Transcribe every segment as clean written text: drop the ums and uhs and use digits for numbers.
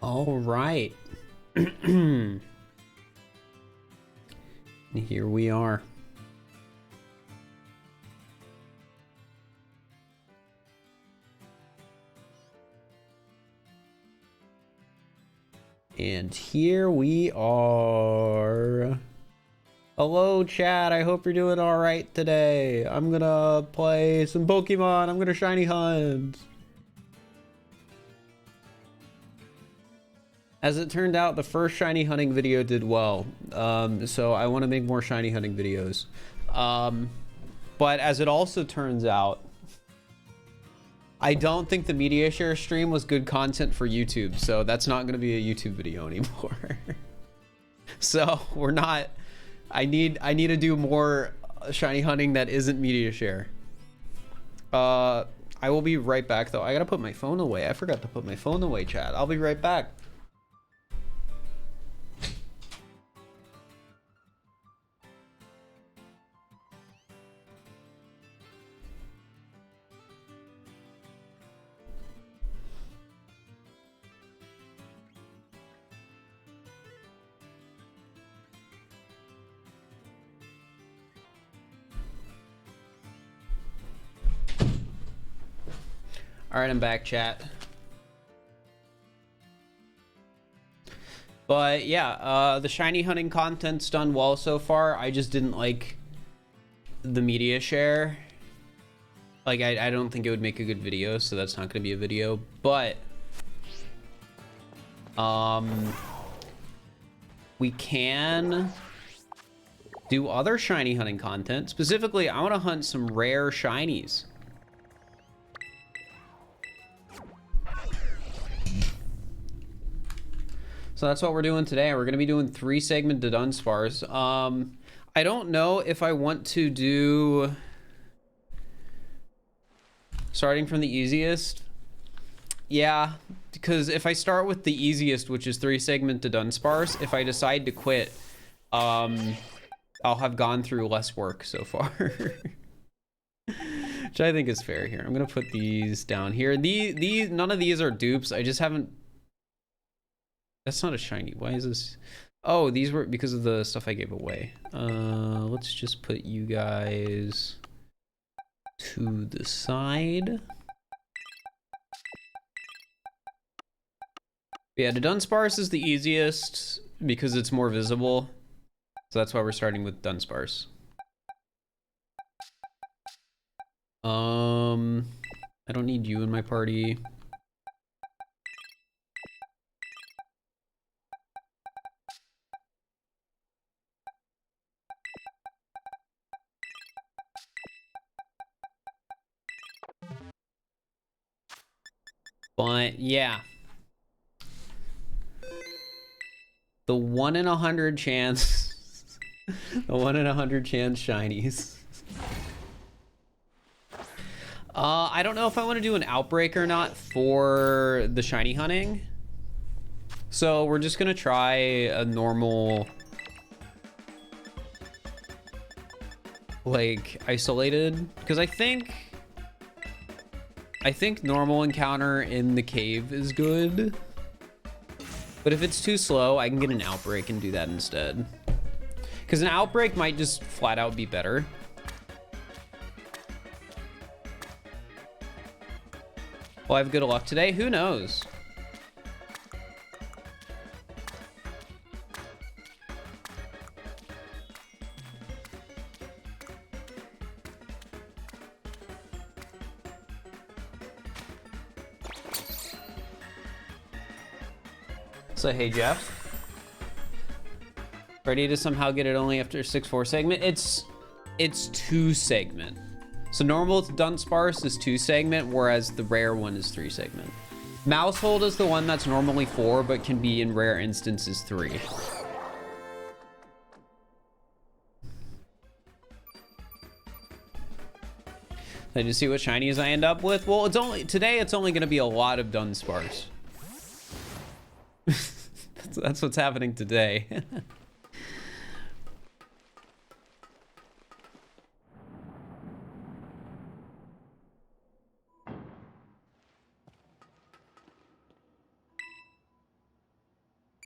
All right. And here we are. And here we are. Hello, chat. I hope you're doing all right today. I'm gonna play some Pokemon. I'm gonna shiny hunt. As it turned out, the first shiny hunting video did well. So I want to make more shiny hunting videos. But as it also turns out, I don't think the media share stream was good content for YouTube. So that's not going to be a YouTube video anymore. So we're not... I need to do more shiny hunting that isn't media share. I will be right back though. I gotta put my phone away. I forgot to put my phone away, chat. I'll be right back. All right, I'm back, chat. But yeah, the shiny hunting content's done well so far. I just didn't like the media share. Like, I don't think it would make a good video, so that's not going to be a video. But we can do other shiny hunting content. Specifically, I want to hunt some rare shinies. So that's what we're doing today. We're going to be doing 3 segmented Dunsparce. I don't know if I want to do starting from the easiest. Yeah, because if I start with the easiest, which is 3 segmented Dunsparce, if I decide to quit, I'll have gone through less work so far. Which I think is fair here. I'm going to put these down here. These none of these are dupes. I just haven't... That's not a shiny. Why is this? Oh, these were because of the stuff I gave away. Let's just put you guys to the side. Yeah, the Dunsparce is the easiest because it's more visible. So that's why we're starting with Dunsparce. I don't need you in my party. But yeah, the 1 in 100 chance, the 1 in 100 chance shinies. I don't know if I want to do an outbreak or not for the shiny hunting. So we're just gonna try a normal, like, isolated, because I think normal encounter in the cave is good. But if it's too slow, I can get an outbreak and do that instead. Because an outbreak might just flat out be better. Will I have good luck today? Who knows? So hey Jeff, ready to somehow get it only after 6-4 segment? It's 2 segment. So normal Dunsparce is 2 segment, whereas the rare one is 3 segment. Mousehold is the one that's normally 4, but can be in rare instances 3. I just see what shinies I end up with. Well, today it's only going to be a lot of Dunsparce. That's what's happening today.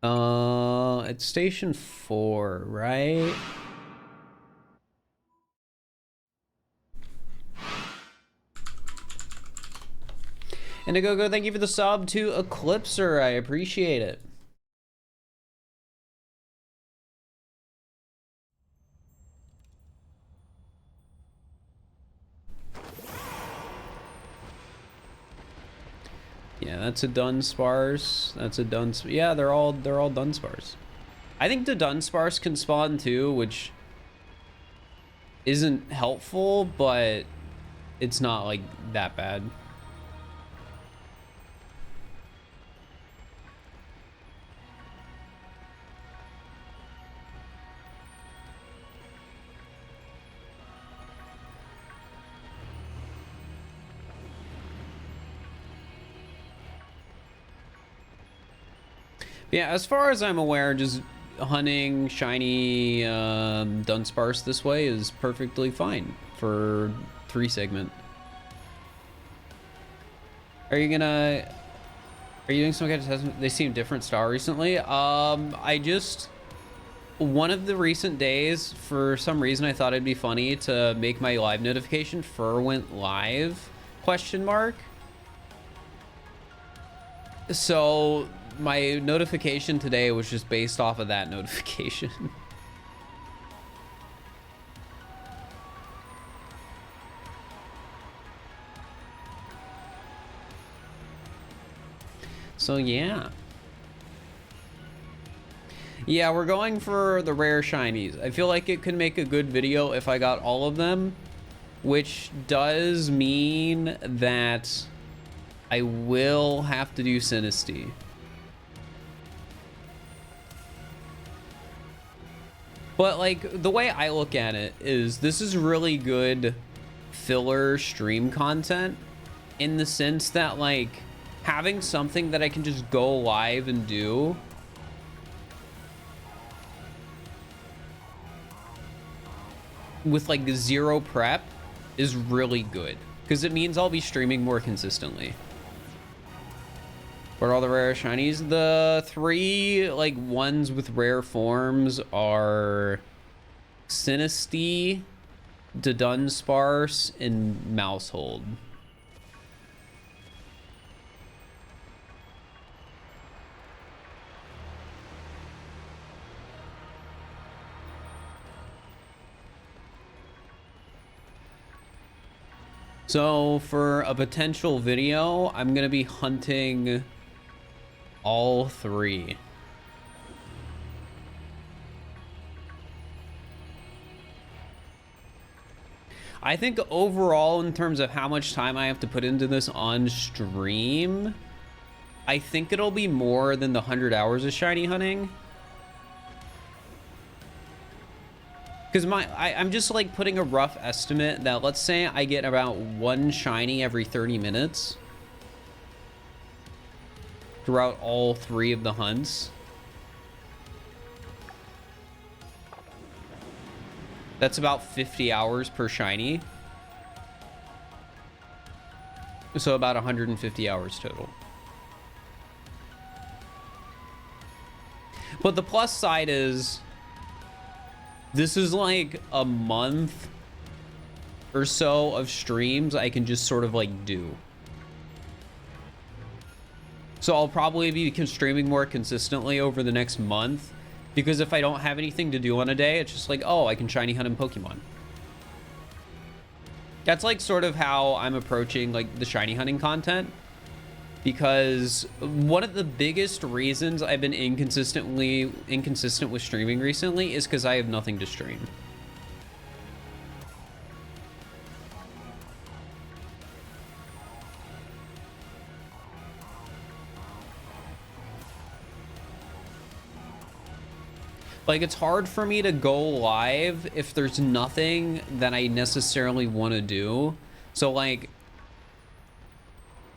It's station 4, right? Indiegogo, thank you for the sub to Eclipser. I appreciate it. Yeah, that's a Dunsparce. That's a Dunsparce. Yeah, they're all Dunsparce. I think the Dunsparce can spawn too, which isn't helpful, but it's not like that bad. Yeah, as far as I'm aware, just hunting shiny Dunsparce this way is perfectly fine for 3 segment. Are you doing some kind of test? They seem different star recently. One of the recent days, for some reason, I thought it'd be funny to make my live notification Fir went live ? So my notification today was just based off of that notification. So yeah. Yeah, we're going for the rare shinies. I feel like it could make a good video if I got all of them, which does mean that I will have to do Sinisty. But like, the way I look at it is this is really good filler stream content in the sense that like having something that I can just go live and do with like 0 prep is really good because it means I'll be streaming more consistently. What are all the rare shinies? The 3 like ones with rare forms are Sinisty, Dunsparce, and Mousehold. So for a potential video, I'm gonna be hunting all 3. I think overall, in terms of how much time I have to put into this on stream, I think it'll be more than the 100 hours of shiny hunting. Because I'm just like putting a rough estimate that let's say I get about 1 shiny every 30 minutes throughout all 3 of the hunts. That's about 50 hours per shiny. So about 150 hours total. But the plus side is this is like a month or so of streams I can just sort of like do. So I'll probably be streaming more consistently over the next month because if I don't have anything to do on a day, it's just like, oh, I can shiny hunt in Pokemon. That's like sort of how I'm approaching like the shiny hunting content, because one of the biggest reasons I've been inconsistent with streaming recently is because I have nothing to stream. Like, it's hard for me to go live if there's nothing that I necessarily want to do. So, like,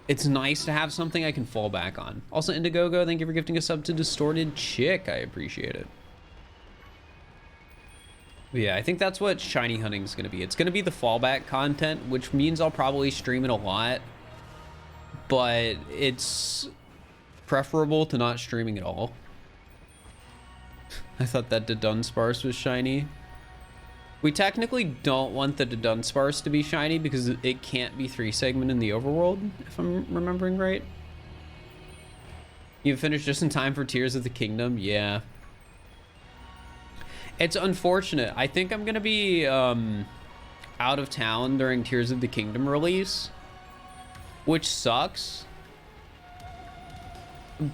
it's nice to have something I can fall back on. Also, Indiegogo, thank you for gifting a sub to Distorted Chick. I appreciate it. But yeah, I think that's what shiny hunting is going to be. It's going to be the fallback content, which means I'll probably stream it a lot. But it's preferable to not streaming at all. I thought that the Dunsparce was shiny. We technically don't want the Dunsparce to be shiny because it can't be 3-segment in the overworld, if I'm remembering right. You finished just in time for Tears of the Kingdom? Yeah. It's unfortunate. I think I'm going to be out of town during Tears of the Kingdom release, which sucks.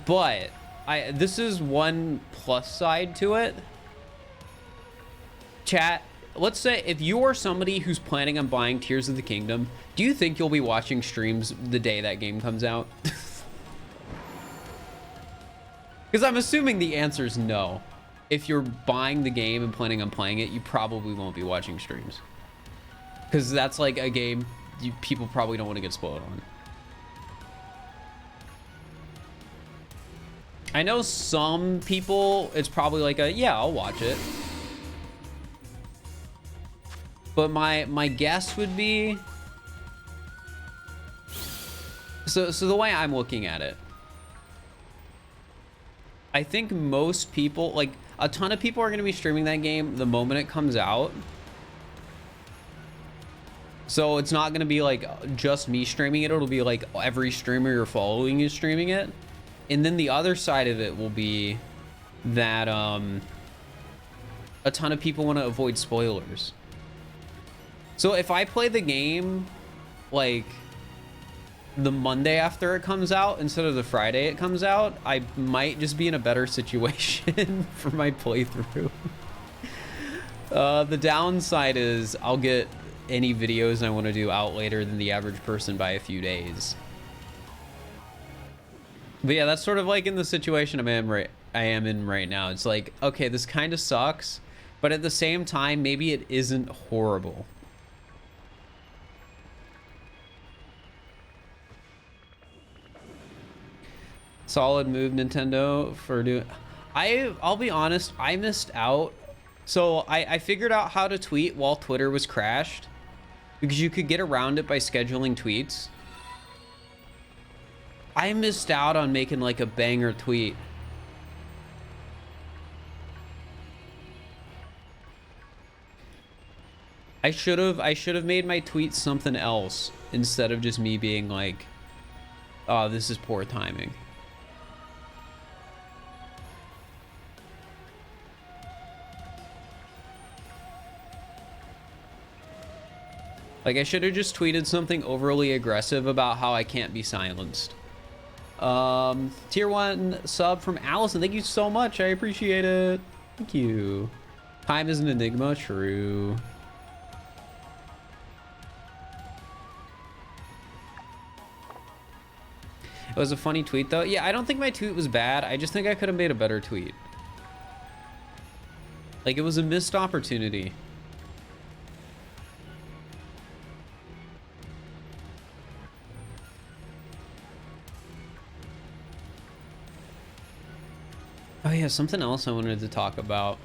But this is one plus side to it. Chat, let's say if you are somebody who's planning on buying Tears of the Kingdom, do you think you'll be watching streams the day that game comes out? Because I'm assuming the answer is no. If you're buying the game and planning on playing it, you probably won't be watching streams. Because that's like a game people probably don't want to get spoiled on. I know some people, it's probably like yeah, I'll watch it. But my guess would be... So the way I'm looking at it, I think most people, like a ton of people are going to be streaming that game the moment it comes out. So it's not going to be like just me streaming it. It'll be like every streamer you're following is streaming it. And then the other side of it will be that a ton of people want to avoid spoilers. So if I play the game like the Monday after it comes out instead of the Friday it comes out, I might just be in a better situation for my playthrough. The downside is I'll get any videos I want to do out later than the average person by a few days. But yeah, that's sort of like in the situation I am in right now. It's like, okay, this kind of sucks, but at the same time, maybe it isn't horrible. Solid move, Nintendo, for doing... I'll be honest, I missed out. So I figured out how to tweet while Twitter was crashed, because you could get around it by scheduling tweets. I missed out on making like a banger tweet. I should have made my tweet something else instead of just me being like, oh, this is poor timing. Like, I should have just tweeted something overly aggressive about how I can't be silenced. Tier 1 sub from Allison. Thank you so much. I appreciate it. Thank you. Time is an enigma. True. It was a funny tweet, though. Yeah, I don't think my tweet was bad. I just think I could have made a better tweet. Like, it was a missed opportunity. Oh yeah, something else I wanted to talk about.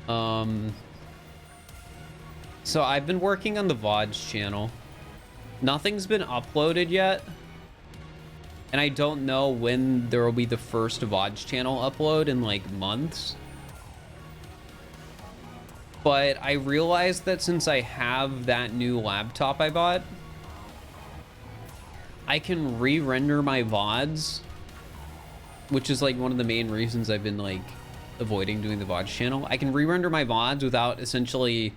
So I've been working on the VODs channel. Nothing's been uploaded yet. And I don't know when there will be the first VODs channel upload in like months. But I realized that since I have that new laptop I bought, I can re-render my VODs, which is like one of the main reasons I've been like avoiding doing the VODs channel. I can re-render my VODs without essentially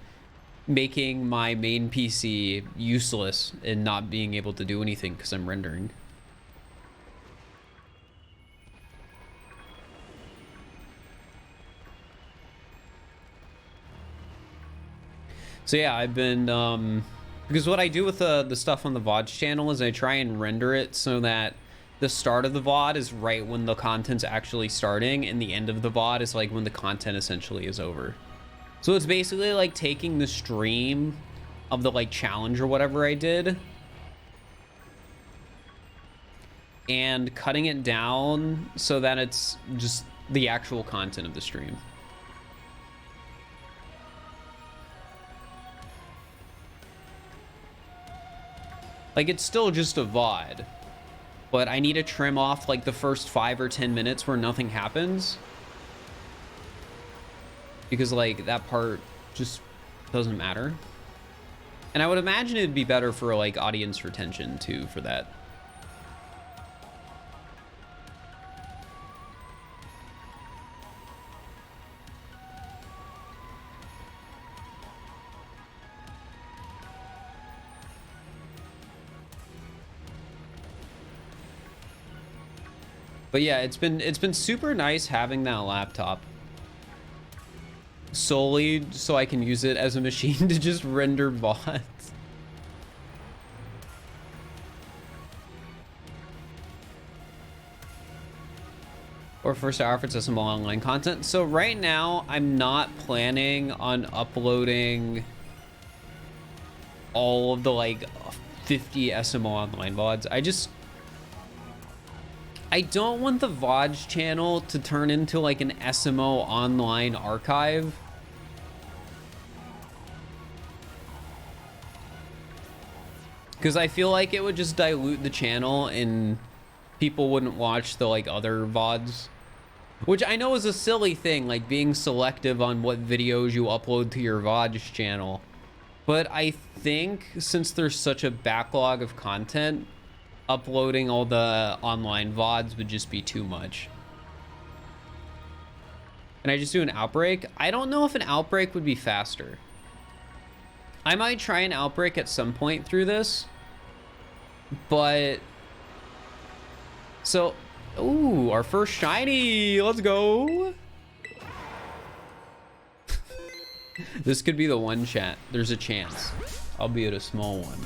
making my main PC useless and not being able to do anything because I'm rendering. So yeah, I've been, because what I do with the stuff on the VODs channel is I try and render it so that the start of the VOD is right when the content's actually starting, and the end of the VOD is like when the content essentially is over. So it's basically like taking the stream of the like challenge or whatever I did and cutting it down so that it's just the actual content of the stream. Like, it's still just a VOD, but I need to trim off like the first 5 or 10 minutes where nothing happens, because like that part just doesn't matter. And I would imagine it'd be better for like audience retention too for that. But yeah, it's been super nice having that laptop solely so I can use it as a machine to just render VODs. Or first hour if it's SML online content. So right now I'm not planning on uploading all of the like 50 SML online VODs. I don't want the VODs channel to turn into like an SMO online archive. Because I feel like it would just dilute the channel and people wouldn't watch the like other VODs. Which I know is a silly thing, like being selective on what videos you upload to your VODs channel. But I think since there's such a backlog of content, uploading all the online VODs would just be too much. Can I just do an outbreak? I don't know if an outbreak would be faster. I might try an outbreak at some point through this, but so, ooh, our first shiny, let's go. This could be the one, chat. There's a chance, albeit a small one.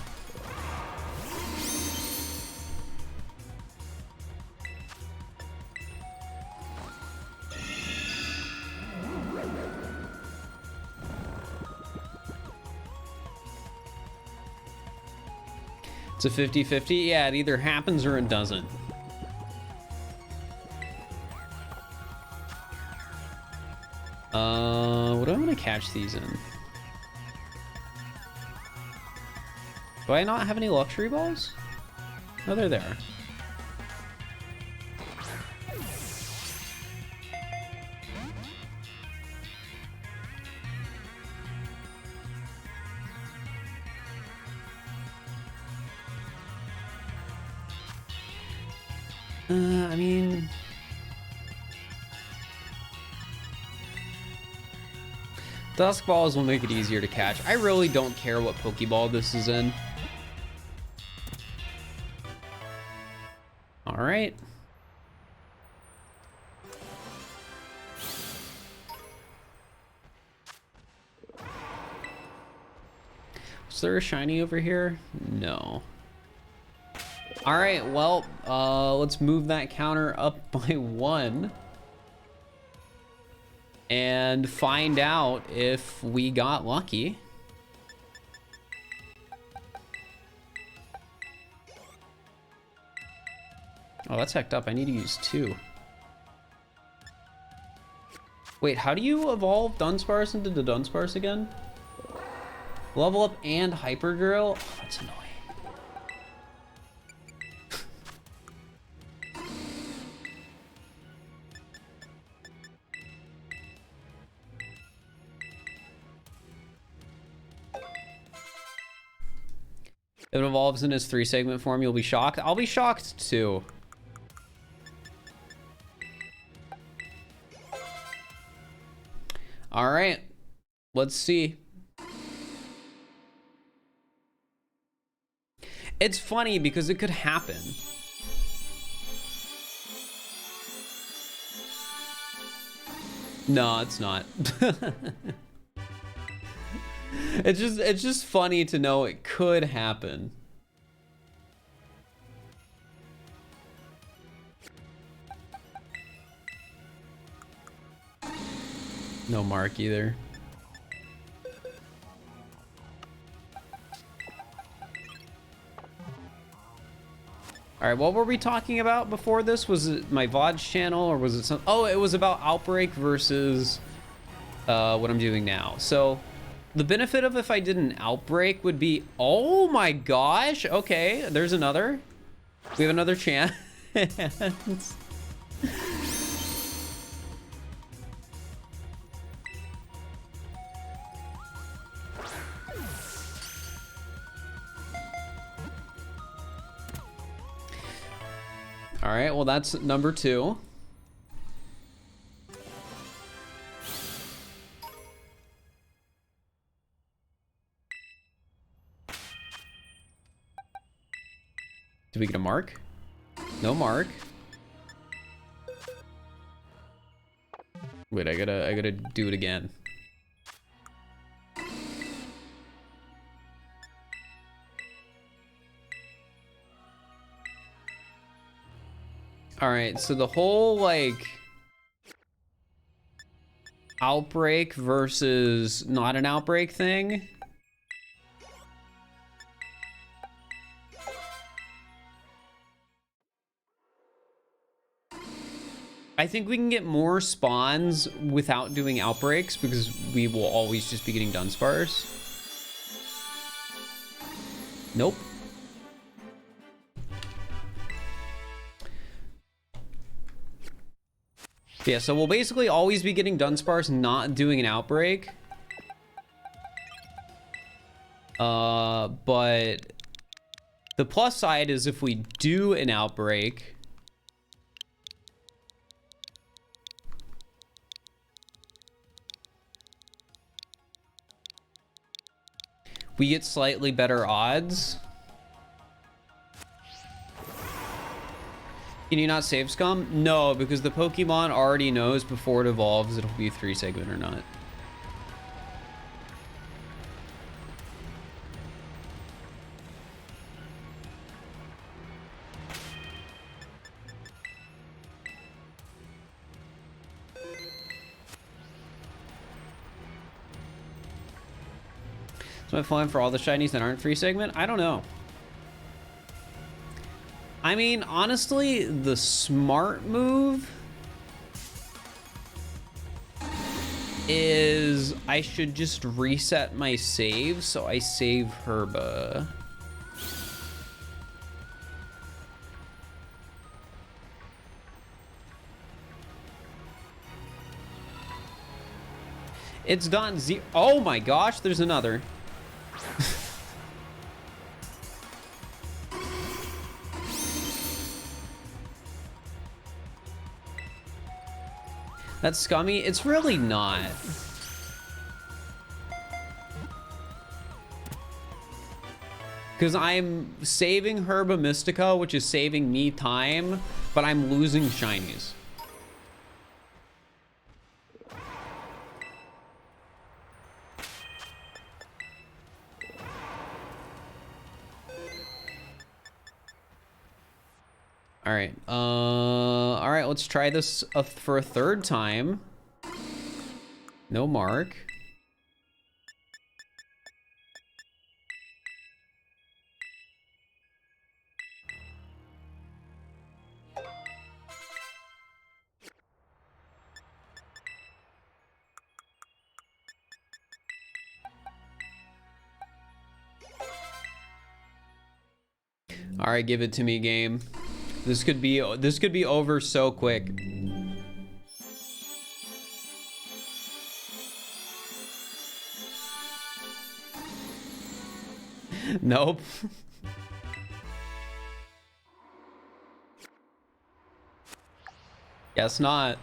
It's a 50-50. Yeah, it either happens or it doesn't. What do I want to catch these in? Do I not have any luxury balls? Oh, they're there. I mean, dusk balls will make it easier to catch. I really don't care what Pokeball this is in. All right. Is there a shiny over here? No. All right, well, let's move that counter up by 1 and find out if we got lucky. Oh, that's hecked up. I need to use 2. Wait, how do you evolve Dunsparce into the Dunsparce again? Level up and Hyper Drill? Oh, that's annoying. If it evolves in his 3-segment form, you'll be shocked. I'll be shocked too. All right, let's see. It's funny because it could happen. No, it's not. It's just funny to know it could happen. No mark either. All right, what were we talking about before this? Was it my VODs channel or was it some? Oh, it was about Outbreak versus what I'm doing now. So the benefit of if I did an Outbreak would be, oh my gosh, okay, there's another. We have another chance. All right, well, that's number 2. Did we get a mark? No mark. Wait, I gotta do it again. All right, so the whole like outbreak versus not an outbreak thing. I think we can get more spawns without doing outbreaks because we will always just be getting Dunspars. Nope. Yeah, so we'll basically always be getting Dunspars, not doing an outbreak. But the plus side is if we do an outbreak, we get slightly better odds. Can you not save scum? No, because the Pokemon already knows before it evolves it'll be 3 segment or not. So I'm flying for all the shinies that aren't 3 segment? I don't know. I mean, honestly, the smart move is I should just reset my save, so I save Herba. It's done. Oh my gosh, there's another. That's scummy. It's really not. Because I'm saving Herba Mystica, which is saving me time, but I'm losing shinies. All right, let's try this for a 3rd time. No mark. All right, give it to me, game. This could be over so quick. Nope. Guess not.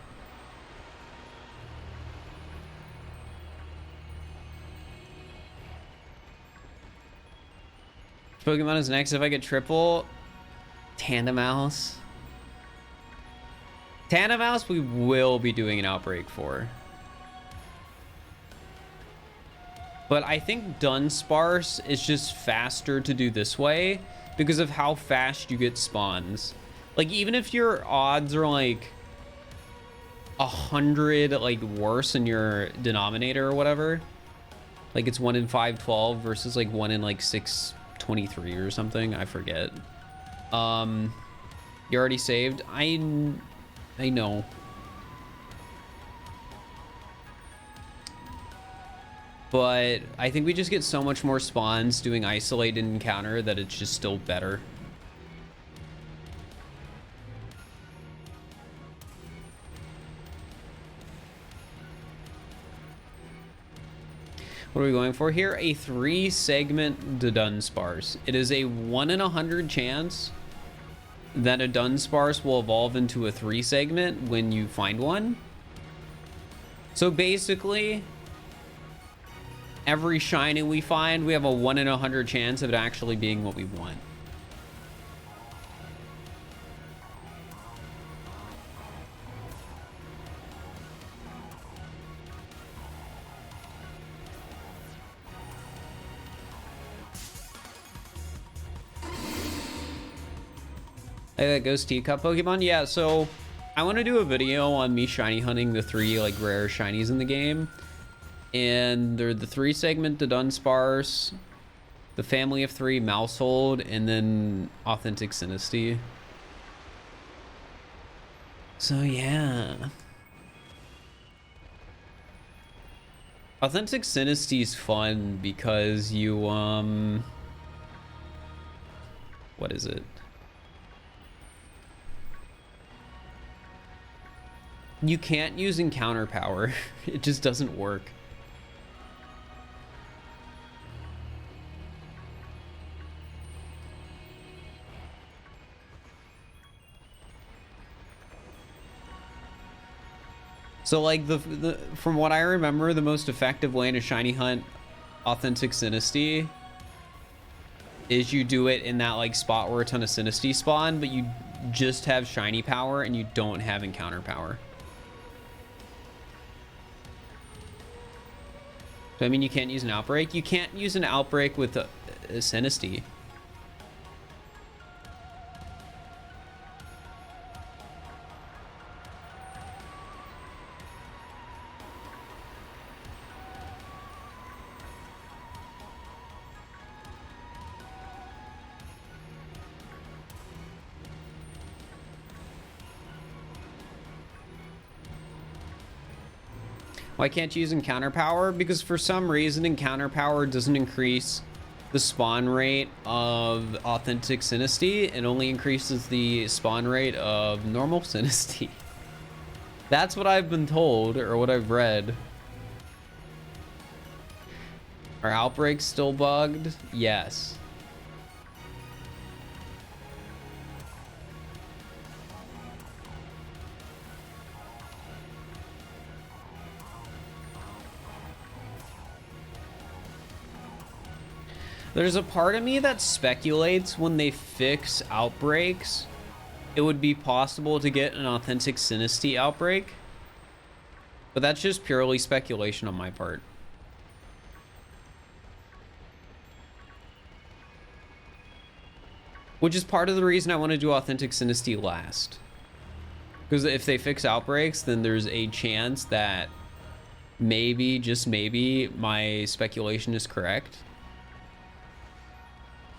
Pokemon is next if I get triple. Tandemaus. Tandemaus we will be doing an outbreak for. But I think Dunsparce is just faster to do this way because of how fast you get spawns. Like, even if your odds are like 100 like worse in your denominator or whatever, like it's 1 in 512 versus like 1 in like 623 or something, I forget. You already saved. I know. But I think we just get so much more spawns doing isolated encounter that it's just still better. What are we going for here? A 3-segment Dunsparce. It is a 1 in 100 chance that a Dunsparce will evolve into a 3-segment when you find one. So basically, every shiny we find, we have a 1 in 100 chance of it actually being what we want. Hey, that goes teacup Pokemon. Yeah, so I want to do a video on me shiny hunting the 3 like rare shinies in the game, and they're the 3-segment to Dunsparce, the family of 3 Mousehold, and then Authentic Sinisty. So yeah, Authentic Sinisty's fun because you what is it? You can't use encounter power. It just doesn't work. So like from what I remember, the most effective way to shiny hunt Authentic Sinisty is you do it in that like spot where a ton of Sinisty spawn, but you just have shiny power and you don't have encounter power. So I mean, you can't use an Outbreak. You can't use an Outbreak with a Sinisty. Why can't you use encounter power? Because for some reason encounter power doesn't increase the spawn rate of Authentic Sinisty. It only increases the spawn rate of normal Sinisty. That's what I've been told, or what I've read. Are Outbreaks still bugged? Yes. There's a part of me that speculates when they fix Outbreaks, it would be possible to get an Authentic Sinisty Outbreak. But that's just purely speculation on my part. Which is part of the reason I want to do Authentic Sinisty last. Because if they fix Outbreaks, then there's a chance that maybe, just maybe, my speculation is correct.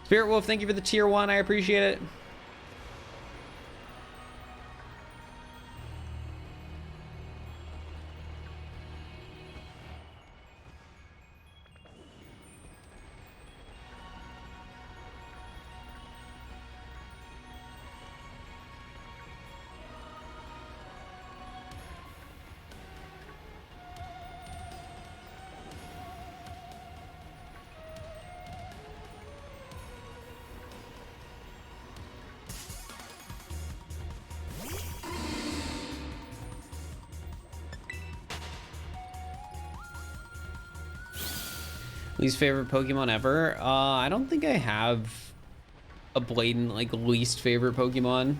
Spirit Wolf, thank you for the tier 1. I appreciate it. Least favorite Pokemon ever? I don't think I have a blatant like least favorite Pokemon.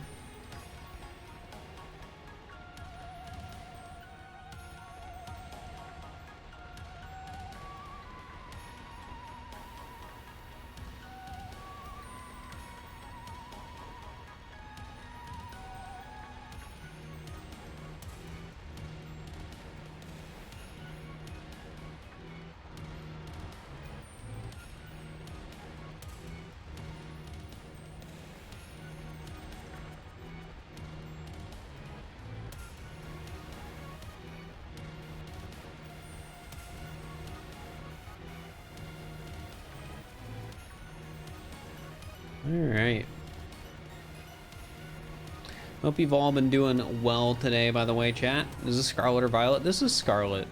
Alright. Hope you've all been doing well today, by the way, chat. Is this Scarlet or Violet? This is Scarlet.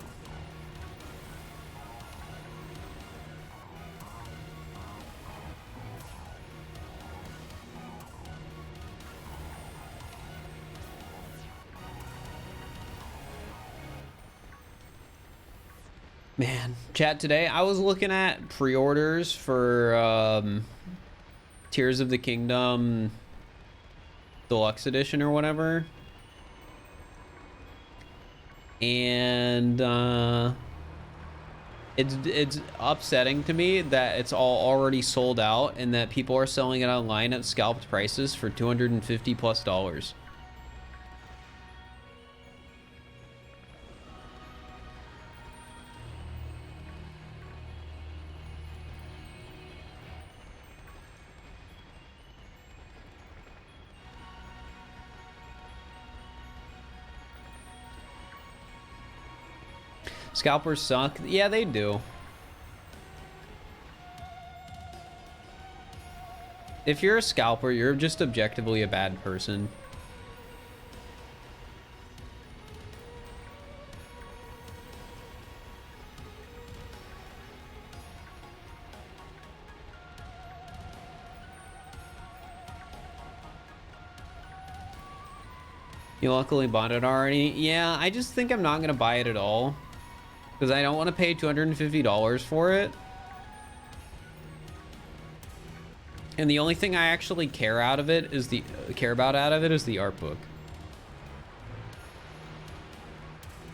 Man, chat, today I was looking at pre-orders for Tears of the Kingdom Deluxe Edition or whatever. And it's upsetting to me that it's all already sold out and that people are selling it online at scalped prices for $250+. Scalpers suck. Yeah, they do. If you're a scalper, you're just objectively a bad person. You luckily bought it already? Yeah, I just think I'm not gonna buy it at all. Because I don't want to pay $250 for it. And the only thing I actually care about out of it is the art book.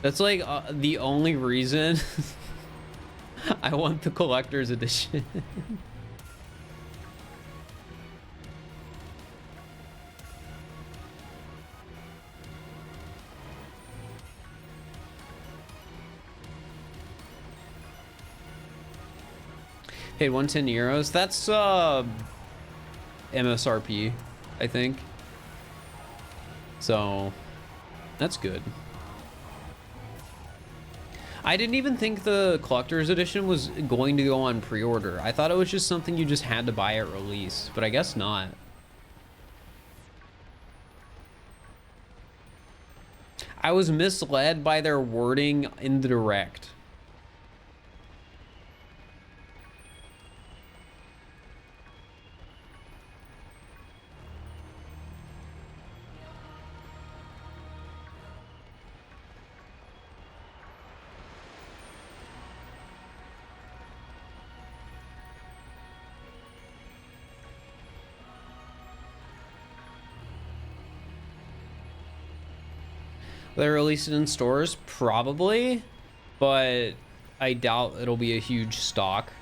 That's like the only reason I want the collector's edition. Paid 110 euros. That's MSRP, I think. So that's good. I didn't even think the collector's edition was going to go on pre-order. I thought it was just something you just had to buy at release, but I guess not. I was misled by their wording in the direct. They release it in stores? Probably, but I doubt it'll be a huge stock.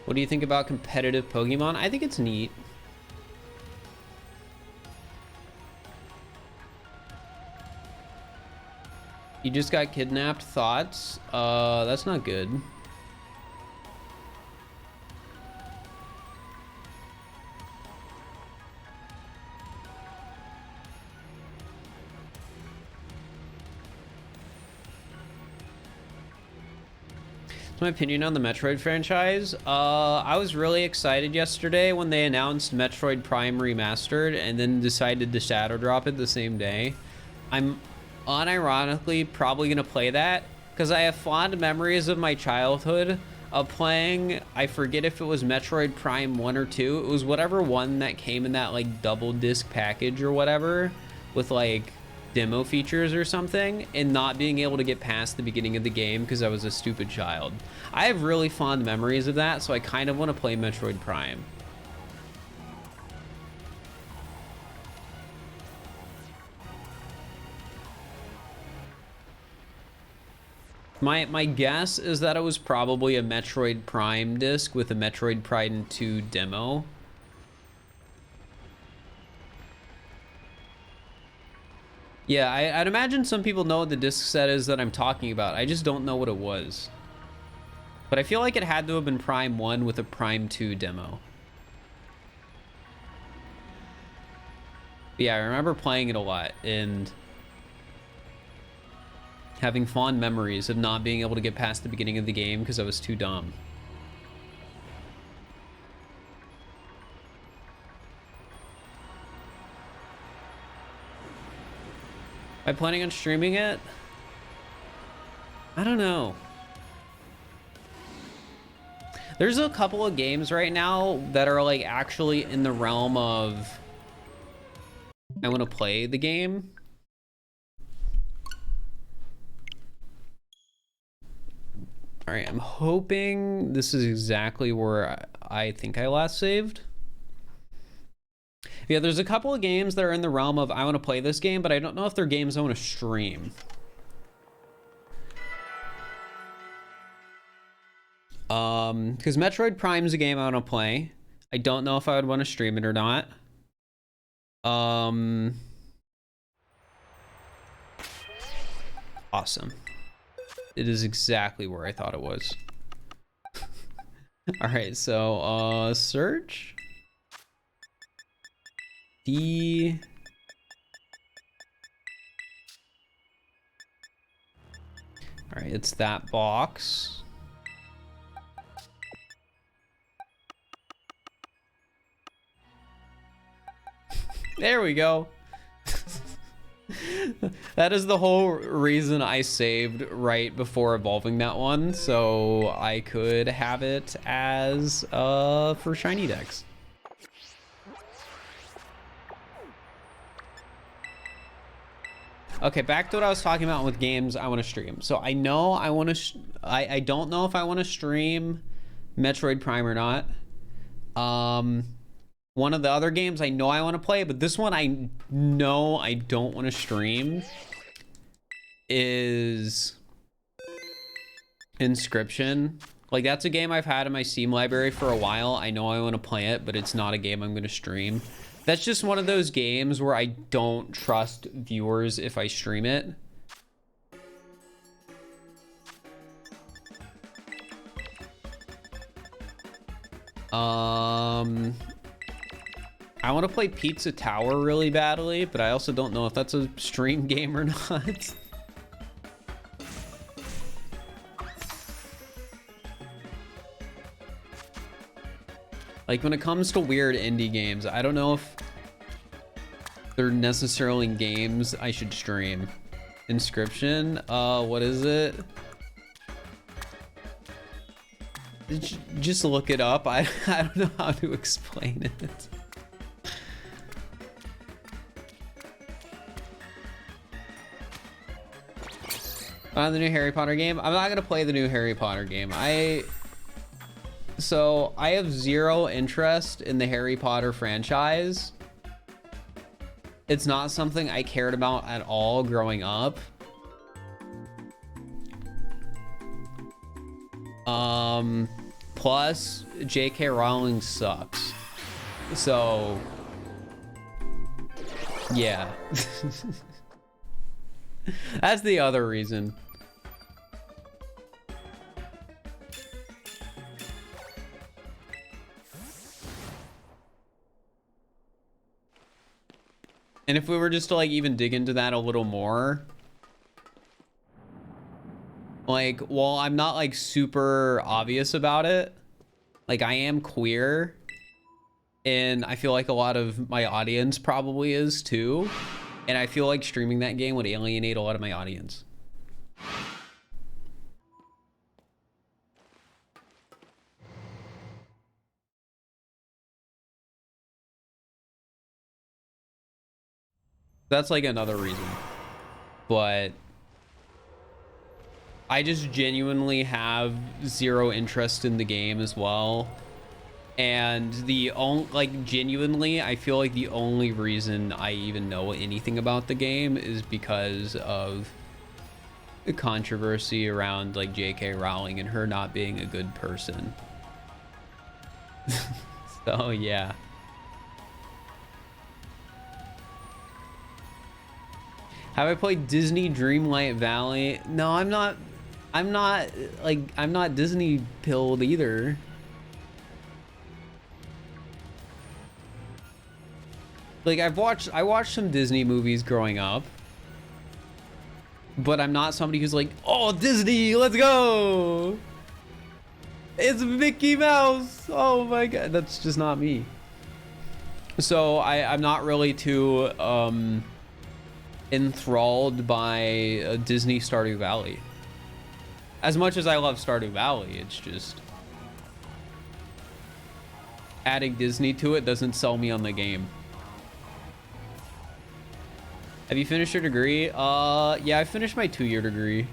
What do you think about competitive Pokemon? I think it's neat. You just got kidnapped. Thoughts? That's not good. My opinion on the Metroid franchise. I was really excited yesterday when they announced Metroid Prime Remastered and then decided to shadow drop it the same day. I'm unironically probably gonna play that because I have fond memories of my childhood of playing, I forget if it was Metroid Prime 1 or 2. It was whatever one that came in that like double disc package or whatever with like demo features or something, and not being able to get past the beginning of the game because I was a stupid child. I have really fond memories of that, so I kind of want to play Metroid Prime. My guess is that it was probably a Metroid Prime disc with a Metroid Prime 2 demo. Yeah, I'd imagine some people know what the disc set is that I'm talking about. I just don't know what it was. But I feel like it had to have been Prime 1 with a Prime 2 demo. But yeah, I remember playing it a lot and having fond memories of not being able to get past the beginning of the game because I was too dumb. Am I planning on streaming it? I don't know. There's a couple of games right now that are like actually in the realm of I want to play the game. All right, I'm hoping this is exactly where I think I last saved. Yeah, there's a couple of games that are in the realm of I want to play this game, but I don't know if they're games I want to stream. Because Metroid Prime is a game I want to play. I don't know if I would want to stream it or not. Awesome. It is exactly where I thought it was. All right, so search. D. All right, it's that box. There we go. That is the whole reason I saved right before evolving that one, so I could have it as for shiny decks. Okay, back to what I was talking about with games I want to stream. So I know I want to I don't know if I want to stream Metroid Prime or not. One of the other games I know I want to play, but this one I know I don't want to stream is Inscription. Like, that's a game I've had in my Steam library for a while. I know I want to play it, but it's not a game I'm going to stream. That's just one of those games where I don't trust viewers if I stream it. I want to play Pizza Tower really badly, but I also don't know if that's a stream game or not. Like, when it comes to weird indie games, I don't know if they're necessarily games I should stream. Inscription, what is it? Just look it up. I don't know how to explain it. On the new Harry Potter game, I'm not gonna play the new Harry Potter game. So I have zero interest in the Harry Potter franchise. It's not something I cared about at all growing up. Plus J.K. Rowling sucks. So yeah. That's the other reason. And if we were just to like even dig into that a little more, like, well, I'm not like super obvious about it. Like, I am queer, and I feel like a lot of my audience probably is too. And I feel like streaming that game would alienate a lot of my audience. That's like another reason. But I just genuinely have zero interest in the game as well. And the only, like, genuinely, I feel like the only reason I even know anything about the game is because of the controversy around like J.K. Rowling and her not being a good person. So yeah. Have I played Disney Dreamlight Valley? No, I'm not Disney pilled either. Like, I watched some Disney movies growing up, but I'm not somebody who's like, oh, Disney, let's go. It's Mickey Mouse. Oh my God. That's just not me. So I'm not really too enthralled by Disney Stardew Valley. As much as I love Stardew Valley, it's just adding Disney to it doesn't sell me on the game. Have you finished your degree? Yeah, I finished my 2-year degree.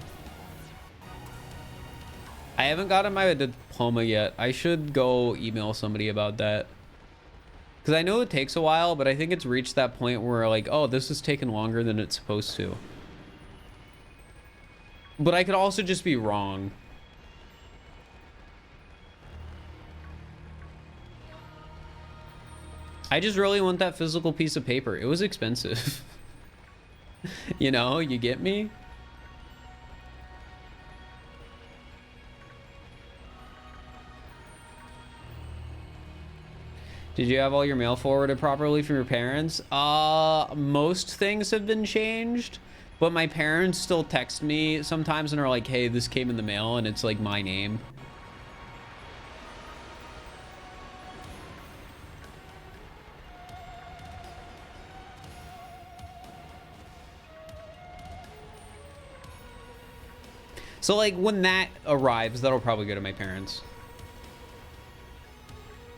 I haven't gotten my diploma yet. I should go email somebody about that. Because I know it takes a while, but I think it's reached that point where like, oh, this is taking longer than it's supposed to. But I could also just be wrong. I just really want that physical piece of paper. It was expensive. You know, you get me? Did you have all your mail forwarded properly from your parents? Most things have been changed, but my parents still text me sometimes and are like, hey, this came in the mail, and it's like my name. So like when that arrives, that'll probably go to my parents.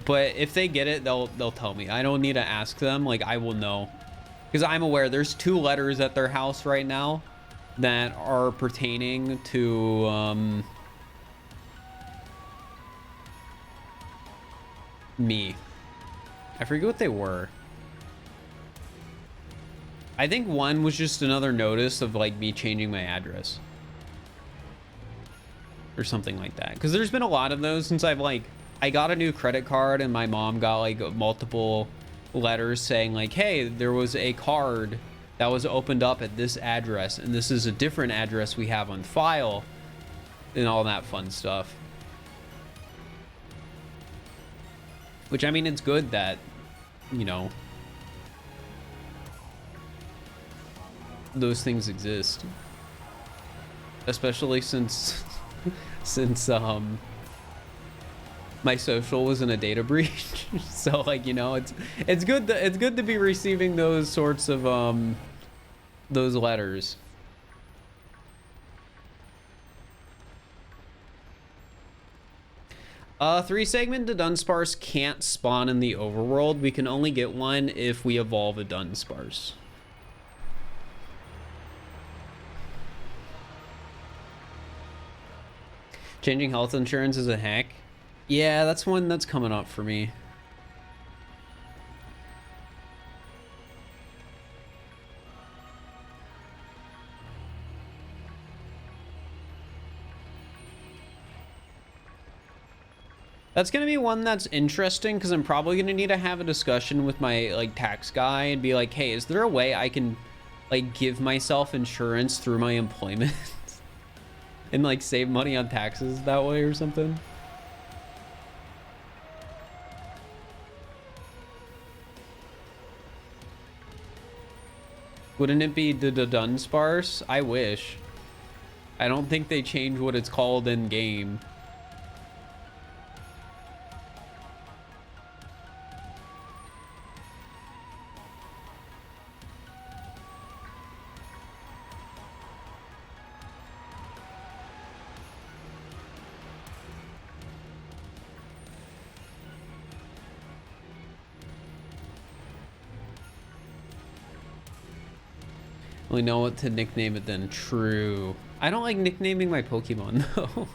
But if they get it, they'll tell me. I don't need to ask them. Like, I will know. Because I'm aware there's 2 letters at their house right now that are pertaining to me. I forget what they were. I think one was just another notice of like me changing my address. Or something like that. Because there's been a lot of those since I've like... I got a new credit card and my mom got like multiple letters saying like, hey, there was a card that was opened up at this address and this is a different address we have on file and all that fun stuff. Which, I mean, it's good that, you know, those things exist. Especially since my social was in a data breach. So like, you know, it's good to be receiving those sorts of those letters. Three segment to Dunsparce can't spawn in the overworld. We can only get one if we evolve a Dunsparce. Changing health insurance is a hack. Yeah, that's one that's coming up for me. That's gonna be one that's interesting because I'm probably gonna need to have a discussion with my like tax guy and be like, hey, is there a way I can like give myself insurance through my employment and like save money on taxes that way or something? Wouldn't it be the Dunsparce? I wish. I don't think they change what it's called in game. We know what to nickname it then. True. I don't like nicknaming my Pokemon though.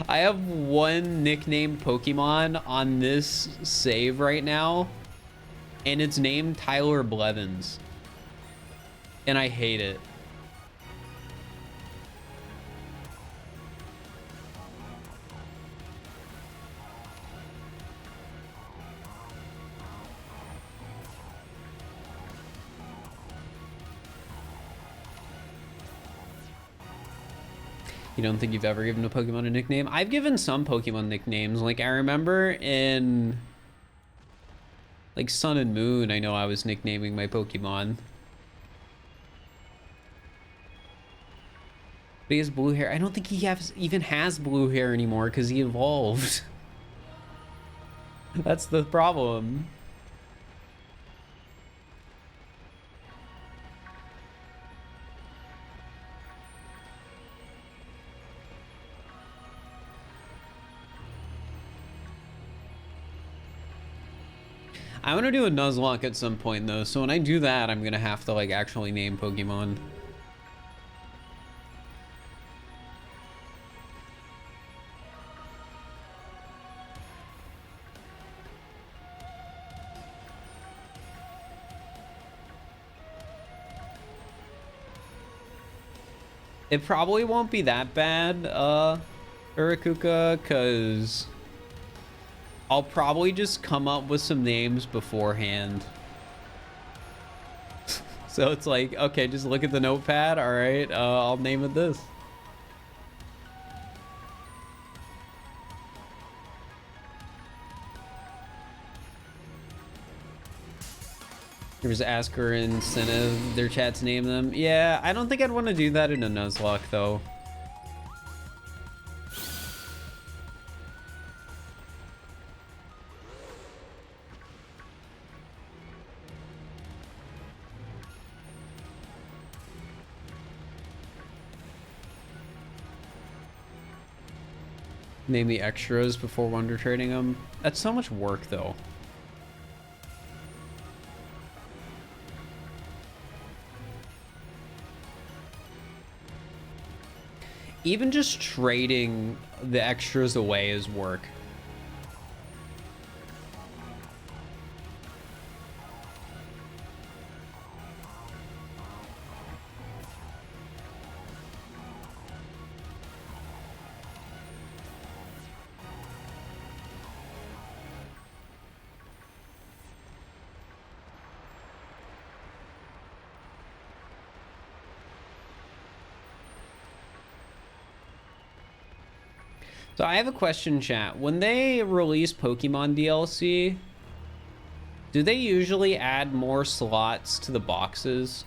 I have one nicknamed Pokemon on this save right now, and it's named Tyler Blevins, and I hate it. You don't think you've ever given a Pokemon a nickname? I've given some Pokemon nicknames. Like, I remember in like Sun and Moon, I know I was nicknaming my Pokemon. But he has blue hair. I don't think he even has blue hair anymore because he evolved. That's the problem. I'm gonna do a Nuzlocke at some point though, so when I do that, I'm gonna have to like actually name Pokemon. It probably won't be that bad, Urakuka, because I'll probably just come up with some names beforehand. So it's like, okay, just look at the notepad. All right, I'll name it this. There's Asker and Incentive, their chats name them. Yeah, I don't think I'd want to do that in a Nuzlocke though. Name the extras before wonder trading them. That's so much work though. Even just trading the extras away is work. So I have a question, chat. When they release Pokemon DLC, do they usually add more slots to the boxes?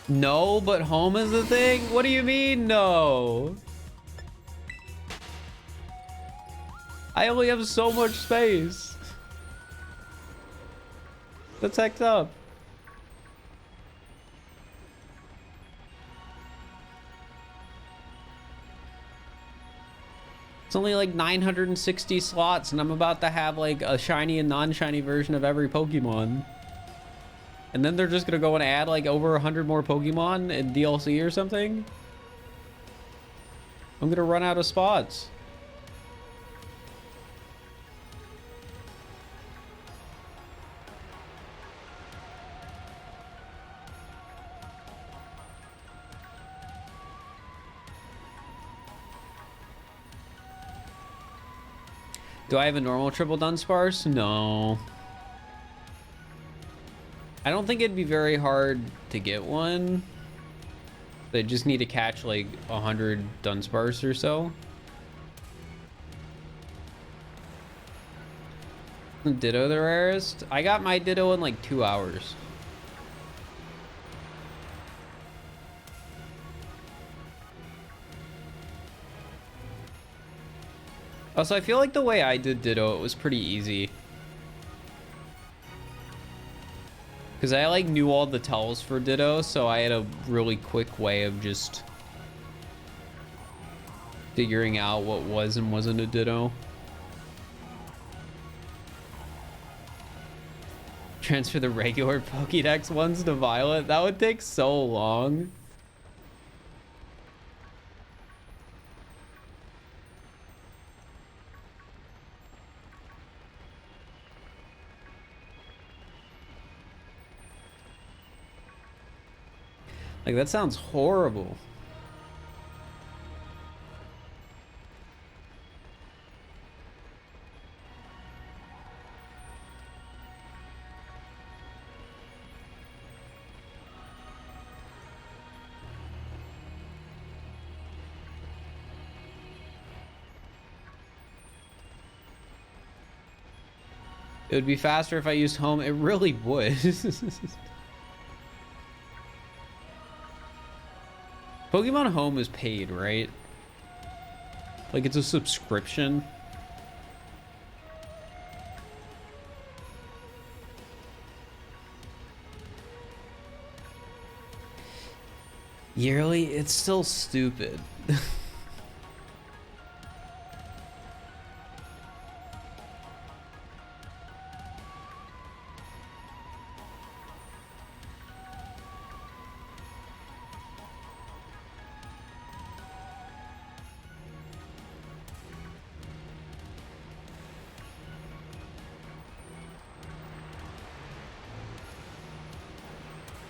No, but home is the thing? What do you mean, no? I only have so much space. That's hecked up. It's only like 960 slots, and I'm about to have like a shiny and non-shiny version of every Pokemon. And then they're just gonna go and add like over 100 more Pokemon in DLC or something. I'm gonna run out of spots. Do I have a normal triple Dunsparce? No. I don't think it'd be very hard to get one. They just need to catch like 100 Dunsparce or so. Ditto the rarest? I got my Ditto in like 2 hours. Also, I feel like the way I did Ditto, it was pretty easy. Because I like knew all the tells for Ditto, so I had a really quick way of just figuring out what was and wasn't a Ditto. Transfer the regular Pokédex ones to Violet? That would take so long. Like, that sounds horrible. It would be faster if I used home. It really would. Pokemon Home is paid, right? Like, it's a subscription. Yearly, it's still stupid.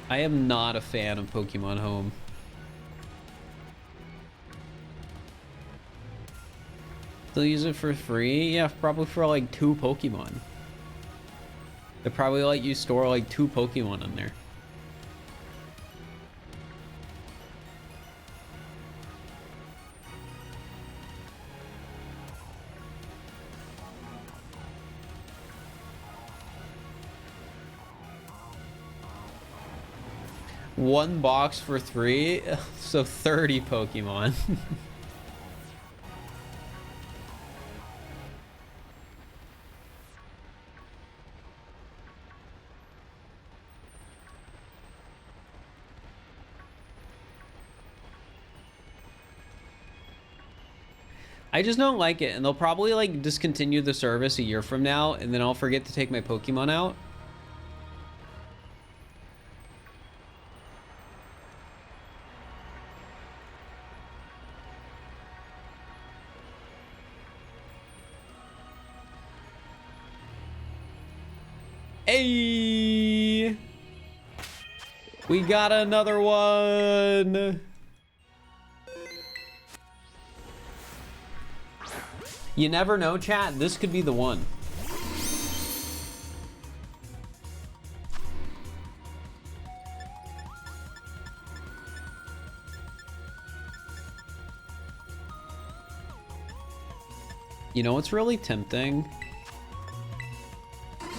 I am not a fan of Pokemon Home. They'll use it for free? Yeah, probably for like 2 Pokemon. They probably let you store like 2 Pokemon in there. One box for 3, so 30 Pokemon. I just don't like it, and they'll probably like discontinue the service a year from now, and then I'll forget to take my Pokemon out. Hey, we got another one. You never know, chat. This could be the one. You know what's really tempting?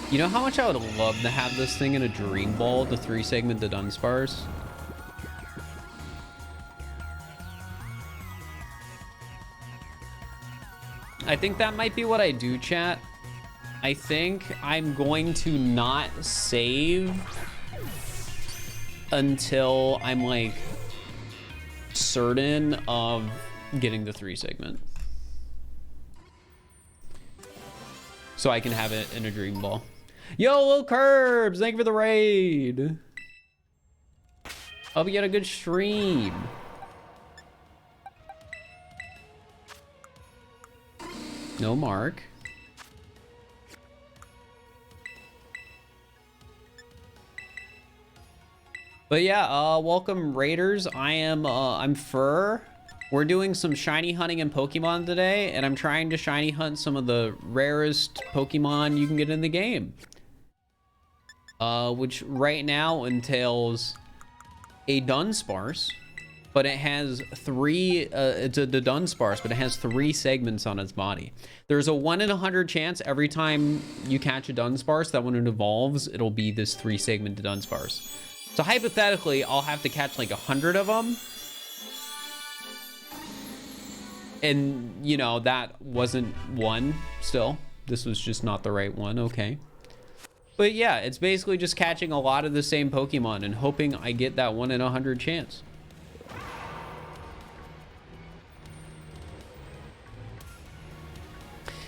You know how much I would love to have this thing in a Dream Ball, the 3-segment the Dunsparce? I think that might be what I do, chat. I think I'm going to not save until I'm like certain of getting the 3-segment. So I can have it in a Dream Ball. Yo, Lil Curbs, thank you for the raid. Hope you had a good stream. No Mark. But yeah, welcome raiders. I'm Fir. We're doing some shiny hunting in Pokemon today, and I'm trying to shiny hunt some of the rarest Pokemon you can get in the game. Which right now entails a Dunsparce, but it has 3, it's the Dunsparce, but it has 3 segments on its body. There's a 1 in 100 chance every time you catch a Dunsparce that when it evolves, it'll be this 3-segment Dunsparce. So hypothetically, I'll have to catch like 100 of them. And, you know, that wasn't one still. This was just not the right one. Okay. But yeah, it's basically just catching a lot of the same Pokemon and hoping I get that 1 in 100 chance.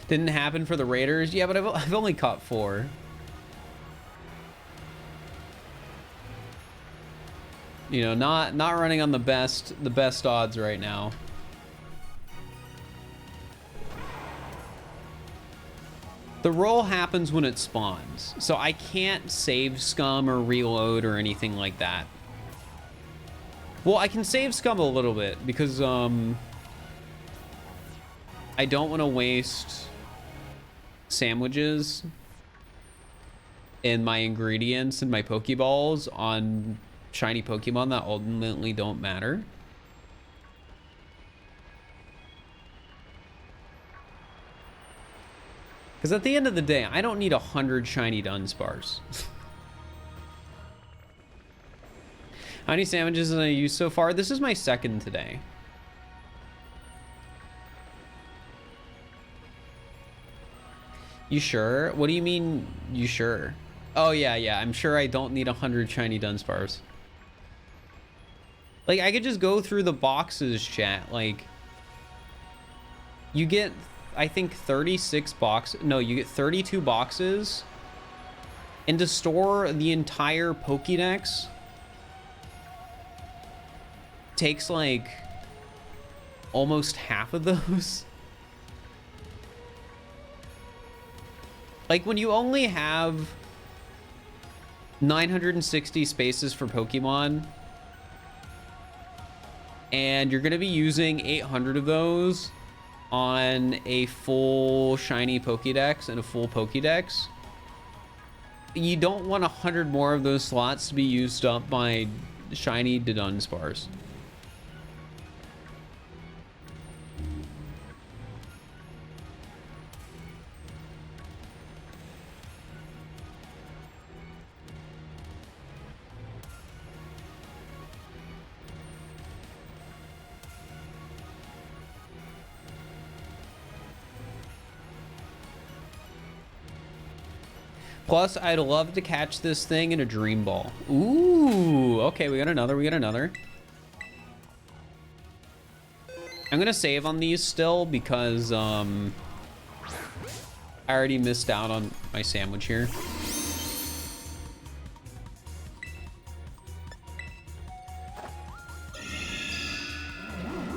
Didn't happen for the Raiders. Yeah, but I've only caught 4. You know, not running on the best odds right now. The roll happens when it spawns, so I can't save scum or reload or anything like that. Well, I can save scum a little bit because I don't want to waste sandwiches and my ingredients and my Pokeballs on shiny Pokemon that ultimately don't matter. Because at the end of the day, I don't need 100 shiny Dunsparce. How many sandwiches have I used so far? This is my 2nd today. You sure? What do you mean, you sure? Oh, yeah, I'm sure I don't need 100 shiny Dunsparce. Like, I could just go through the boxes, chat. Like, you get, I think, 36 boxes. No, you get 32 boxes. And to store the entire Pokédex takes, like, almost half of those. Like, when you only have 960 spaces for Pokemon, and you're going to be using 800 of those on a full shiny Pokédex and a full Pokédex, you don't want 100 more of those slots to be used up by shiny Dunsparce. Plus, I'd love to catch this thing in a Dream Ball. Ooh, okay, we got another, I'm gonna save on these still because, I already missed out on my sandwich here.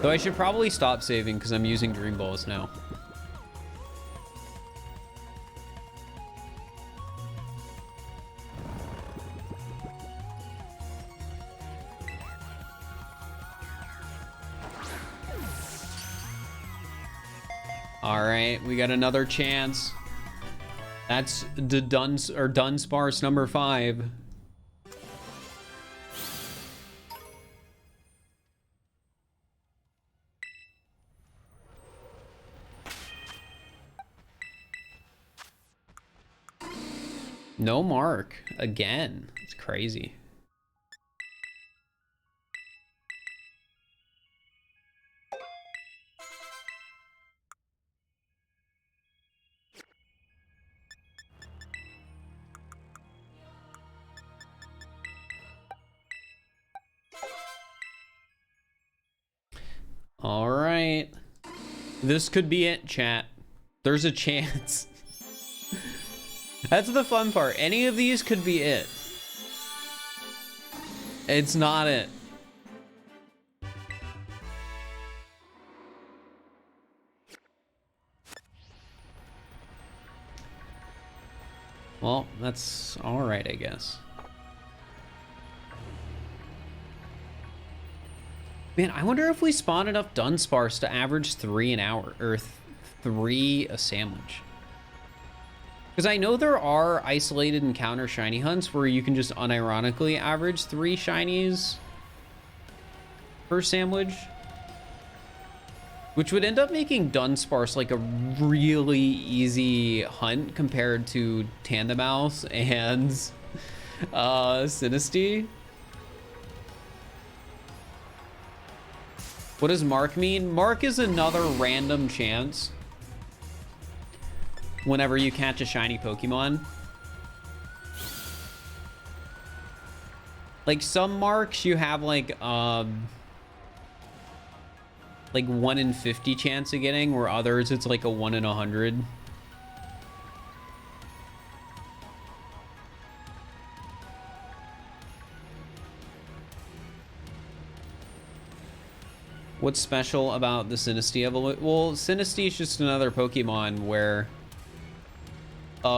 Though I should probably stop saving because I'm using Dream Balls now. All right, we got another chance. That's the Dunsparce number 5. No mark again. It's crazy. All right. This could be it, chat. There's a chance. That's the fun part. Any of these could be it. It's not it. Well, that's all right, I guess. Man, I wonder if we spawn enough Dunsparce to average 3 an hour, or 3 a sandwich. Because I know there are isolated encounter shiny hunts where you can just unironically average 3 shinies per sandwich, which would end up making Dunsparce like a really easy hunt compared to Tandemaus and Sinistea. What does Mark mean? Mark is another random chance whenever you catch a shiny Pokemon. Like some marks you have like 1 in 50 chance of getting, where others it's like a 1 in 100. What's special about the Sinistea evolution? Well, Sinistea is just another Pokemon where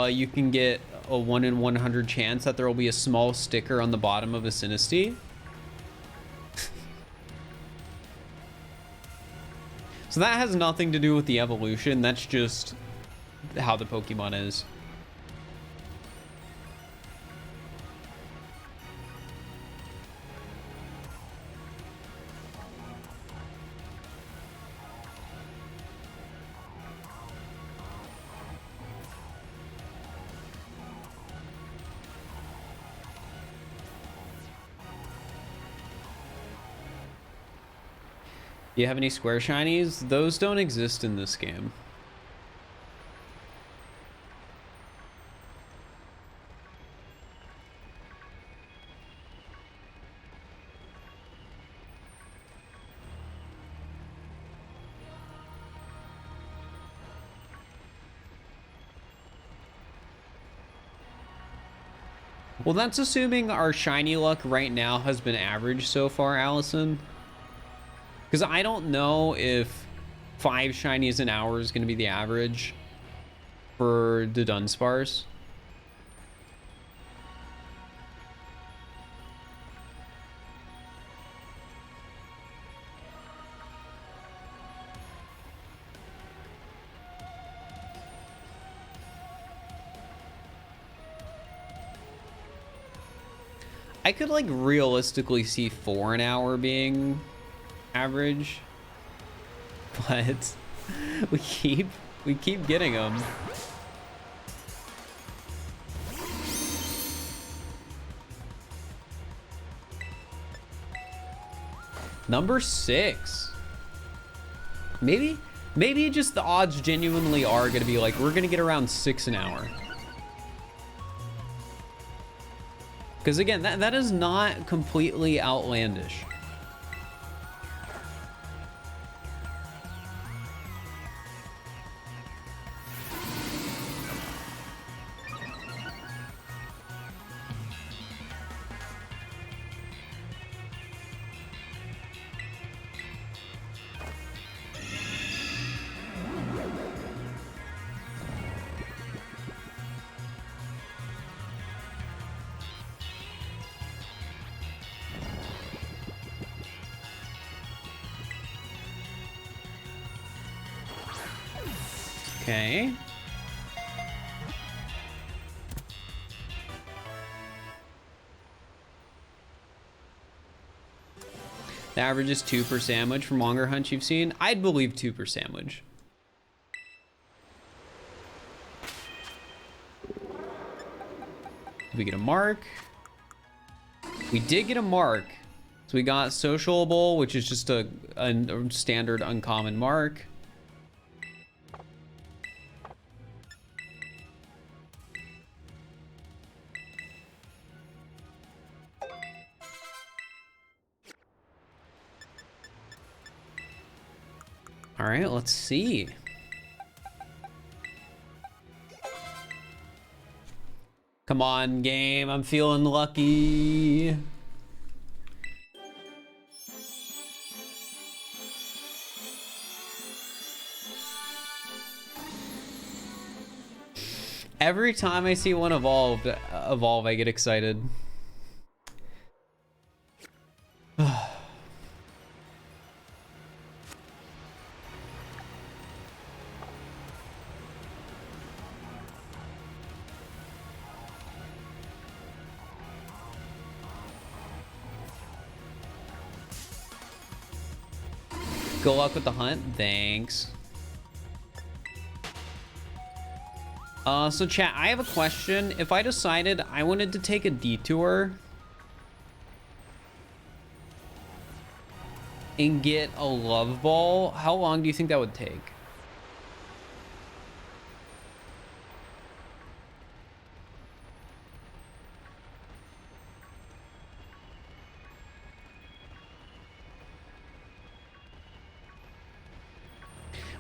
you can get a 1 in 100 chance that there will be a small sticker on the bottom of a Sinistea. So that has nothing to do with the evolution. That's just how the Pokemon is. Do you have any square shinies? Those don't exist in this game. Well, that's assuming our shiny luck right now has been average so far, Allison. Because I don't know if 5 shinies an hour is going to be the average for the Dunsparce. I could like realistically see 4 an hour being average, but we keep getting them. Number 6. Maybe just the odds genuinely are gonna be like, we're gonna get around 6 an hour. Because again, that is not completely outlandish. Okay. The average is 2 per sandwich from longer hunts you've seen. I'd believe 2 per sandwich. Did we get a mark? We did get a mark. So we got sociable, which is just a standard uncommon mark. All right, let's see. Come on, game. I'm feeling lucky. Every time I see one evolve, I get excited. Good luck with the hunt. Thanks. So chat, I have a question. If I decided I wanted to take a detour and get a love ball, how long do you think that would take?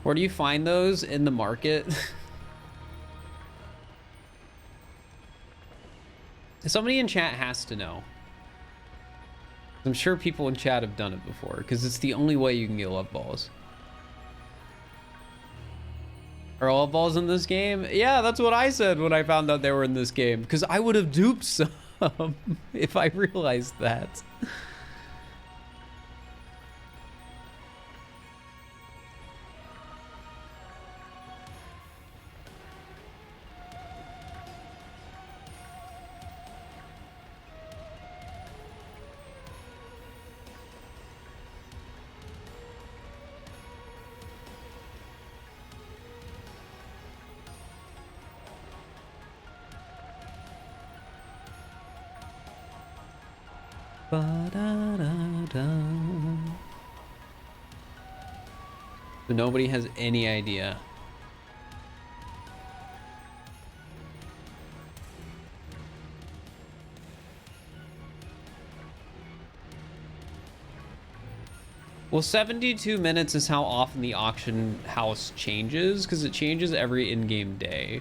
Where do you find those? In the market? Somebody in chat has to know. I'm sure people in chat have done it before, because it's the only way you can get love balls. Are love balls in this game? Yeah, that's what I said when I found out they were in this game, because I would have duped some if I realized that. But nobody has any idea. Well, 72 minutes is how often the auction house changes, because it changes every in-game day.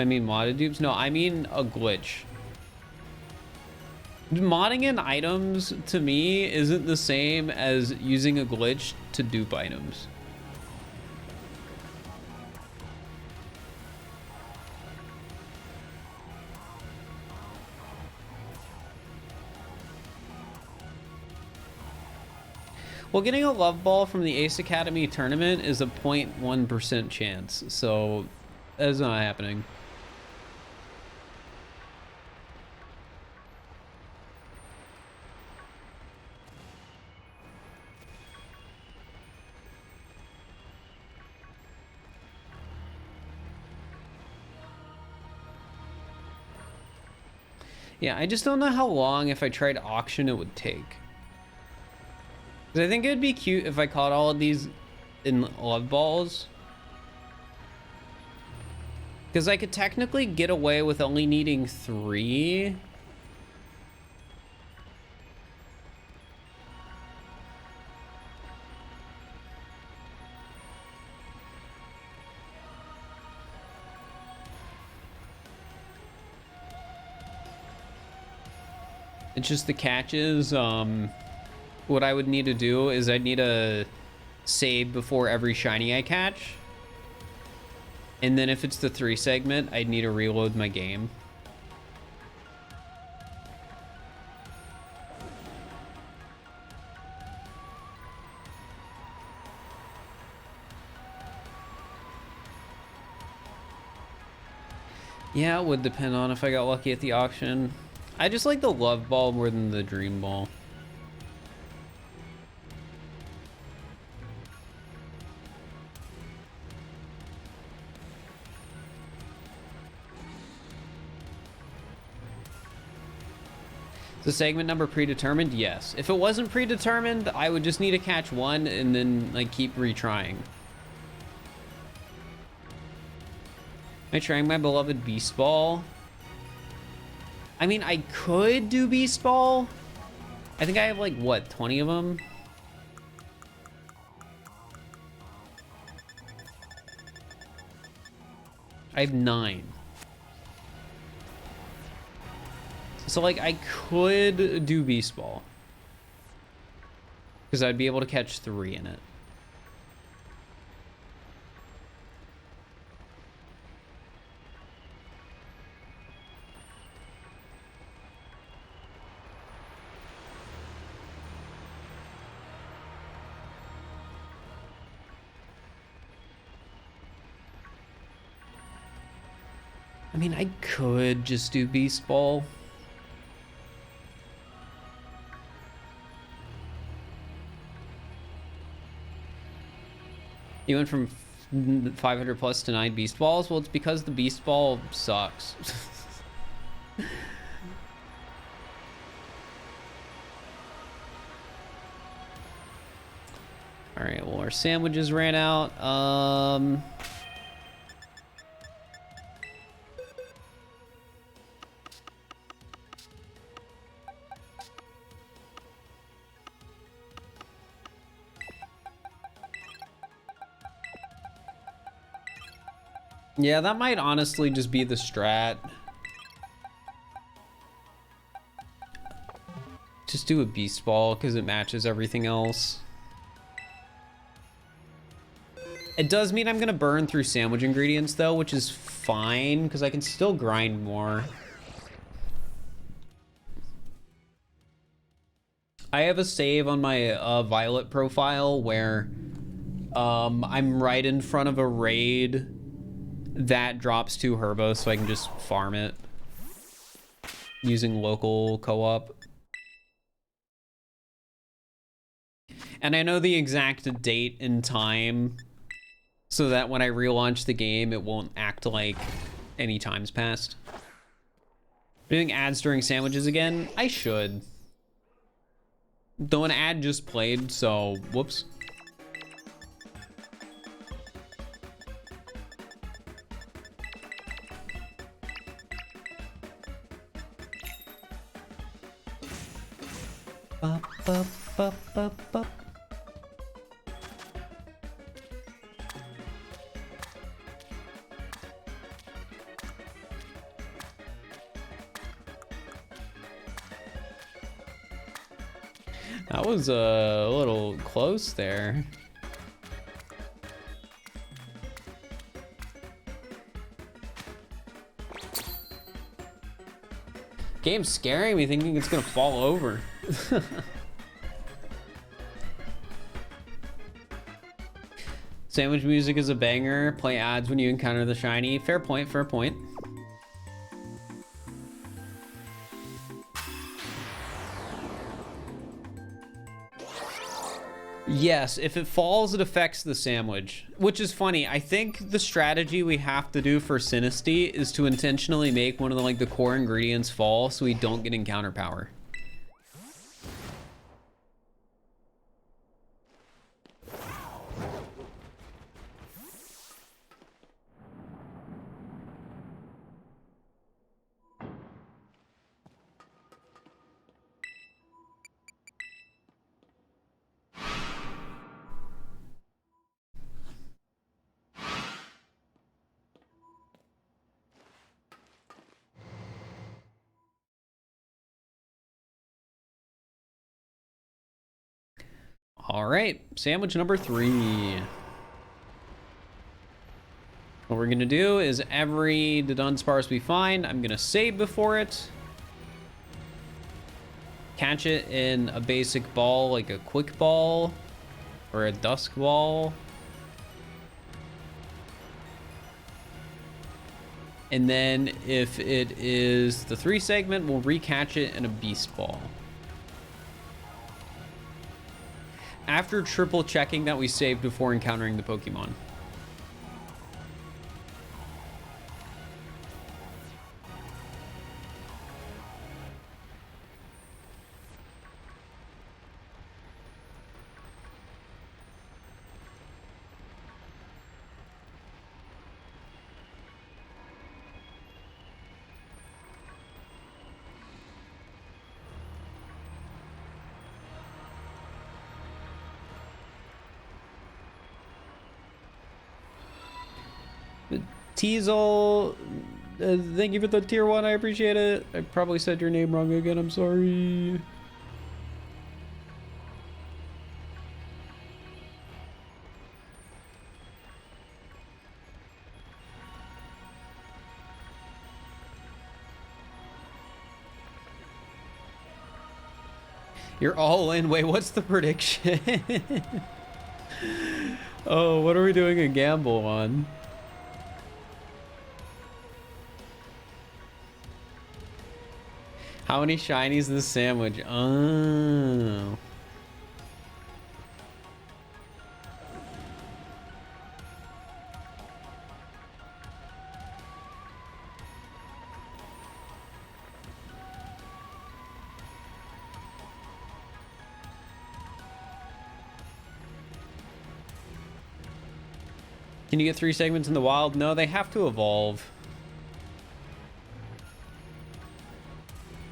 I mean modded dupes? No, I mean a glitch. Modding in items, to me, isn't the same as using a glitch to dupe items. Well, getting a love ball from the Ace Academy tournament is a 0.1% chance, so that's not happening. Yeah, I just don't know how long, if I tried auction, it would take. Because I think it'd be cute if I caught all of these in love balls. Because I could technically get away with only needing 3. It's just the catch is, what I would need to do is I'd need to save before every shiny I catch. And then if it's the 3 segment, I'd need to reload my game. Yeah, it would depend on if I got lucky at the auction. I just like the love ball more than the dream ball. Is the segment number predetermined? Yes. If it wasn't predetermined, I would just need to catch 1 and then like keep retrying. Am I trying my beloved Beast Ball? I mean, I could do Beast Ball. I think I have like, what, 20 of them? I have 9. So like, I could do Beast Ball. Because I'd be able to catch 3 in it. I mean, I could just do Beast Ball. You went from 500 plus to 9 Beast Balls? Well, it's because the Beast Ball sucks. All right, well, our sandwiches ran out. Yeah, that might honestly just be the strat. Just do a Beast Ball because it matches everything else. It does mean I'm gonna burn through sandwich ingredients though, which is fine because I can still grind more. I have a save on my Violet profile where I'm right in front of a raid that drops 2 herbos, so I can just farm it using local co-op. And I know the exact date and time so that when I relaunch the game, it won't act like any time's passed. Doing ads during sandwiches again? I should. Though an ad just played, so whoops. Bup, bup, bup, bup, bup. That was a little close there. Game's scaring me, thinking it's gonna fall over. Sandwich music is a banger. Play ads when you encounter the shiny. Fair point, fair point. Yes, if it falls, it affects the sandwich, which is funny. I think the strategy we have to do for Sinisty is to intentionally make one of the core ingredients fall so we don't get encounter power. All right, sandwich number 3. What we're gonna do is the Dunsparce we find, I'm gonna save before it. Catch it in a basic ball, like a quick ball or a dusk ball. And then if it is the 3 segment, we'll recatch it in a beast ball. After triple checking that we saved before encountering the Pokemon. Teasel, thank you for the tier 1. I appreciate it. I probably said your name wrong again. I'm sorry. You're all in. Wait, what's the prediction? Oh, what are we doing a gamble on? How many shinies is this sandwich? Oh. Can you get 3 segments in the wild? No, they have to evolve.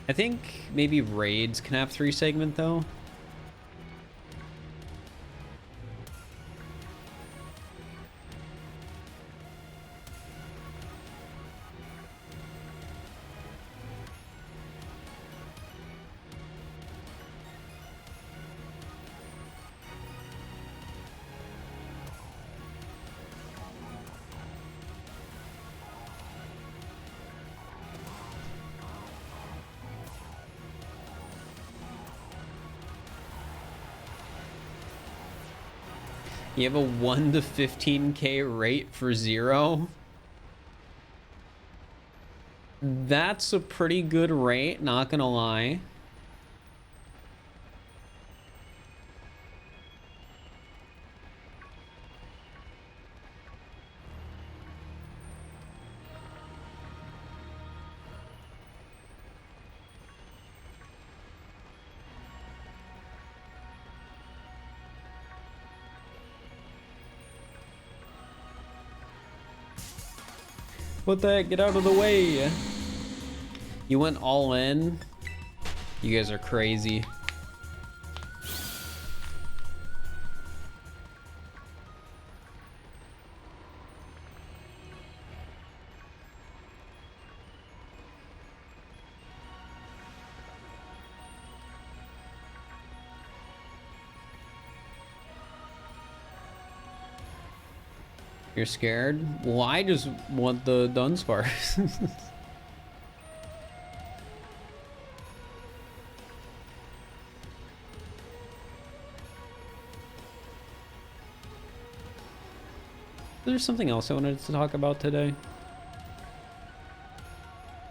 I think maybe raids can have 3 segment though. You have a 1 to 15k rate for 0. That's a pretty good rate, not gonna lie. What the heck? Get out of the way. You went all in? You guys are crazy. You're scared? Well, I just want the Dunsparce. There's something else I wanted to talk about today.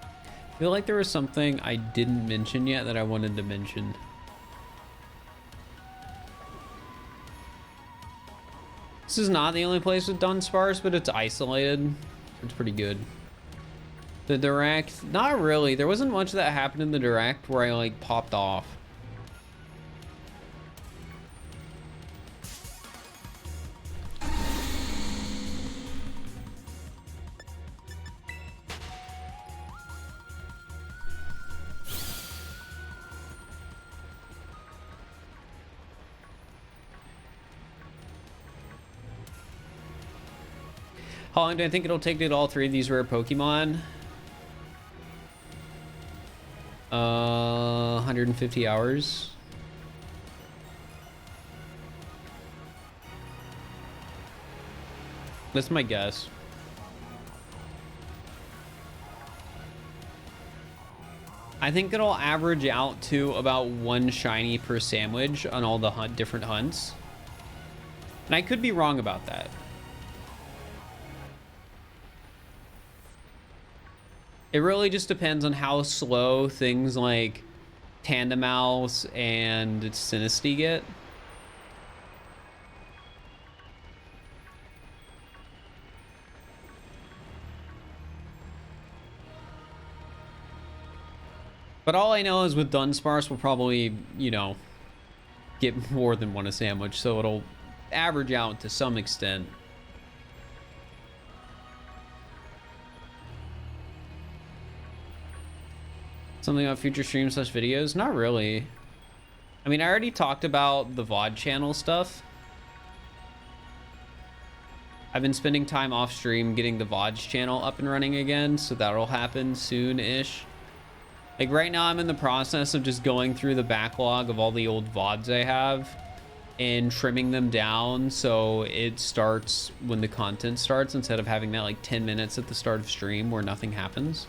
I feel like there was something I didn't mention yet that I wanted to mention. This is not the only place with Dunsparce, but it's isolated. It's pretty good. The direct, not really. There wasn't much that happened in the direct where I like popped off. How long do I think it'll take to get all 3 of these rare Pokemon? 150 hours. That's my guess. I think it'll average out to about 1 shiny per sandwich on all the different hunts. And I could be wrong about that. It really just depends on how slow things like Tandemaus and Sinistea get. But all I know is with Dunsparce, we'll probably, you know, get more than 1 a sandwich, so it'll average out to some extent. Something about future streams / videos? Not really. I mean, I already talked about the VOD channel stuff. I've been spending time off stream getting the VODs channel up and running again, so that'll happen soon-ish. Like right now I'm in the process of just going through the backlog of all the old VODs I have and trimming them down so it starts when the content starts instead of having that like 10 minutes at the start of stream where nothing happens.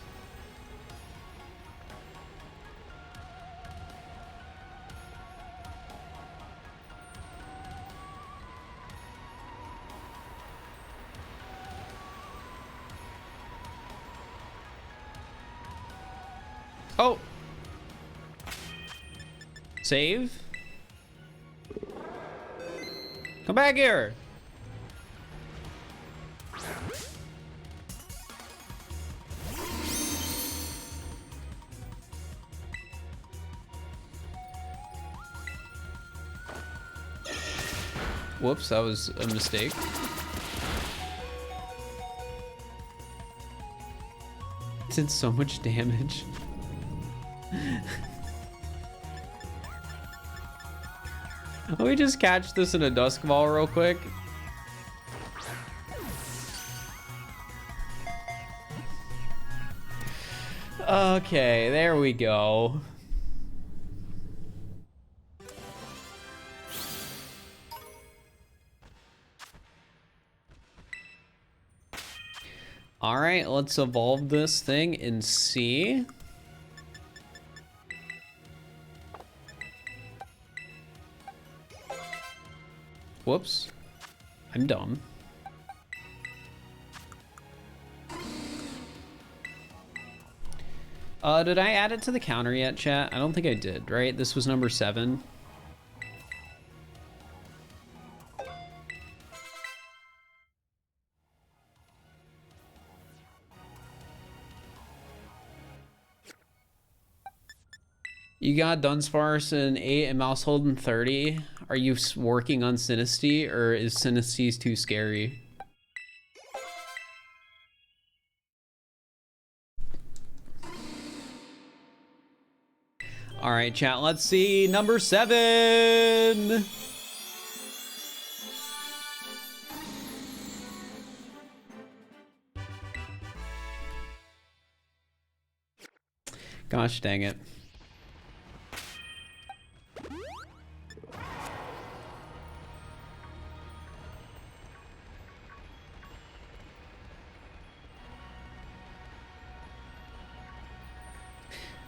Oh, save. Come back here. Whoops, that was a mistake. It did so much damage. Let me just catch this in a dusk ball real quick. Okay, there we go. All right, let's evolve this thing and see. Whoops, I'm dumb. Did I add it to the counter yet, chat? I don't think I did, right? This was number 7. You got Dunsparce in 8 and Mousehold in 30. Are you working on Sinistea, or is Sinistee too scary? All right, chat, let's see. Number 7. Gosh dang it.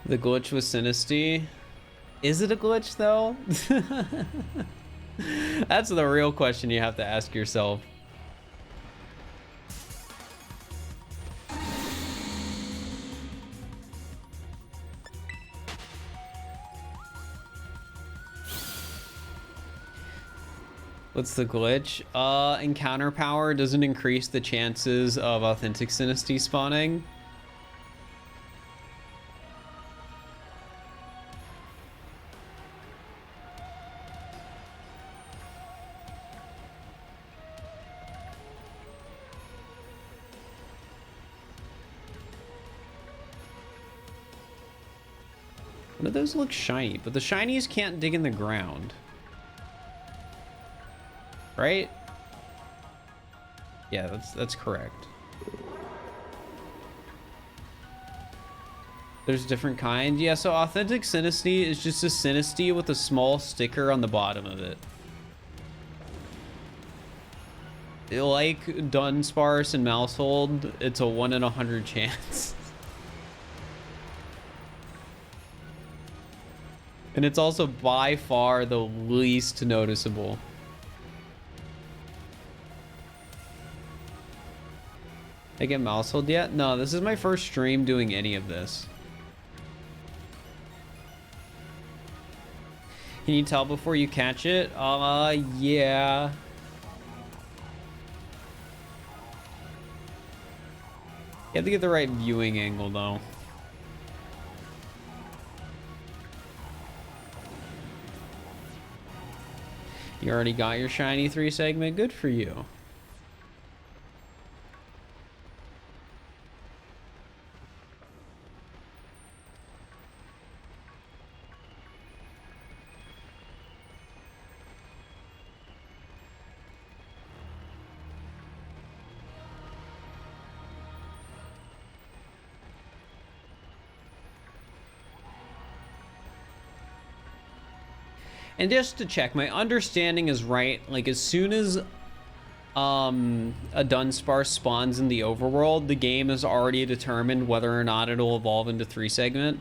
The glitch with Sinisty. Is it a glitch though? That's the real question you have to ask yourself. What's the glitch? Encounter power doesn't increase the chances of authentic Sinisty spawning. None of those look shiny, but the shinies can't dig in the ground. Right? Yeah, that's correct. There's different kinds. Yeah, so authentic Sinisty is just a Sinisty with a small sticker on the bottom of it. Like Dunsparce and Mousehold, it's a 1 in 100 chance. And it's also by far the least noticeable. I get Mousehold yet? No, this is my first stream doing any of this. Can you tell before you catch it? Yeah. You have to get the right viewing angle though. You already got your shiny 3 segment. Good for you. And just to check, my understanding is right. Like, as soon as a Dunsparce spawns in the overworld, the game has already determined whether or not it'll evolve into 3 segment.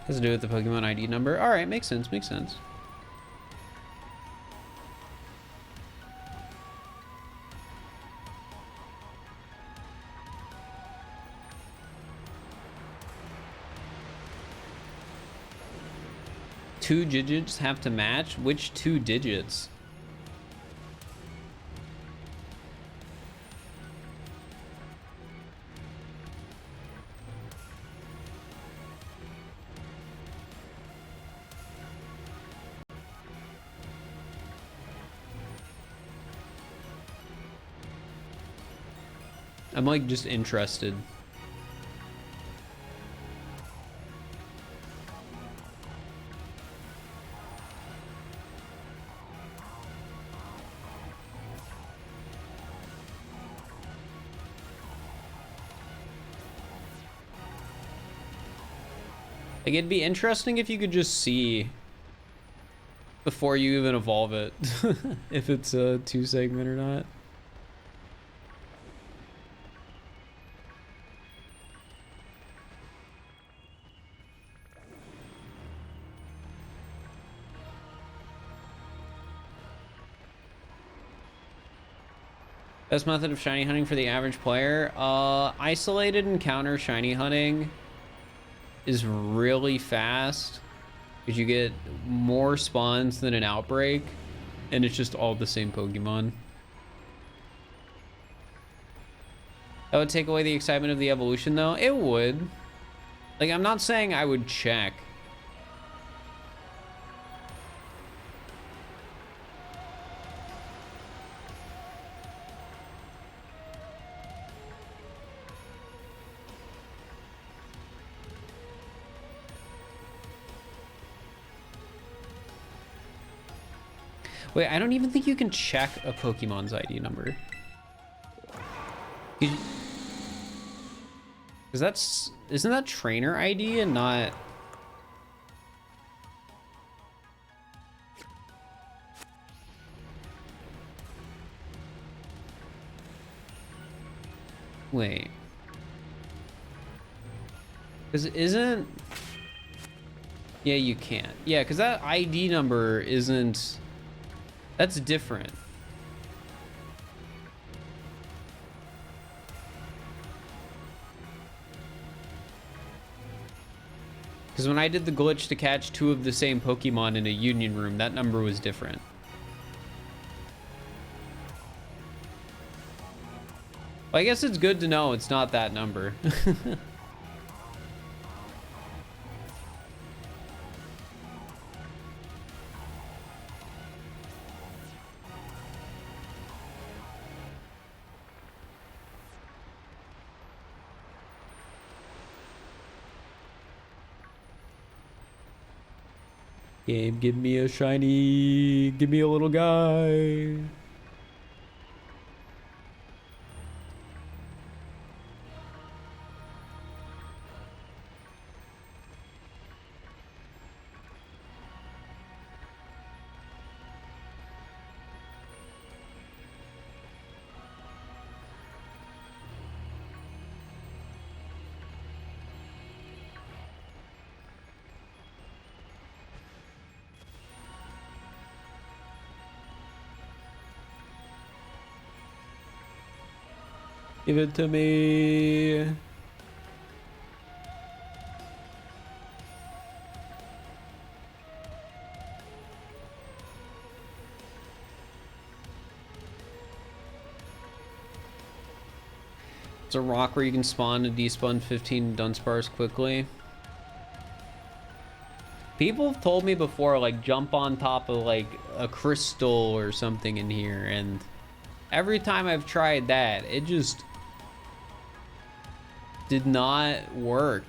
Has to do with the Pokemon ID number. All right, makes sense, makes sense. Two digits have to match? Which 2 digits? I'm like just interested. Like, it'd be interesting if you could just see before you even evolve it if it's a 2 segment or not. Best method of shiny hunting for the average player? Isolated encounter shiny hunting is really fast because you get more spawns than an outbreak, and it's just all the same Pokemon. That would take away the excitement of the evolution though. It would. Like, I'm not saying I would check. Wait, I don't even think you can check a Pokemon's ID number. Because isn't that trainer ID and not... Wait. Because isn't... Yeah, you can't. Yeah, because that ID number isn't... That's different. Because when I did the glitch to catch 2 of the same Pokemon in a union room, that number was different. Well, I guess it's good to know it's not that number. Game, give me a shiny, give me a little guy. Give it to me. It's a rock where you can spawn and despawn 15 Dunsparce quickly. People have told me before, like, jump on top of like a crystal or something in here, and every time I've tried that, it just did not work.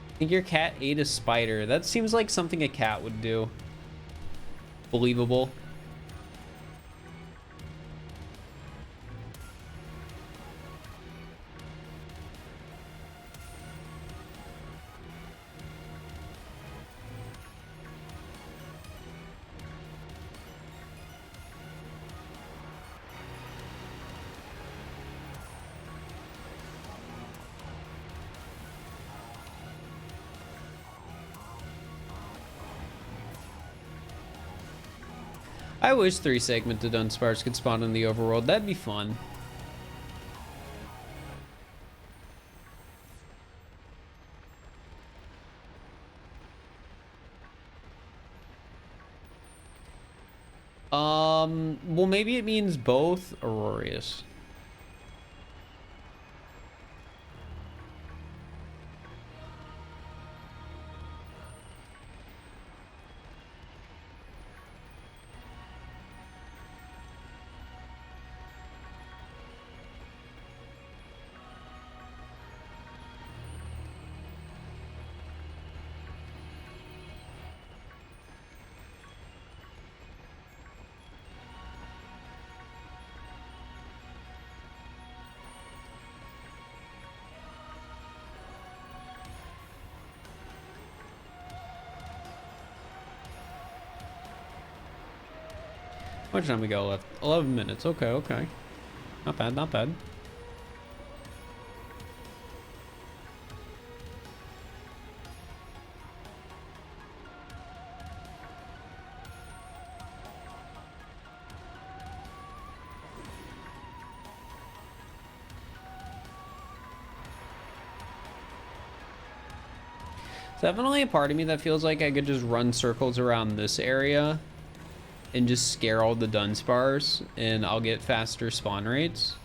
I think your cat ate a spider. That seems like something a cat would do. Believable. I wish 3-segmented Dunsparce could spawn in the overworld. That'd be fun. Well, maybe it means both Aurorius. How much time we got left? 11 minutes. Okay, okay. Not bad, not bad. There's definitely a part of me that feels like I could just run circles around this area and just scare all the Dunsparce, and I'll get faster spawn rates.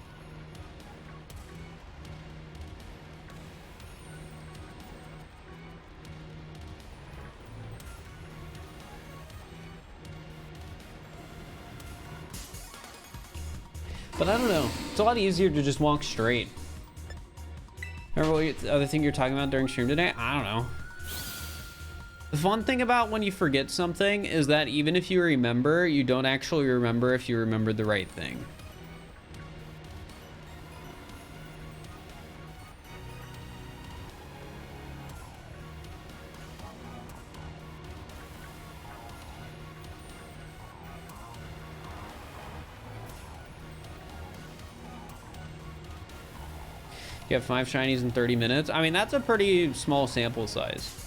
But I don't know. It's a lot easier to just walk straight. Remember what the other thing you're talking about during stream today? I don't know. The fun thing about when you forget something is that even if you remember, you don't actually remember if you remembered the right thing. You have 5 shinies in 30 minutes. I mean, that's a pretty small sample size.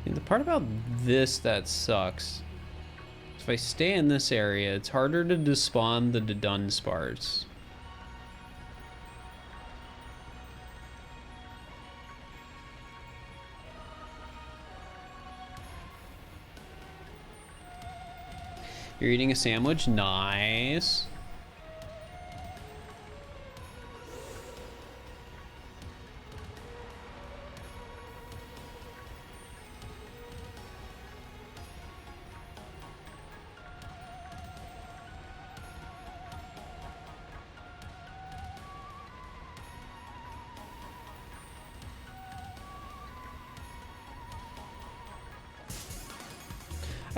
The part about this that sucks, if I stay in this area, it's harder to despawn the Dunsparce. You're eating a sandwich? Nice.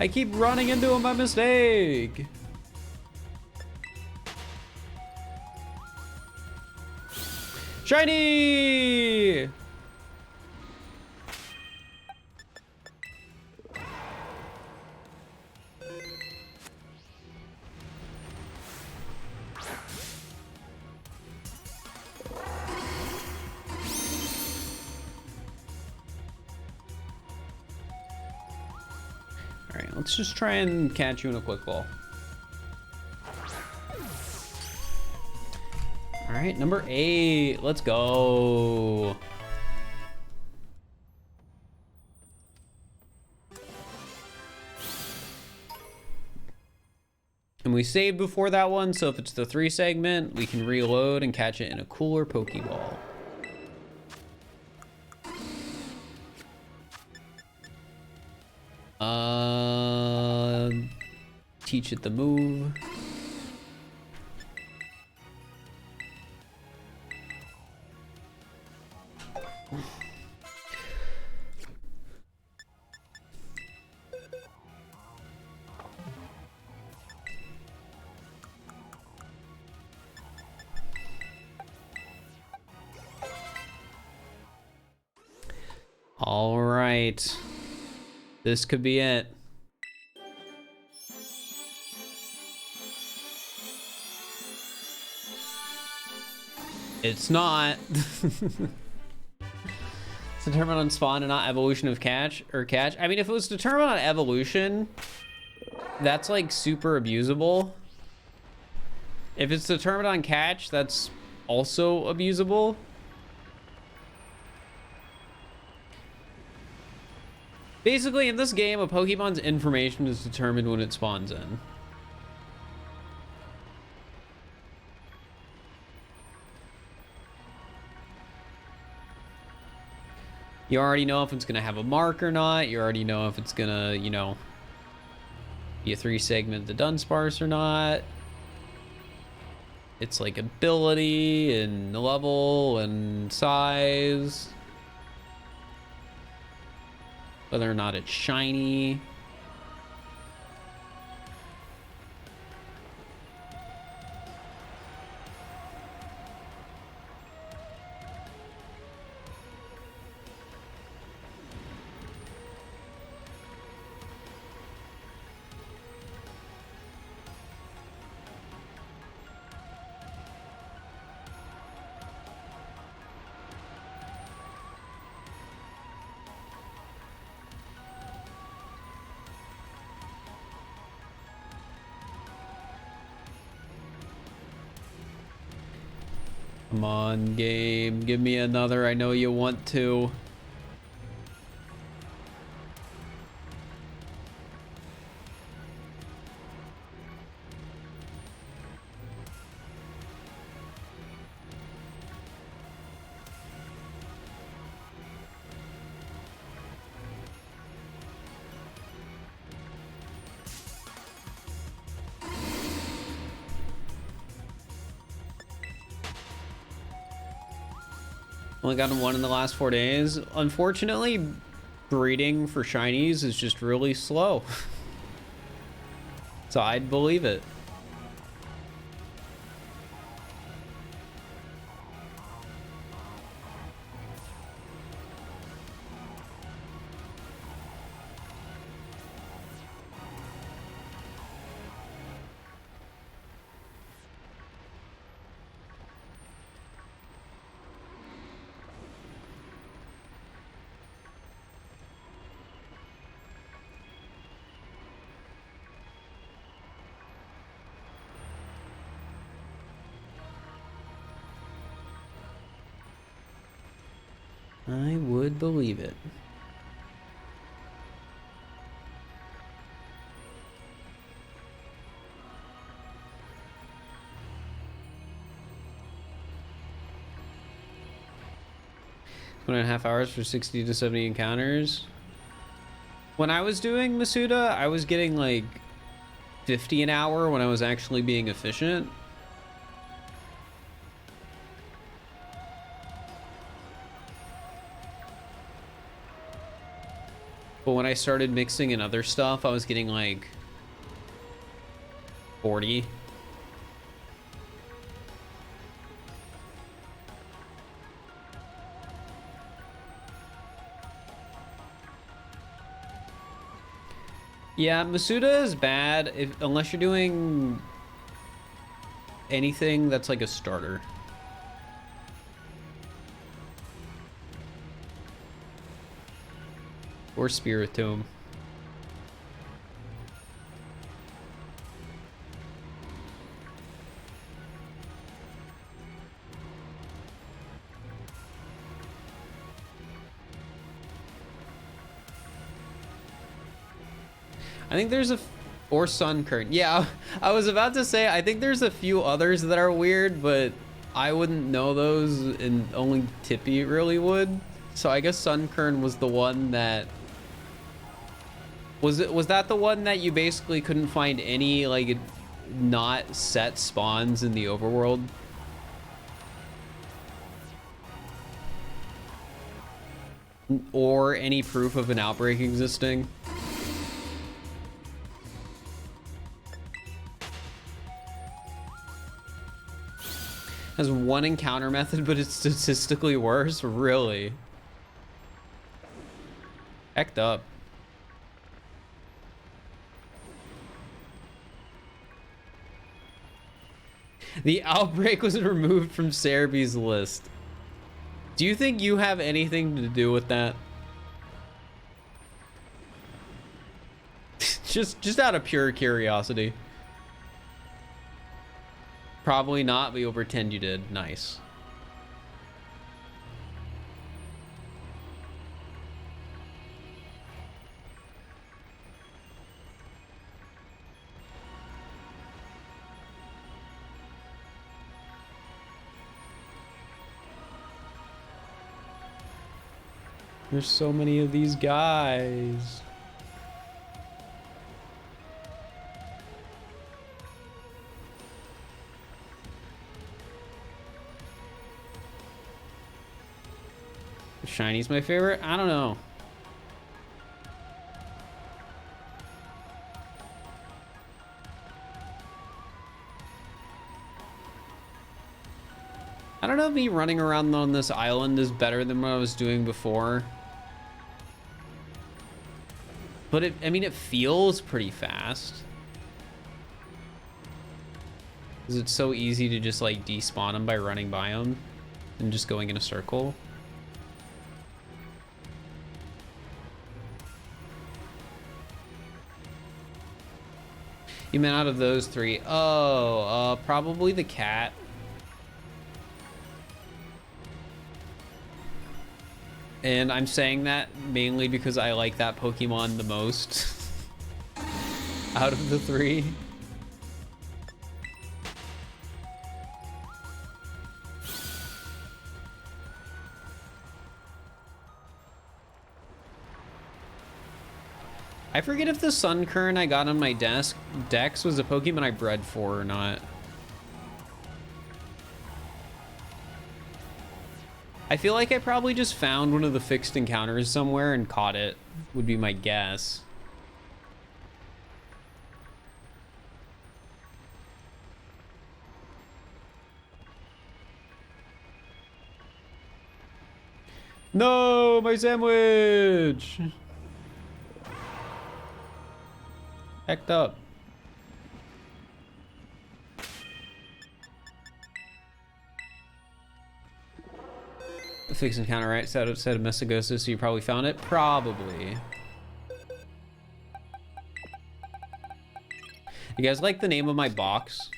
I keep running into him by mistake. Shiny! Alright, let's just try and catch you in a quick ball. Alright, number 8. Let's go. And we saved before that one, so if it's the 3 segment, we can reload and catch it in a cooler Pokeball. Teach it the move. All right. This could be it. It's not. It's determined on spawn and not evolution of catch. I mean, if it was determined on evolution, that's like super abusable. If it's determined on catch, that's also abusable. Basically, in this game, a Pokemon's information is determined when it spawns in. You already know if it's going to have a mark or not. You already know if it's going to, you know, be a 3 segment the Dunsparce or not. It's like ability and level and size. Whether or not it's shiny. Come on, game. Give me another. I know you want to. Only gotten one in the last 4 days. Unfortunately, breeding for shinies is just really slow. So I'd believe it. I would believe it. One and a half hours for 60 to 70 encounters. When I was doing Masuda, I was getting like 50 an hour when I was actually being efficient. But when I started mixing in other stuff, I was getting like 40. Yeah, Masuda is bad unless you're doing anything that's like a starter. Or Spirit Tome. I think there's or Sun Current. Yeah, I was about to say, I think there's a few others that are weird, but I wouldn't know those, and only Tippy really would. So I guess Sun Current was the one that... Was that the one that you basically couldn't find any, like, not set spawns in the overworld? Or any proof of an outbreak existing? Has one encounter method, but it's statistically worse? Really? Hecked up. The outbreak was removed from Cerebee's list. Do you think you have anything to do with that? just out of pure curiosity. Probably not, but you'll pretend you did. Nice. There's so many of these guys. Shiny's my favorite? I don't know. I don't know if me running around on this island is better than what I was doing before. But I mean, it feels pretty fast. Because it's so easy to just like despawn them by running by them and just going in a circle. You meant out of those three? Oh, probably the cat. And I'm saying that mainly because I like that Pokemon the most out of the three. I forget if the Sunkern I got on my dex was a Pokemon I bred for or not. I feel like I probably just found one of the fixed encounters somewhere and caught it, would be my guess. No, my sandwich! Hecked up. A fixed encounter, right? Said of Messagosis, so you probably found it? Probably. You guys like the name of my box?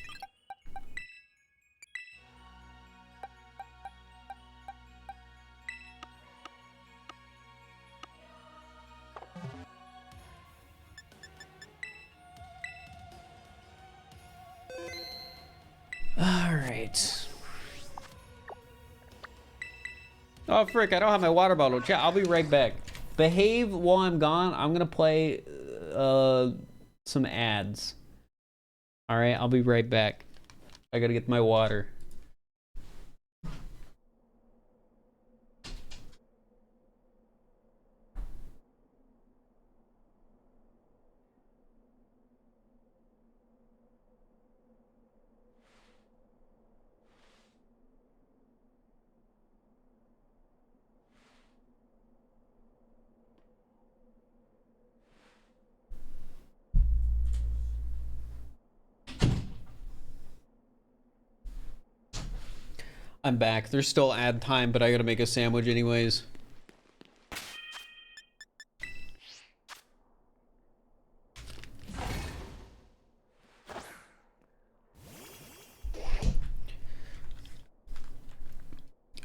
All right. Oh, frick, I don't have my water bottle. Chat, I'll be right back. Behave while I'm gone. I'm going to play some ads. All right, I'll be right back. I got to get my water. I'm back. There's still ad time, but I gotta make a sandwich anyways.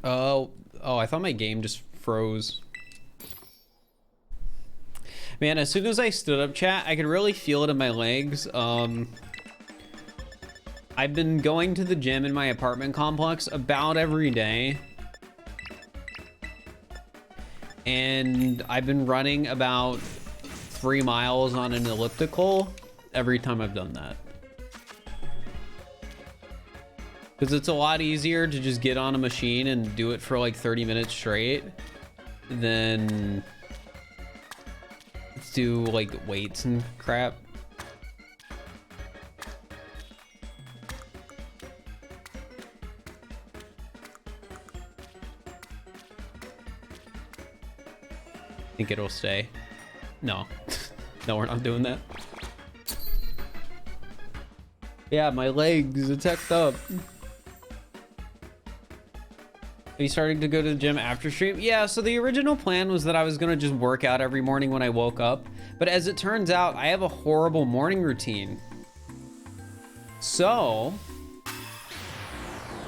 Oh, I thought my game just froze. Man, as soon as I stood up, chat, I could really feel it in my legs. I've been going to the gym in my apartment complex about every day. And I've been running about 3 miles on an elliptical every time I've done that. Because it's a lot easier to just get on a machine and do it for like 30 minutes straight than do like weights and crap. Think it'll stay? No. No, we're not doing that. Yeah, my legs, it's hecked up. Are you starting to go to the gym after stream? Yeah, so the original plan was that I was gonna just work out every morning when I woke up. But as it turns out, I have a horrible morning routine. So,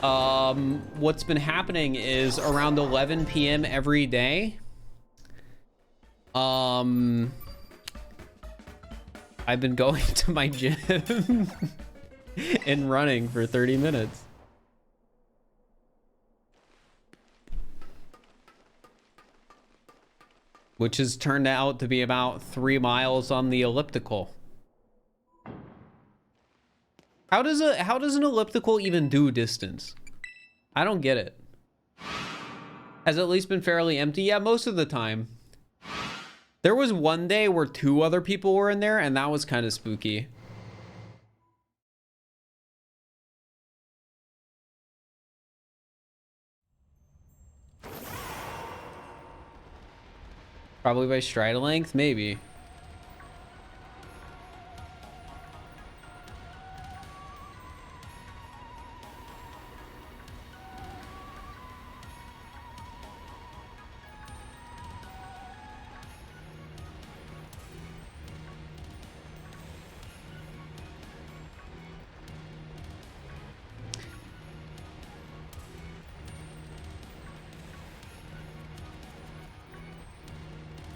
what's been happening is around 11 p.m. every day, I've been going to my gym and running for 30 minutes. Which has turned out to be about 3 miles on the elliptical. How does an elliptical even do distance? I don't get it. Has at least been fairly empty? Yeah, most of the time. There was one day where 2 other people were in there, and that was kind of spooky. Probably by stride length, maybe.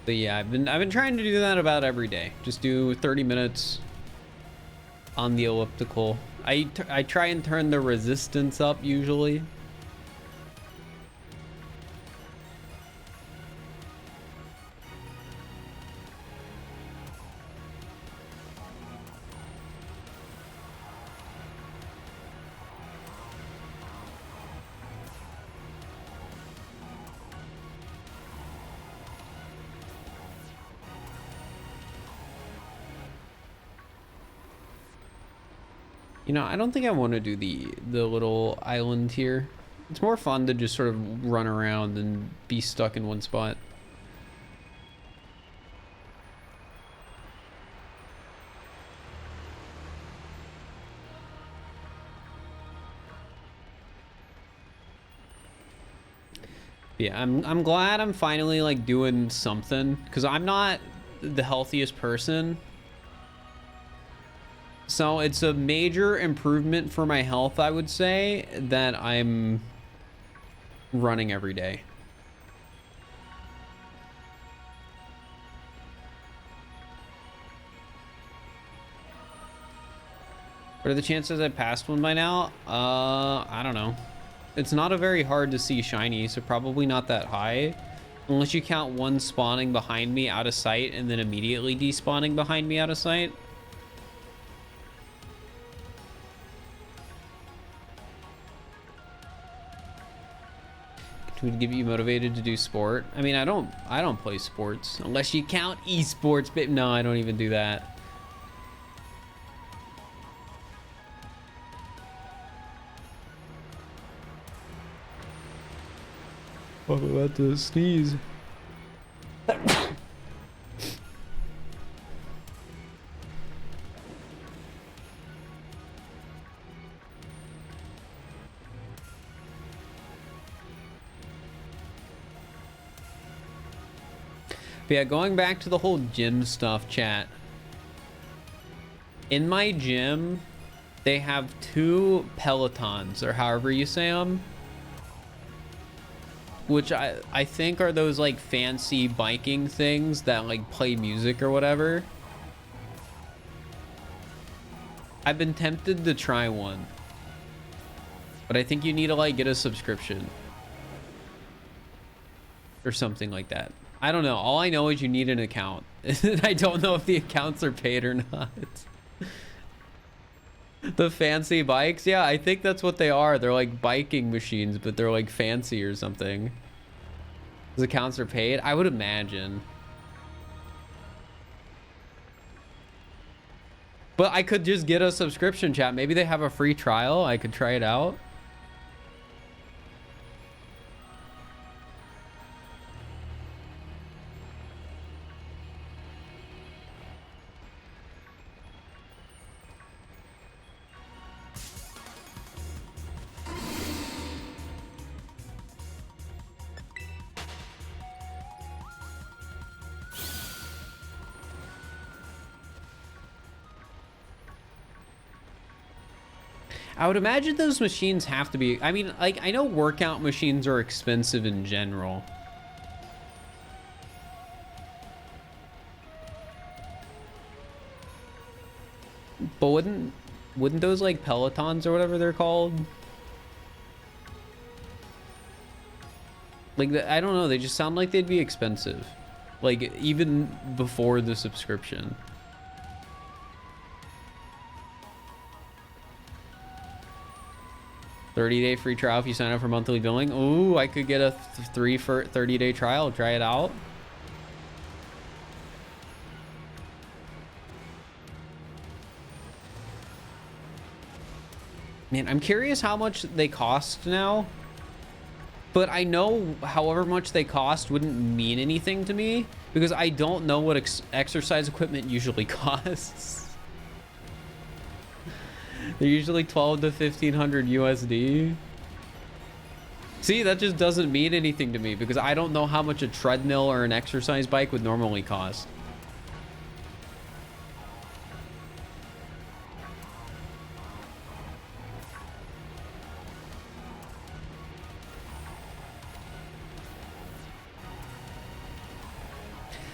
But yeah, I've been trying to do that about every day. Just do 30 minutes on the elliptical. I try and turn the resistance up usually. You know, I don't think I want to do the little island here. It's more fun to just sort of run around and be stuck in one spot. Yeah, I'm glad I'm finally like doing something, because I'm not the healthiest person. So it's a major improvement for my health, I would say, that I'm running every day. What are the chances I passed one by now? I don't know. It's not a very hard to see shiny, so probably not that high. Unless you count one spawning behind me out of sight and then immediately despawning behind me out of sight. Would give you motivated to do sport. I mean, I don't play sports unless you count esports, but no, I don't even do that. I'm about to sneeze. But yeah, going back to the whole gym stuff, chat. In my gym, they have 2 Pelotons, or however you say them. Which I think are those like fancy biking things that like play music or whatever. I've been tempted to try one. But I think you need to like get a subscription. Or something like that. I don't know. All I know is you need an account. I don't know if the accounts are paid or not. The fancy bikes? Yeah, I think that's what they are. They're like biking machines, but they're like fancy or something. Those accounts are paid? I would imagine. But I could just get a subscription, chat. Maybe they have a free trial. I could try it out. I would imagine those machines have to be, I mean, like, I know workout machines are expensive in general. But wouldn't those like Pelotons or whatever they're called? Like, I don't know, they just sound like they'd be expensive. Like, even before the subscription. 30-day free trial if you sign up for monthly billing. Ooh, I could get a 30-day trial. Try it out. Man, I'm curious how much they cost now. But I know however much they cost wouldn't mean anything to me because I don't know what exercise equipment usually costs. They're usually 12 to 1500 USD. See, that just doesn't mean anything to me because I don't know how much a treadmill or an exercise bike would normally cost.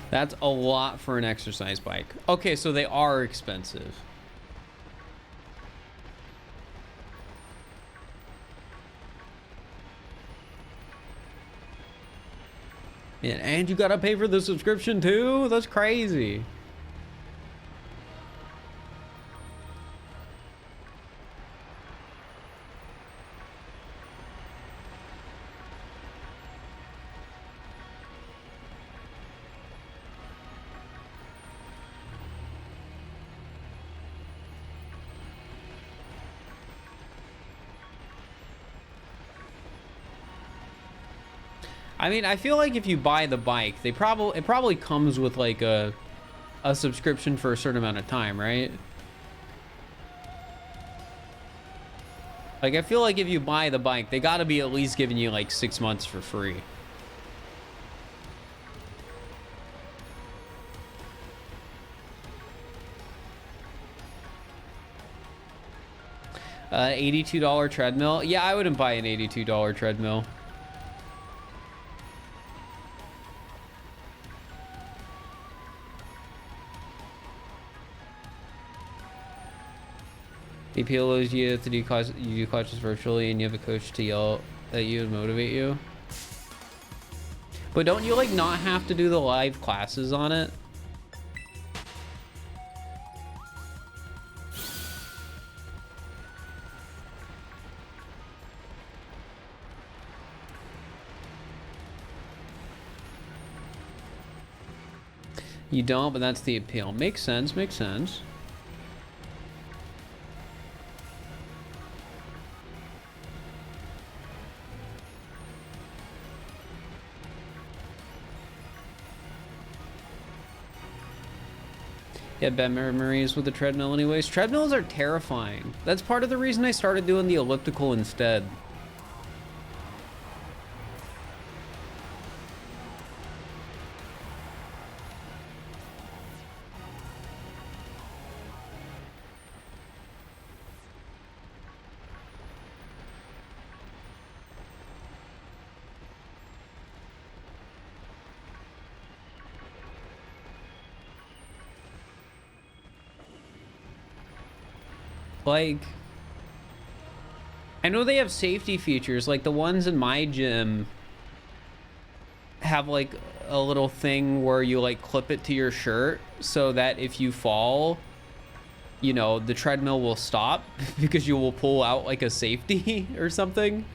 That's a lot for an exercise bike. Okay, so they are expensive. Yeah, and you gotta pay for the subscription too? That's crazy. I mean, I feel like if you buy the bike, it probably comes with like a subscription for a certain amount of time, right? Like, I feel like if you buy the bike, they gotta be at least giving you like 6 months for free. $82 treadmill. Yeah, I wouldn't buy an $82 treadmill. AP allows you to do classes virtually, and you have a coach to yell at you and motivate you. But don't you like not have to do the live classes on it? You don't, but that's the appeal. Makes sense, makes sense. Yeah, bad memories with the treadmill anyways. Treadmills are terrifying. That's part of the reason I started doing the elliptical instead. Like, I know they have safety features, like the ones in my gym have like a little thing where you like clip it to your shirt so that if you fall, you know, the treadmill will stop because you will pull out like a safety or something.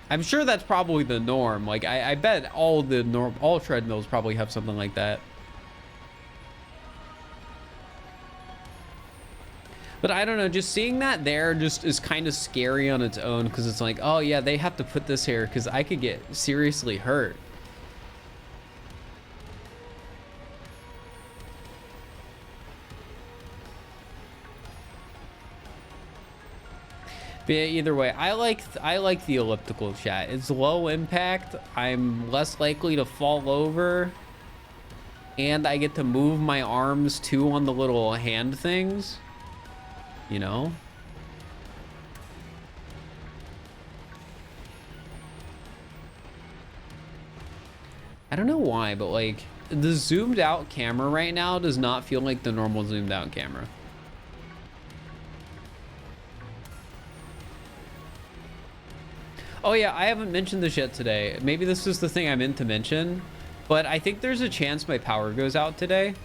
I'm sure that's probably the norm. Like, I bet all treadmills probably have something like that. But I don't know, just seeing that there just is kind of scary on its own, because it's like, oh yeah, they have to put this here because I could get seriously hurt. But yeah, either way, I like the elliptical, chat. It's low impact. I'm less likely to fall over, and I get to move my arms too on the little hand things. You know? I don't know why, but like the zoomed out camera right now does not feel like the normal zoomed out camera. Oh yeah, I haven't mentioned this yet today. Maybe this is the thing I meant to mention, but I think there's a chance my power goes out today.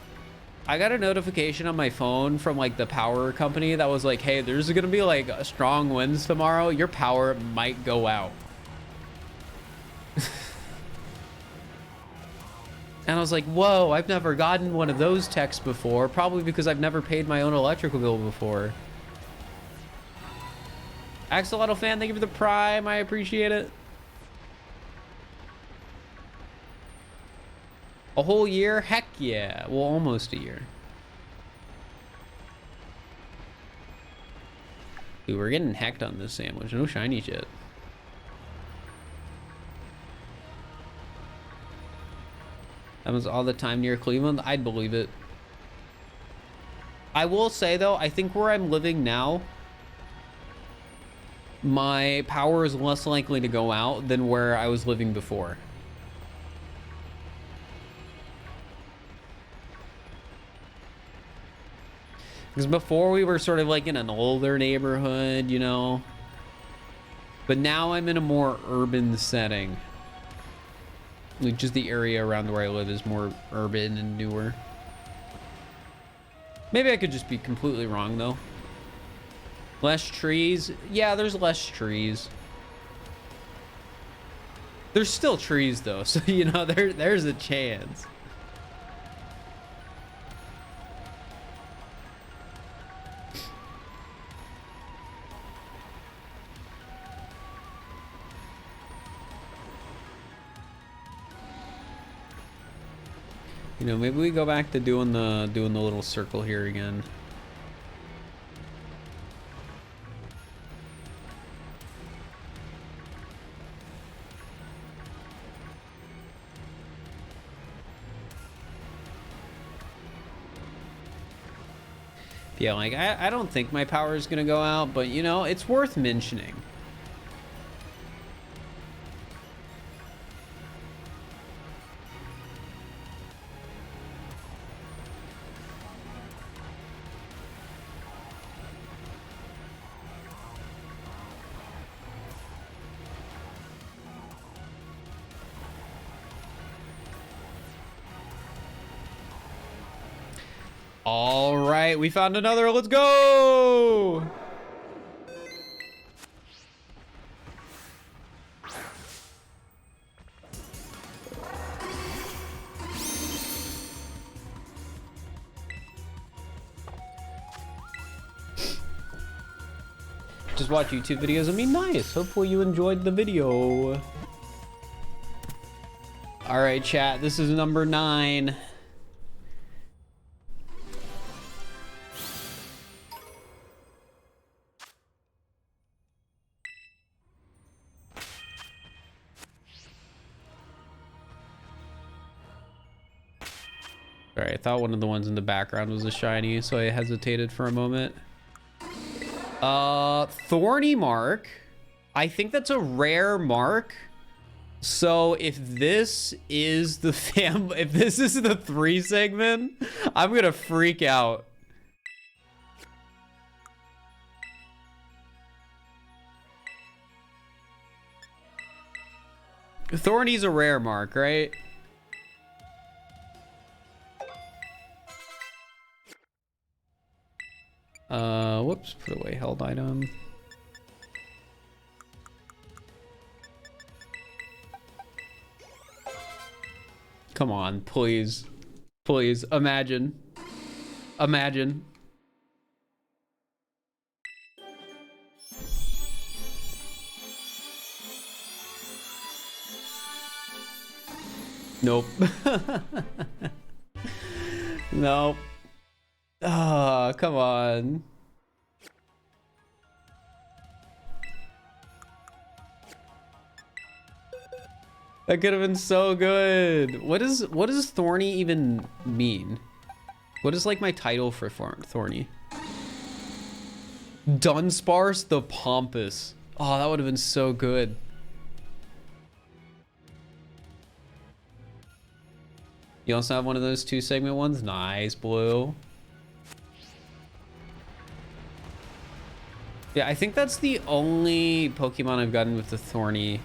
I got a notification on my phone from like the power company that was like, hey, there's gonna be like strong winds tomorrow. Your power might go out. And I was like, whoa, I've never gotten one of those texts before. Probably because I've never paid my own electrical bill before. Axolotl fan, thank you for the prime. I appreciate it. A whole year? Heck yeah. Well, almost a year. Dude, we're getting hecked on this sandwich. No shiny shit. Happens all the time near Cleveland. I'd believe it. I will say, though, I think where I'm living now, my power is less likely to go out than where I was living before. Because before we were sort of like in an older neighborhood, you know, but now I'm in a more urban setting. Like just the area around where I live is more urban and newer. Maybe I could just be completely wrong though. Less trees? Yeah, there's less trees. There's still trees though, so you know there's a chance. You know, maybe we go back to doing the little circle here again. Yeah, like I don't think my power is gonna go out, but you know, it's worth mentioning. All right, we found another. Let's go. Just watch YouTube videos. I mean, nice. Hopefully you enjoyed the video. All right, chat. This is number 9. All right, I thought one of the ones in the background was a shiny, so I hesitated for a moment. Thorny mark. I think that's a rare mark. So if this is the if this is the 3 segment, I'm gonna freak out. Thorny's a rare mark, right? Whoops, put away held item. Come on, please. Please, imagine. Imagine. Nope. Nope. Ah, come on. That could have been so good. What does Thorny even mean? What is like my title for Thorny? Dunsparce the Pompous. Oh, that would have been so good. You also have one of those 2 segment ones? Nice, Blue. Yeah, I think that's the only Pokemon I've gotten with the thorny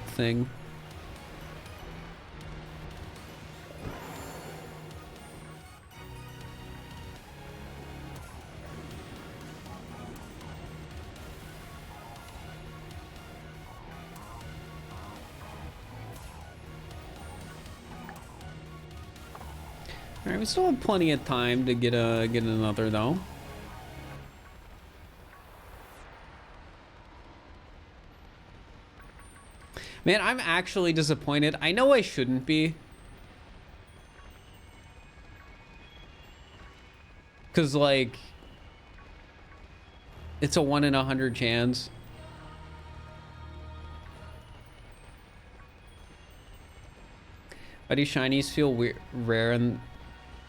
thing. All right, we still have plenty of time to get another though. Man, I'm actually disappointed. I know I shouldn't be. Cause like, it's a 1 in 100 chance. Why do shinies feel weird, rare and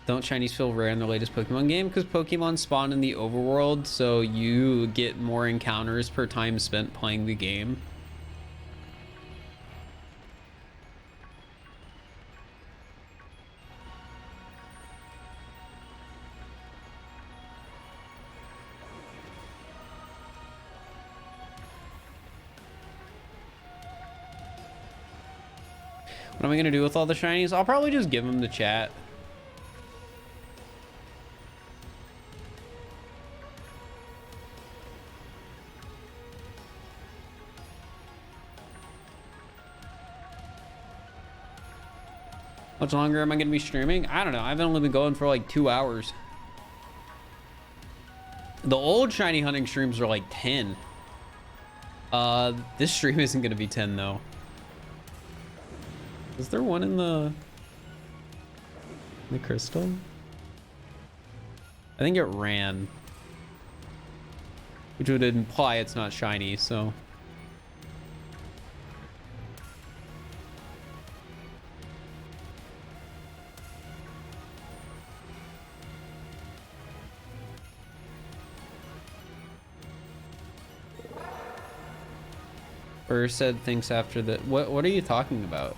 Don't shinies feel rare in the latest Pokemon game? Because Pokemon spawn in the overworld, so you get more encounters per time spent playing the game. What am I going to do with all the shinies? I'll probably just give them to chat. Much longer am I going to be streaming? I don't know. I've only been going for like 2 hours. The old shiny hunting streams are like 10. This stream isn't going to be 10 though. Is there one in the crystal? I think it ran, which would imply it's not shiny, so. Fir said thinks after the what are you talking about?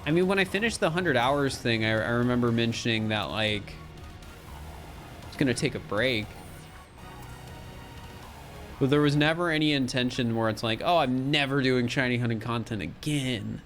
I mean, when I finished the 100 hours thing, I remember mentioning that like it's gonna take a break, but there was never any intention where it's like, oh, I'm never doing shiny hunting content again.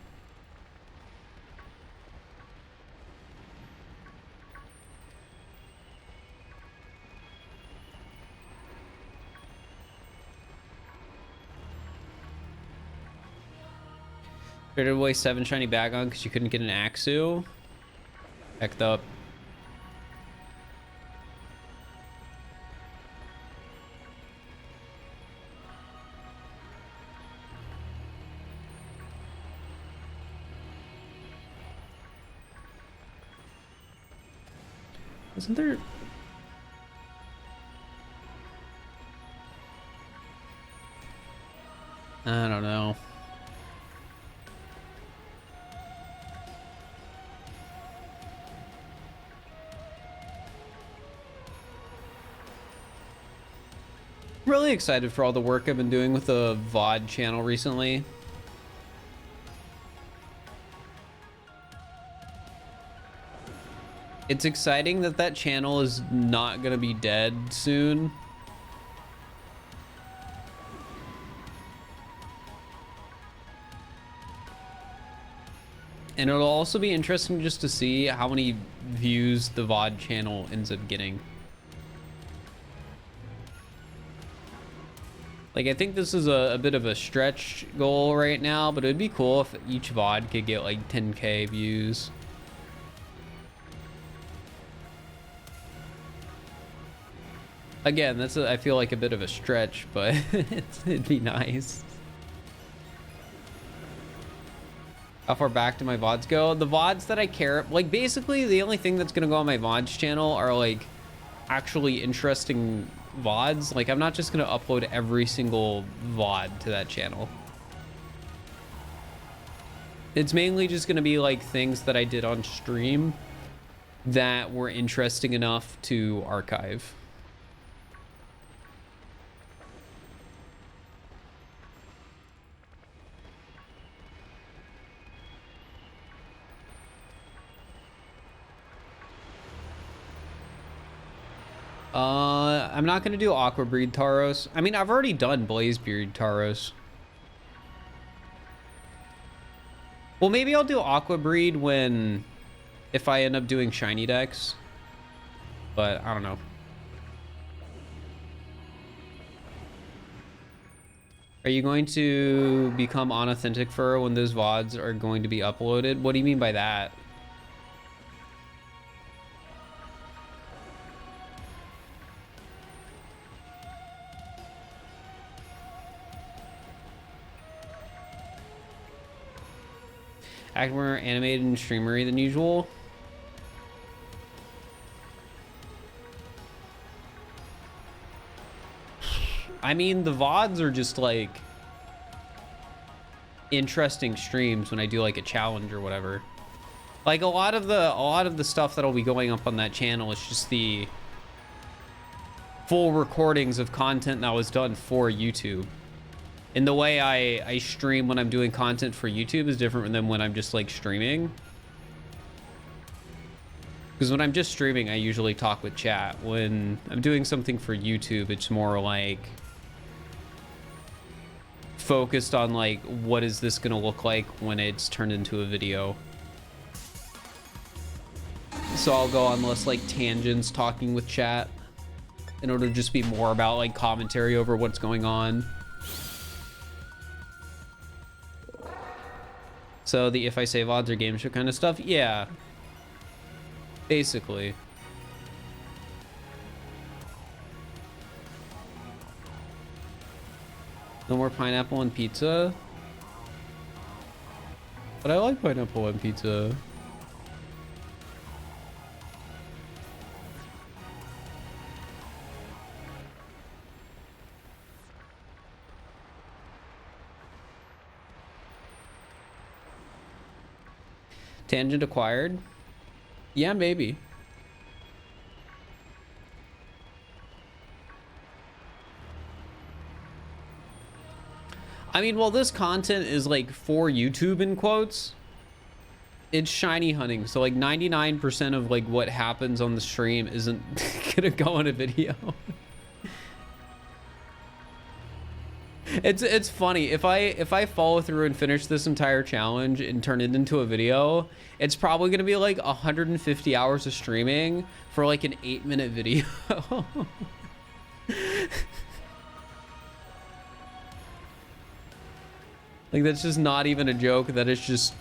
Traded away 7 shiny Bagon because you couldn't get an Axu. Hecked up. Isn't there... I don't know. Really excited for all the work I've been doing with the VOD channel recently. It's exciting that that channel is not gonna be dead soon. And it'll also be interesting just to see how many views the VOD channel ends up getting. Like, I think this is a bit of a stretch goal right now, but it'd be cool if each VOD could get like 10K views. Again, that's I feel like a bit of a stretch, but it'd be nice. How far back do my VODs go? The VODs that I care, like basically the only thing that's gonna go on my VODs channel are like actually interesting VODs. Like, I'm not just gonna upload every single VOD to that channel. It's mainly just gonna be like things that I did on stream that were interesting enough to archive. I'm not gonna do Aqua Breed Tauros. I mean, I've already done Blaze Breed Tauros. Well, maybe I'll do Aqua Breed if I end up doing shiny decks, but I don't know. Are you going to become unauthentic Fir when those VODs are going to be uploaded? What do you mean by that? Act more animated and streamery than usual. I mean, the VODs are just like... interesting streams when I do like a challenge or whatever. Like a lot of the stuff that'll be going up on that channel is just the full recordings of content that was done for YouTube. And the way I stream when I'm doing content for YouTube is different than when I'm just like streaming. Because when I'm just streaming, I usually talk with chat. When I'm doing something for YouTube, it's more like focused on like, what is this gonna look like when it's turned into a video? So I'll go on less like tangents talking with chat in order to just be more about like commentary over what's going on. So the if I say VODs or game show kind of stuff, yeah, basically. No more pineapple on pizza. But I like pineapple on pizza. Tangent acquired? Yeah, maybe. I mean, well, this content is like for YouTube in quotes. It's shiny hunting, so like 99% of like what happens on the stream isn't gonna go in a video. It's funny if I follow through and finish this entire challenge and turn it into a video, it's probably gonna be like 150 hours of streaming for like an 8-minute video. Like, that's just not even a joke. That is just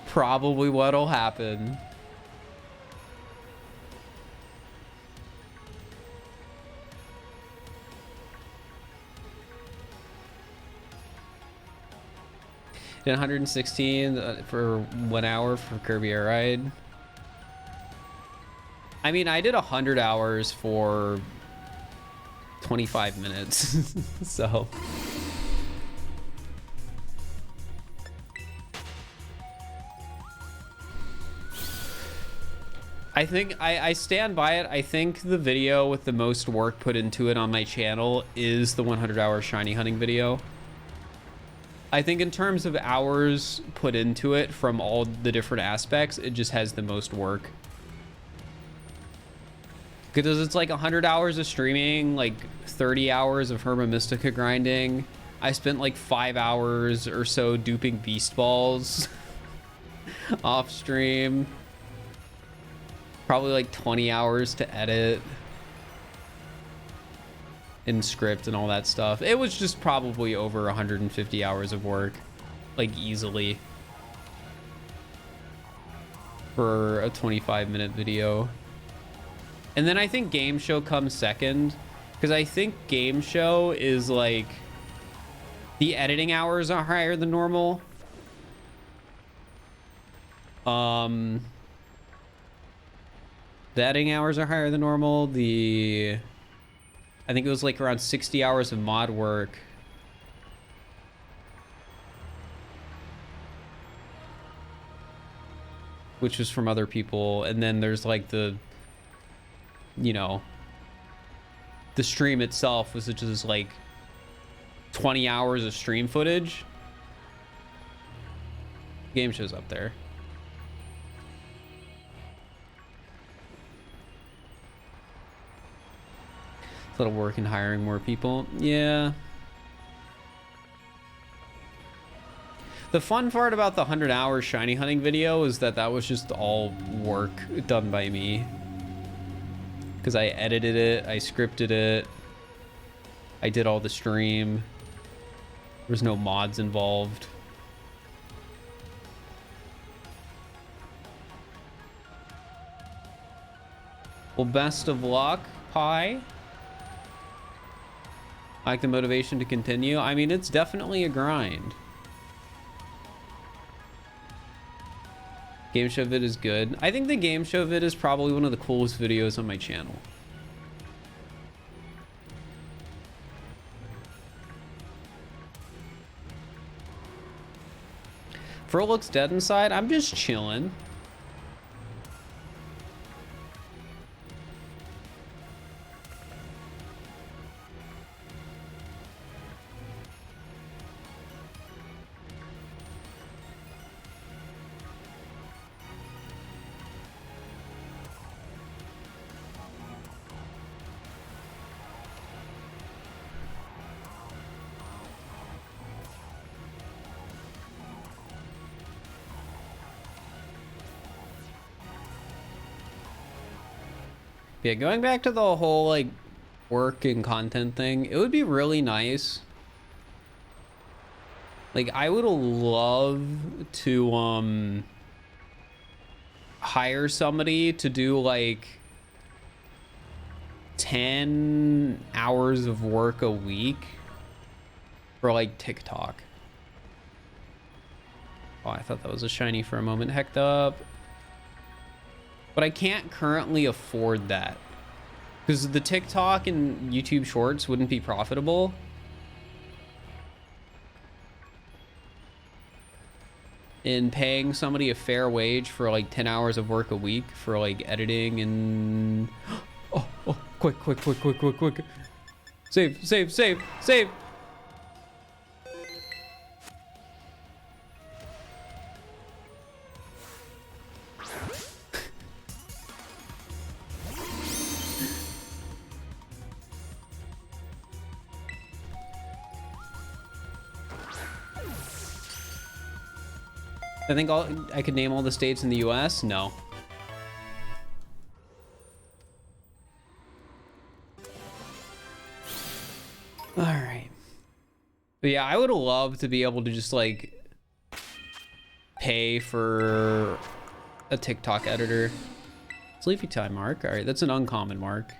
probably what'll happen. Did 116 for 1 hour for Kirby Air Ride. I mean, I did 100 hours for 25 minutes. So I think I stand by it. I think the video with the most work put into it on my channel is the 100-hour shiny hunting video. I think in terms of hours put into it from all the different aspects, it just has the most work. Because it's like 100 hours of streaming, like 30 hours of Herba Mystica grinding. I spent like 5 hours or so duping beast balls off stream. Probably like 20 hours to edit and script and all that stuff. It was just probably over 150 hours of work, like easily, for a 25-minute video. And then I think game show comes second, because I think game show is like, the editing hours are higher than normal. The editing hours are higher than normal. I think it was like around 60 hours of mod work. Which was from other people. And then there's like the, you know, the stream itself was just like 20 hours of stream footage. Game show's up there. A little work in hiring more people. Yeah. The fun part about the 100-hour shiny hunting video is that that was just all work done by me. Because I edited it, I scripted it, I did all the stream. There was no mods involved. Well, best of luck, Pi. I like the motivation to continue. I mean, it's definitely a grind. Game show vid is good. I think the game show vid is probably one of the coolest videos on my channel. Fur looks dead inside. I'm just chilling. Yeah, going back to the whole like work and content thing, it would be really nice. Like I would love to hire somebody to do like 10 hours of work a week for like TikTok. Oh, I thought that was a shiny for a moment. Hecked up. But I can't currently afford that because the TikTok and YouTube Shorts wouldn't be profitable. And paying somebody a fair wage for like 10 hours of work a week for like editing and... Oh, quick. Save. I think I could name all the states in the US. No. All right. But yeah, I would love to be able to just like pay for a TikTok editor. Sleepy time mark. All right, that's an uncommon mark.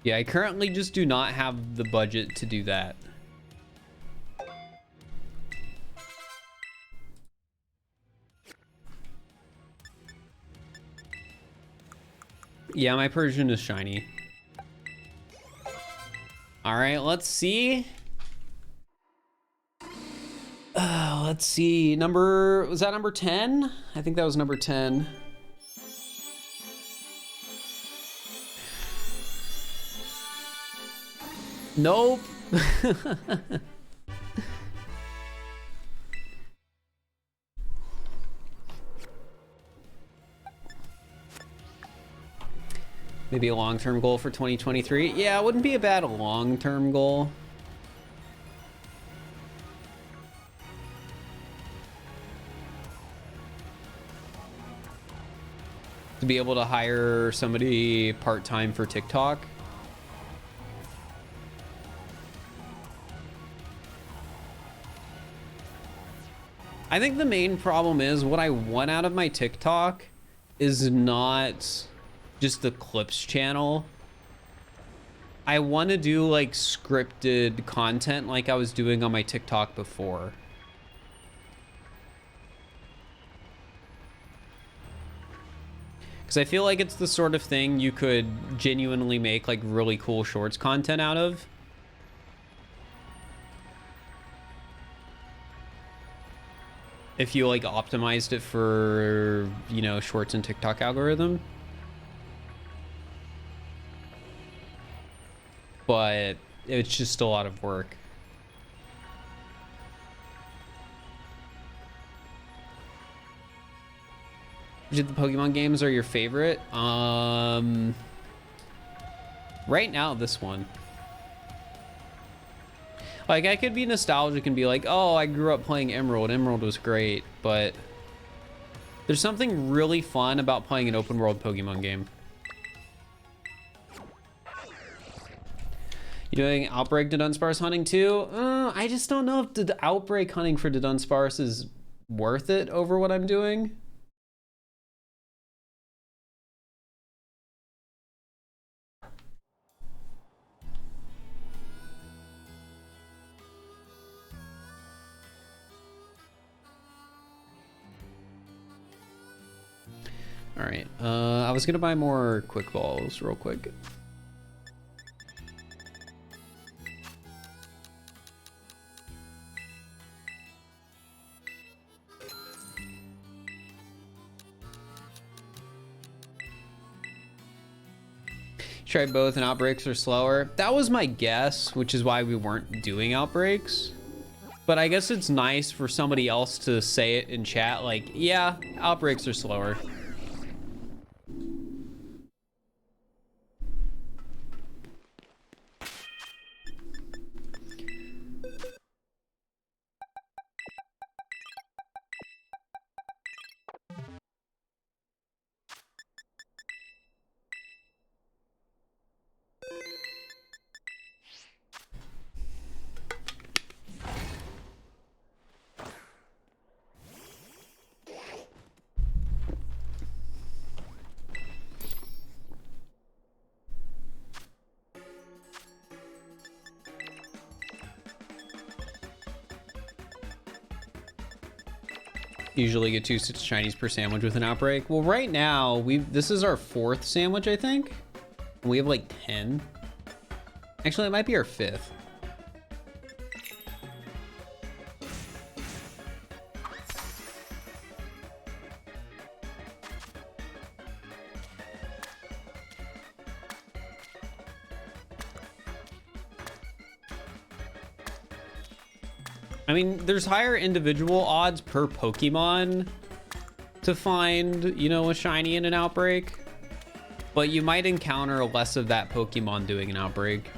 Yeah, I currently just do not have the budget to do that. Yeah, my Persian is shiny. All right, let's see. Let's see. Was that number 10? I think that was number 10. Nope. Maybe a long-term goal for 2023. Yeah, it wouldn't be a bad long-term goal. To be able to hire somebody part-time for TikTok. I think the main problem is what I want out of my TikTok is not just the clips channel. I want to do like scripted content like I was doing on my TikTok before. Because I feel like it's the sort of thing you could genuinely make like really cool shorts content out of. If you like optimized it for, you know, shorts and TikTok algorithm. But it's just a lot of work. Which of the Pokemon games are your favorite? Right now, this one. Like, I could be nostalgic and be like, oh, I grew up playing Emerald. Emerald was great, but there's something really fun about playing an open world Pokemon game. You doing Outbreak to Dunsparce hunting too? I just don't know if the Outbreak hunting for the Dunsparce is worth it over what I'm doing. All right. I was gonna buy more quick balls real quick. Try both and outbreaks are slower. That was my guess, which is why we weren't doing outbreaks. But I guess it's nice for somebody else to say it in chat, like, yeah, outbreaks are slower. Usually get 2 Chinese per sandwich with an outbreak. Well, right now, this is our 4th sandwich, I think. We have like 10. Actually, it might be our 5th. I mean, there's higher individual odds per Pokemon to find, you know, a shiny in an outbreak, but you might encounter less of that Pokemon doing an outbreak.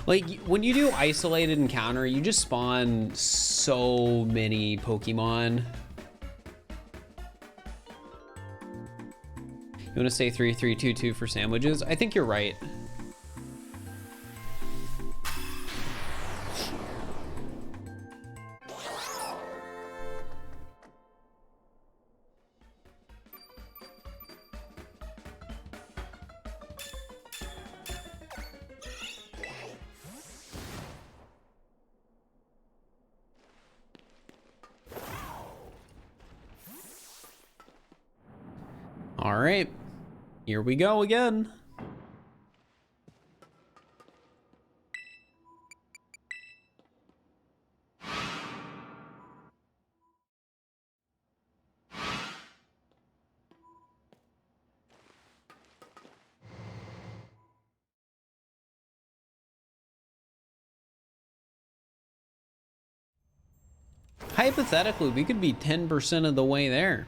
Like, when you do isolated encounter, you just spawn so many Pokemon. You want to say 3322 for sandwiches? I think you're right. All right, here we go again. Hypothetically, we could be 10% of the way there.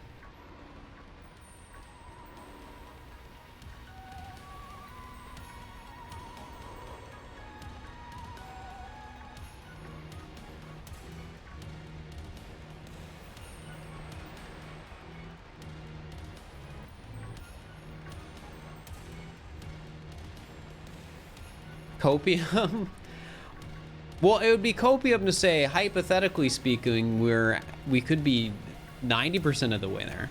Copium? Well, it would be copium to say, hypothetically speaking, we could be 90% of the way there.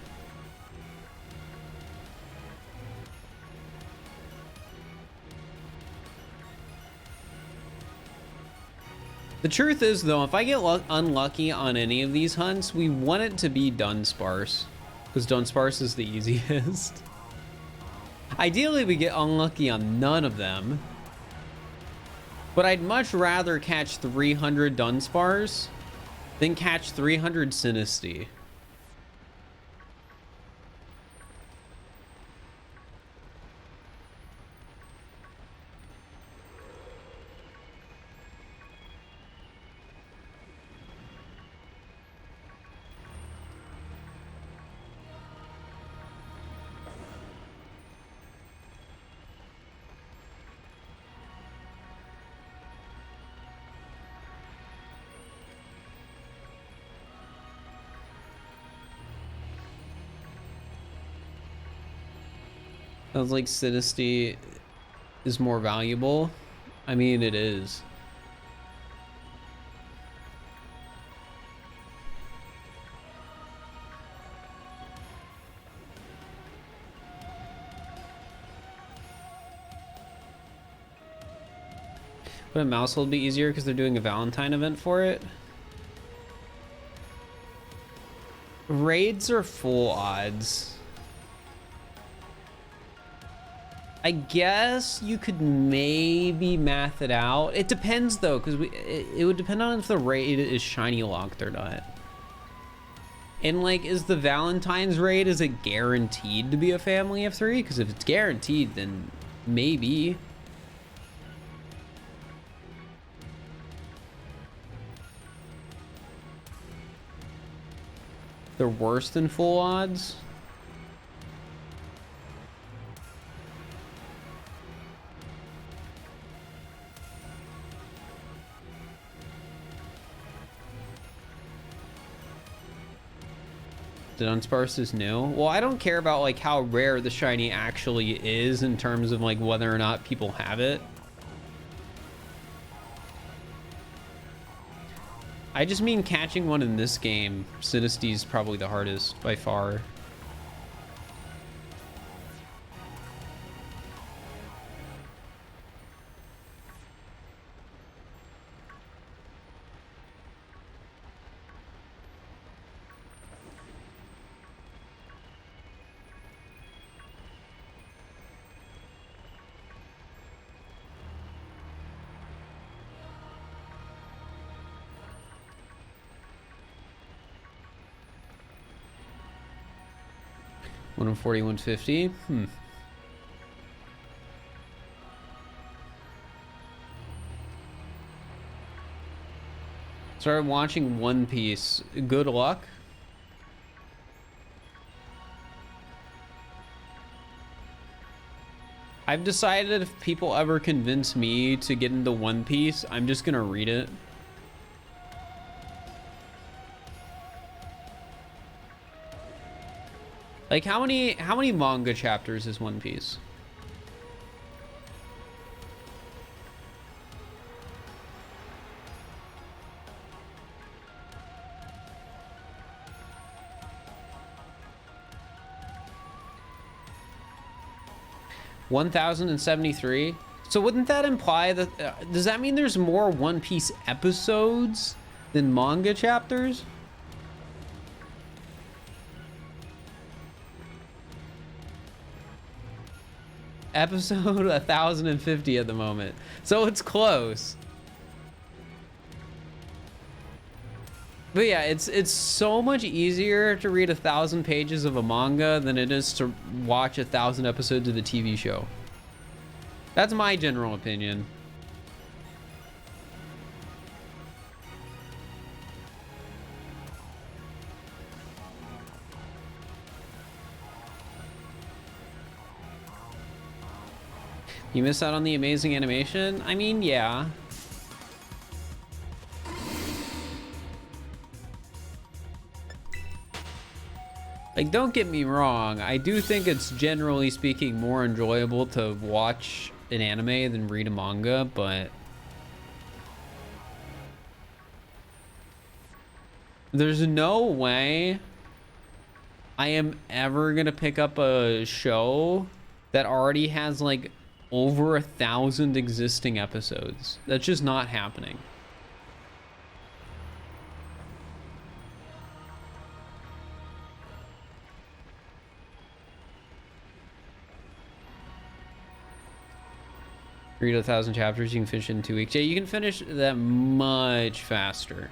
The truth is, though, if I get unlucky on any of these hunts, we want it to be Dunsparce, because Dunsparce is the easiest. Ideally, we get unlucky on none of them. But I'd much rather catch 300 Dunsparce than catch 300 Sinistea. Sounds like Sinistea is more valuable. I mean, it is. Would a Mousehold be easier because they're doing a Valentine event for it? Raids are full odds. I guess you could maybe math it out. It depends though, because it would depend on if the raid is shiny locked or not. And like, is the Valentine's raid, is it guaranteed to be a family of 3? Because if it's guaranteed, then maybe. They're worse than full odds. The unsparse is new. Well, I don't care about like how rare the shiny actually is in terms of like whether or not people have it. I just mean catching one in this game. Sinisty is probably the hardest by far. One in 40, 150. Started watching One Piece. Good luck. I've decided if people ever convince me to get into One Piece, I'm just gonna read it. Like how many manga chapters is One Piece? $1,073. So wouldn't that imply that does that mean there's more One Piece episodes than manga chapters? Episode 1050 at the moment, so it's close. But yeah, it's so much easier to read 1,000 pages of a manga than it is to watch 1,000 episodes of the TV show. That's my general opinion. You miss out on the amazing animation? I mean, yeah. Like, don't get me wrong. I do think it's generally speaking more enjoyable to watch an anime than read a manga, but there's no way I am ever gonna pick up a show that already has like over 1,000 existing episodes. That's just not happening. Read 1,000 chapters, you can finish in 2 weeks. Yeah, you can finish that much faster.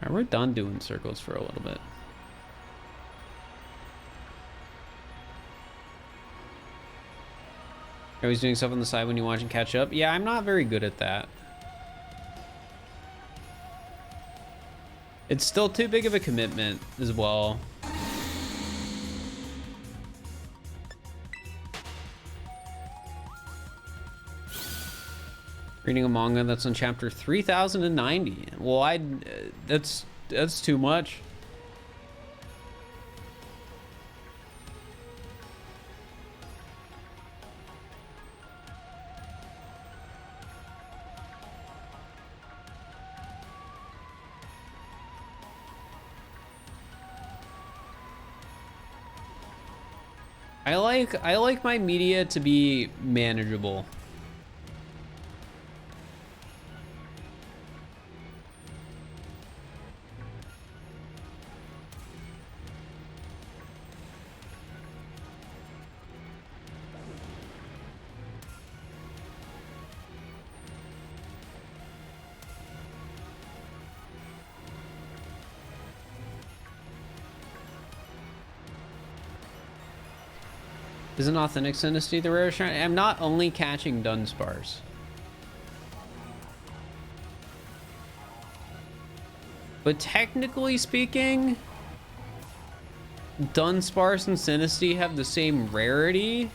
All right, we're done doing circles for a little bit. Always doing stuff on the side when you watch and catch up. Yeah, I'm not very good at that. It's still too big of a commitment as well. Reading a manga that's on chapter 3090. Well, that's too much. I like my media to be manageable. Isn't authentic Sinisty the rare shiny? I'm not only catching Dunsparce. But technically speaking, Dunsparce and Sinisty have the same rarity.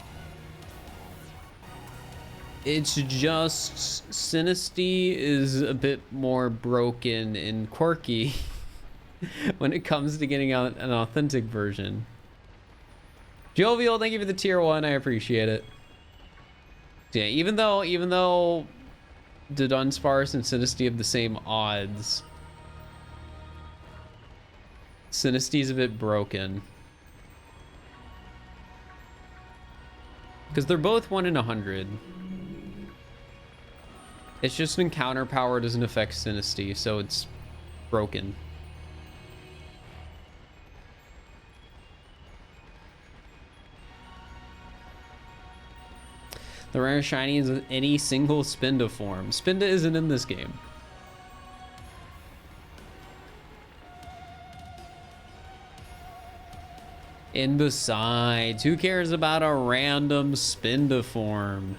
It's just Sinisty is a bit more broken and quirky when it comes to getting out an authentic version. Jovial, thank you for the tier 1. I appreciate it. Yeah, even though the Dunsparce and Sinisty have the same odds, Sinisty's a bit broken. Because they're both 1 in 100. It's just encounter power doesn't affect Sinisty, so it's broken. The rare shiny is any single Spinda form. Spinda isn't in this game. And besides, who cares about a random Spinda form?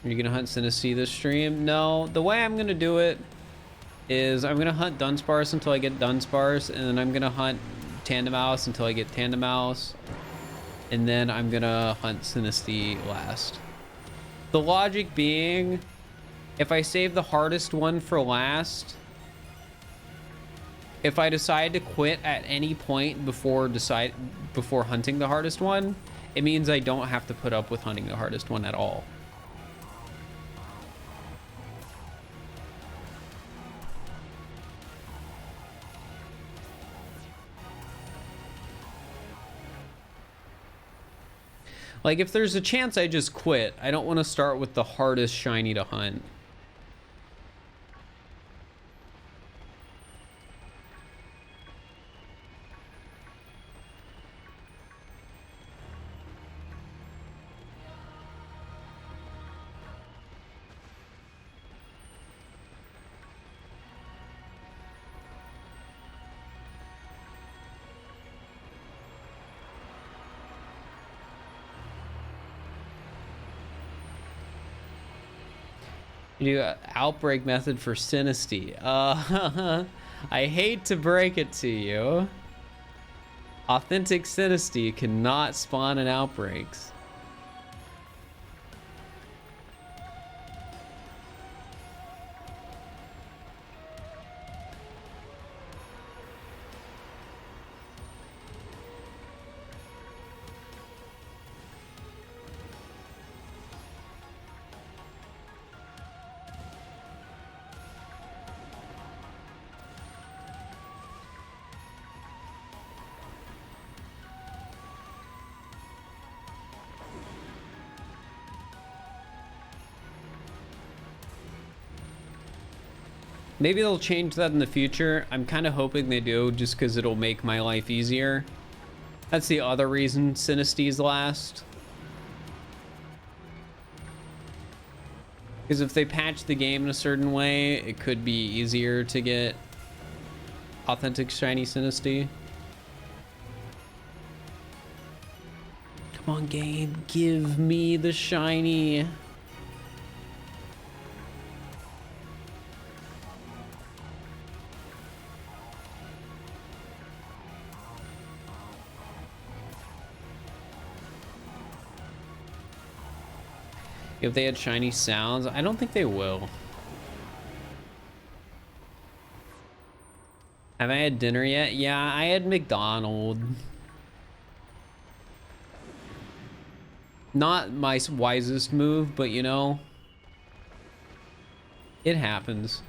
Are you gonna hunt Sinisty this stream? No, the way I'm gonna do it is I'm gonna hunt Dunsparce until I get Dunsparce, and then I'm gonna hunt Tandemaus until I get Tandemaus, and then I'm gonna hunt Sinisty last. The logic being, if I save the hardest one for last, if I decide to quit at any point before hunting the hardest one, it means I don't have to put up with hunting the hardest one at all. Like, if there's a chance I just quit, I don't want to start with the hardest shiny to hunt. You do an outbreak method for Sinisty. I hate to break it to you. Authentic Sinisty cannot spawn in outbreaks. Maybe they'll change that in the future. I'm kind of hoping they do, just because it'll make my life easier. That's the other reason Sinisty's last. Because if they patch the game in a certain way, it could be easier to get authentic shiny Sinisty. Come on, game. Give me the shiny. If they had shiny sounds, I don't think they will. Have I had dinner yet? Yeah, I had McDonald's. Not my wisest move, but you know, it happens.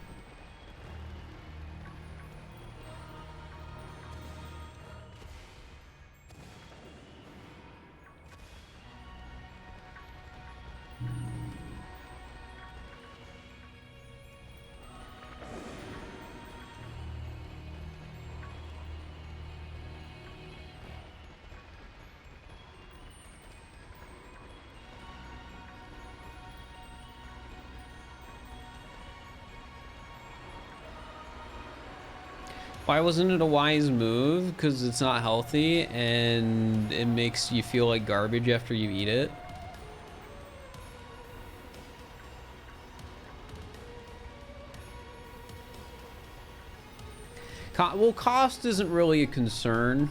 Why wasn't it a wise move? Because it's not healthy and it makes you feel like garbage after you eat it. Well, cost isn't really a concern.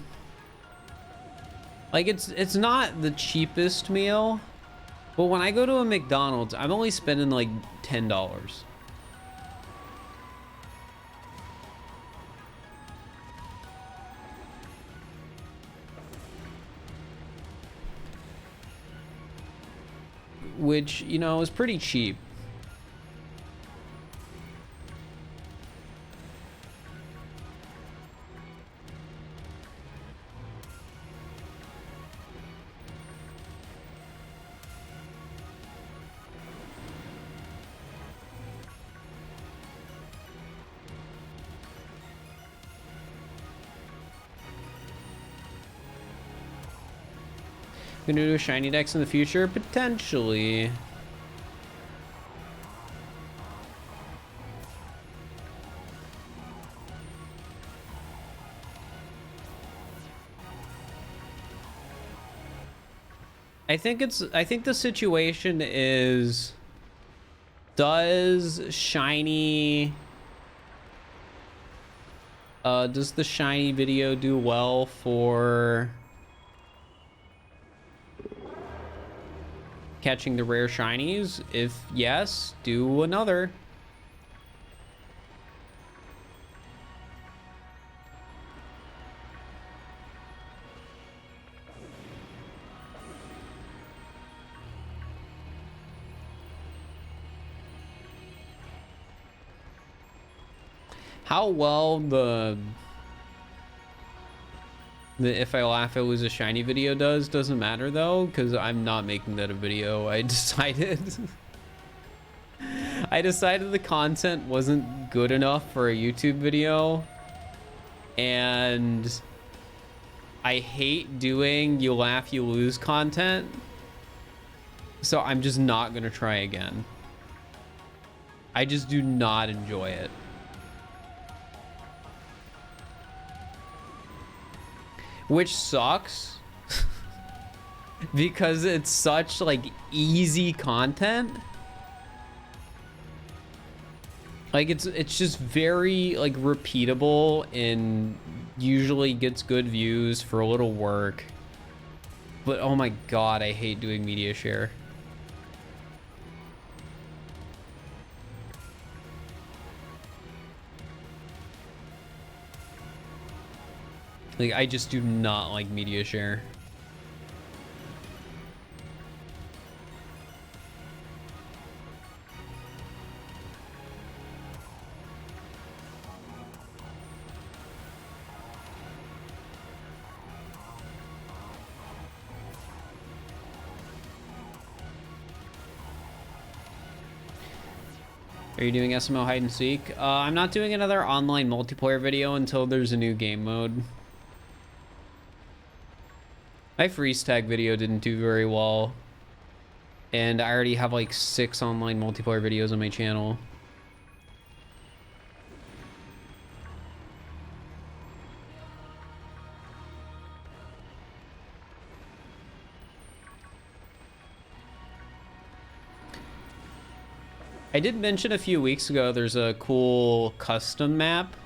Like, it's not the cheapest meal, but when I go to a McDonald's, I'm only spending like $10. Which, you know, is pretty cheap. Gonna do a shiny dex in the future? Potentially. I think the situation is, does the shiny video do well for catching the rare shinies? If yes, do another. How well the if I laugh I lose a shiny video doesn't matter though, because I'm not making that a video. I decided the content wasn't good enough for a YouTube video, and I hate doing you laugh you lose content, so I'm just not gonna try again. I just do not enjoy it. Which sucks because it's such like easy content. Like it's just very like repeatable and usually gets good views for a little work. But oh my god, I hate doing media share. Like, I just do not like media share. Are you doing SMO hide and seek? I'm not doing another online multiplayer video until there's a new game mode. My freeze tag video didn't do very well, and I already have like 6 online multiplayer videos on my channel. I did mention a few weeks ago there's a cool custom map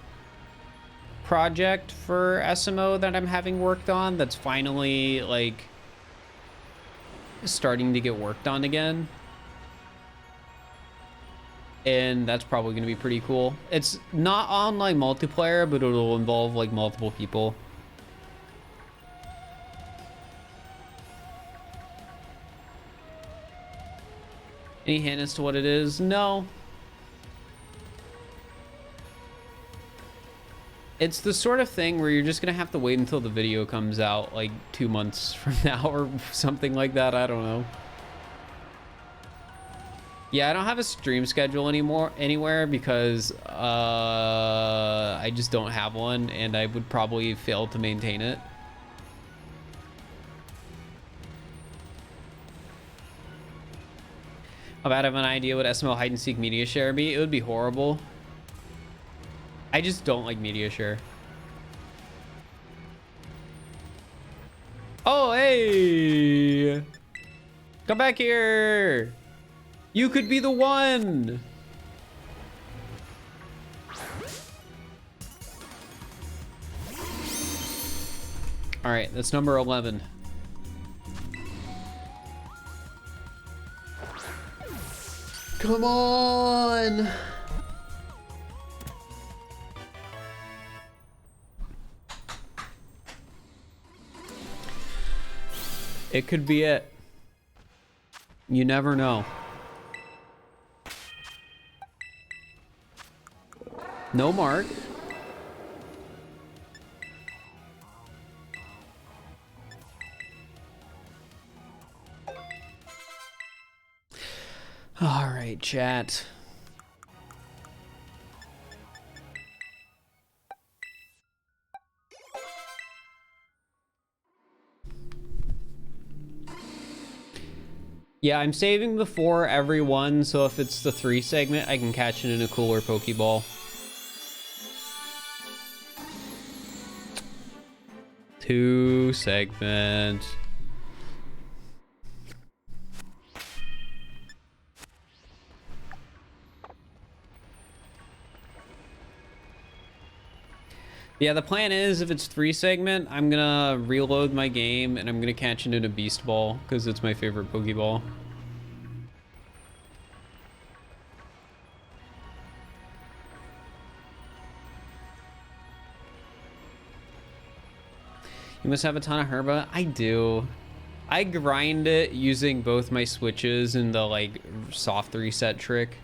project for SMO that I'm having worked on that's finally like starting to get worked on again, and that's probably going to be pretty cool. It's not online multiplayer, but it'll involve like multiple people. Any hint as to what it is? No. It's the sort of thing where you're just gonna have to wait until the video comes out like 2 months from now or something like that. I don't know. Yeah, I don't have a stream schedule anywhere because I just don't have one, and I would probably fail to maintain it. About have an idea what SML hide and seek media share be? It would be horrible. I just don't like media share. Hey! Come back here! You could be the one! All right, that's number 11. Come on! It could be it. You never know. No mark. All right, chat. Yeah, I'm saving the 4 every one, so if it's the 3 segment, I can catch it in a cooler Pokeball. 2 segment. Yeah, the plan is if it's 3 segment, I'm gonna reload my game and I'm gonna catch it in a Beast Ball because it's my favorite Pokeball. You must have a ton of Herba. I do. I grind it using both my switches and the like soft reset trick.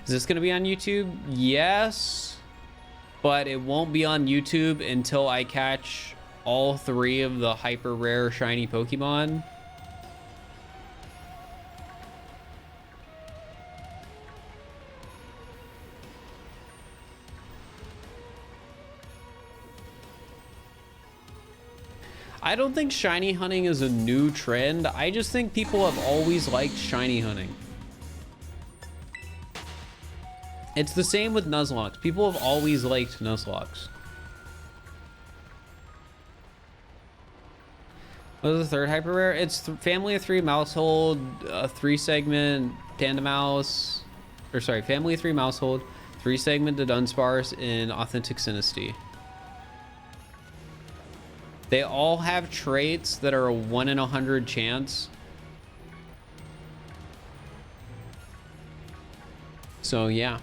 Is this gonna be on YouTube? Yes, but it won't be on YouTube until I catch all 3 of the hyper rare shiny Pokemon. I don't think shiny hunting is a new trend. I just think people have always liked shiny hunting. It's the same with Nuzlocke. People have always liked Nuzlocks. What is the 3rd hyper rare? It's family of 3 Mousehold, 3 segment Tandem Mouse, or sorry, family of 3 Mousehold, 3 segment to Dunsparce, and Authentic Sinistea. They all have traits that are a 1 in 100 chance. So yeah.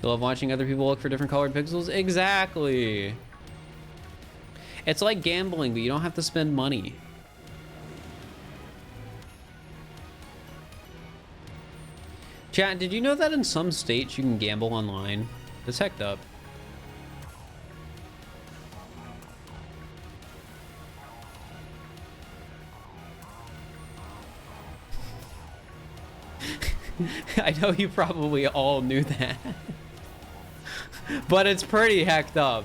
You love watching other people look for different colored pixels? Exactly. It's like gambling, but you don't have to spend money. Chat, did you know that in some states you can gamble online? It's hecked up. I know you probably all knew that. But it's pretty hecked up.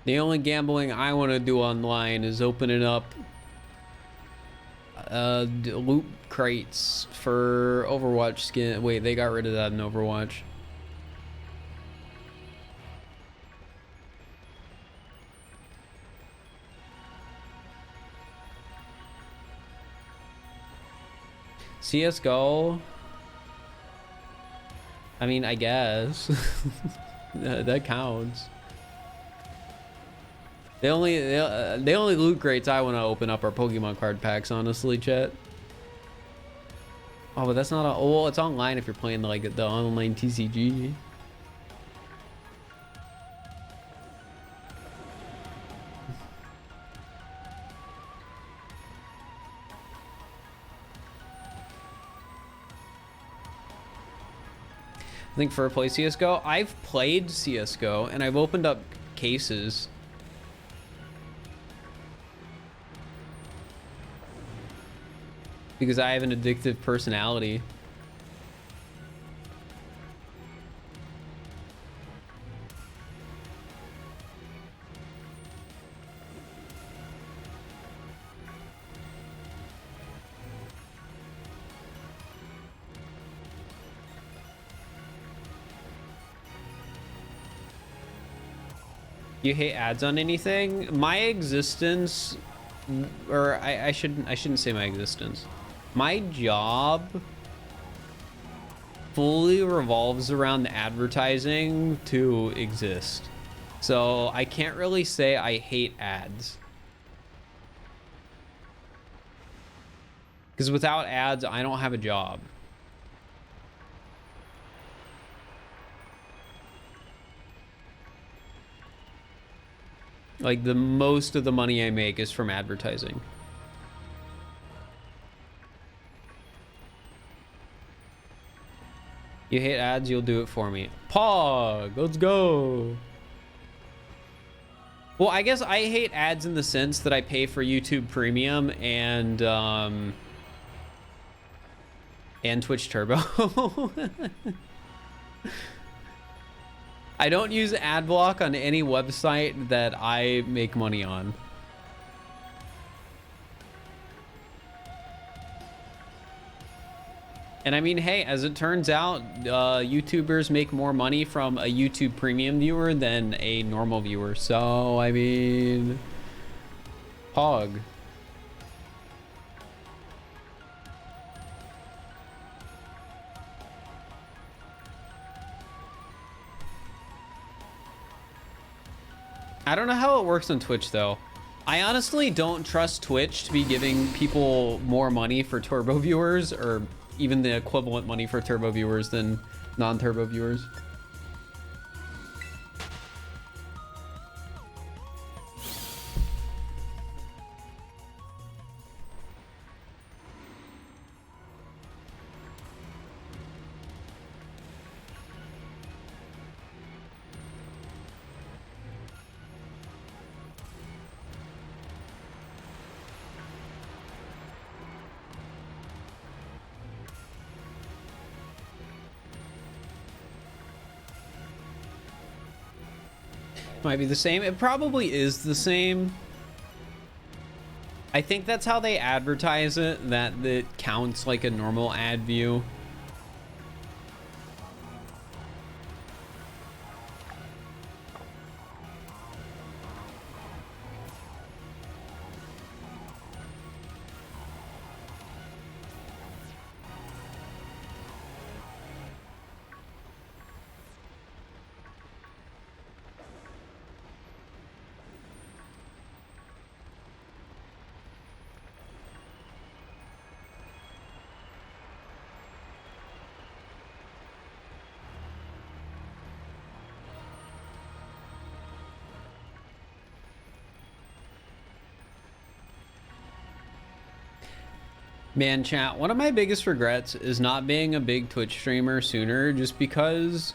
The only gambling I want to do online is opening up loot crates for Overwatch skin. Wait, they got rid of that in Overwatch. CSGO. I mean, I guess that counts. The only loot crates I want to open up are Pokemon card packs, honestly, chat. Oh, but that's not a... Oh, well, it's online if you're playing like the online TCG. I think for a play CSGO, I've played CSGO and I've opened up cases. because I have an addictive personality. You hate ads on anything? My existence, or I shouldn't say my existence. My job fully revolves around advertising to exist. So I can't really say I hate ads. Because without ads, I don't have a job. Like, the most of the money I make is from advertising. You hate ads, you'll do it for me. Pog, let's go. Well, I guess I hate ads in the sense that I pay for YouTube Premium and Twitch Turbo. I don't use ad block on any website that I make money on. And I mean, hey, as it turns out, YouTubers make more money from a YouTube Premium viewer than a normal viewer. So, I mean, Pog. I don't know how it works on Twitch, though. I honestly don't trust Twitch to be giving people more money for turbo viewers, or even the equivalent money for turbo viewers than non-turbo viewers. Might be the same. It probably is the same. I think that's how they advertise it, that it counts like a normal ad view. Man, chat, one of my biggest regrets is not being a big Twitch streamer sooner, just because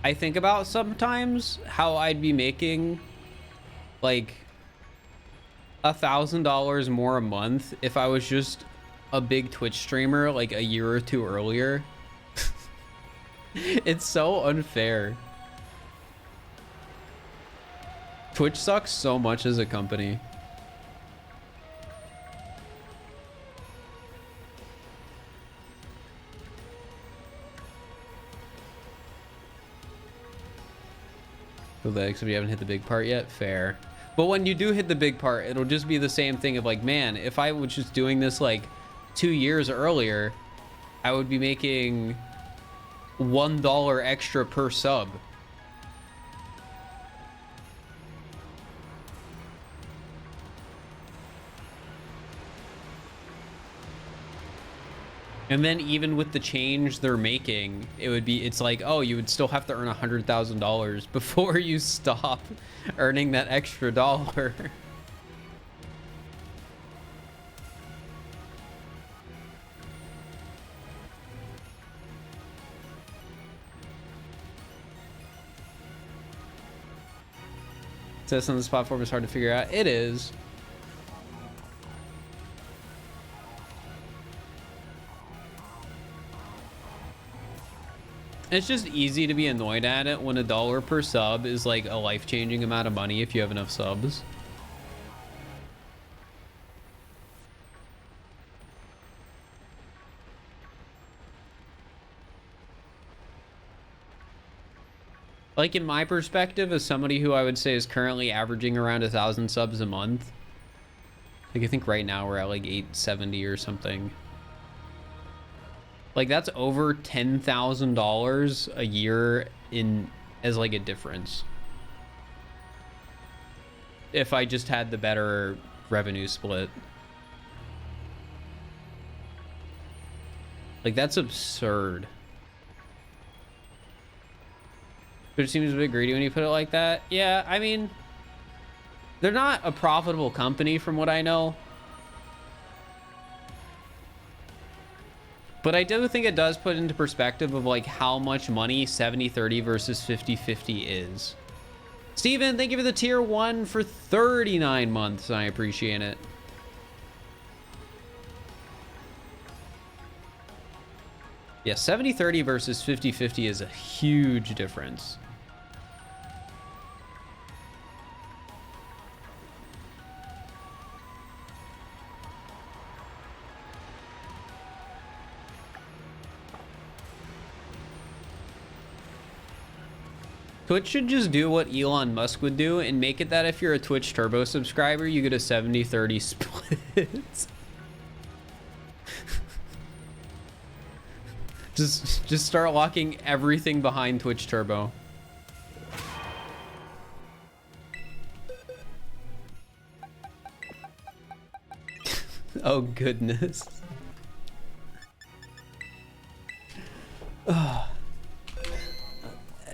I think about sometimes how I'd be making like $1,000 more a month if I was just a big Twitch streamer like a year or two earlier. It's so unfair. Twitch sucks so much as a company. Except you haven't hit the big part yet. Fair. But when you do hit the big part, it'll just be the same thing of like, man, if I was just doing this like 2 years earlier, I would be making $1 extra per sub. And then even with the change they're making, it's like, oh, you would still have to earn $100,000 before you stop earning that extra dollar. It says on this platform is hard to figure out. It is. It's just easy to be annoyed at it when $1 per sub is like a life-changing amount of money if you have enough subs. Like, in my perspective, as somebody who I would say is currently averaging around 1,000 subs a month, like, I think right now we're at like 870 or something. Like, that's over $10,000 a year in as like a difference. If I just had the better revenue split. Like, that's absurd. But it seems a bit greedy when you put it like that. Yeah, I mean, they're not a profitable company from what I know. But I do think it does put into perspective of like how much money 70-30 versus 50-50 is. Steven, thank you for the tier 1 for 39 months. I appreciate it. Yeah, 70-30 versus 50-50 is a huge difference. Twitch should just do what Elon Musk would do and make it that if you're a Twitch Turbo subscriber, you get a 70-30 split. just start locking everything behind Twitch Turbo. Oh goodness.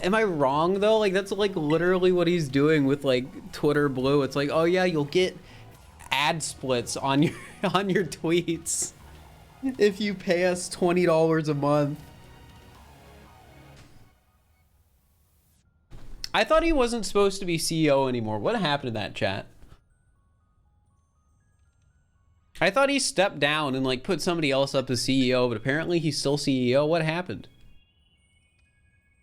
Am I wrong though? Like, that's like literally what he's doing with like Twitter Blue. It's like, oh yeah, you'll get ad splits on your tweets if you pay us $20 a month. I thought he wasn't supposed to be CEO anymore. What happened to that, chat? I thought he stepped down and like put somebody else up as CEO, but apparently he's still CEO. What happened?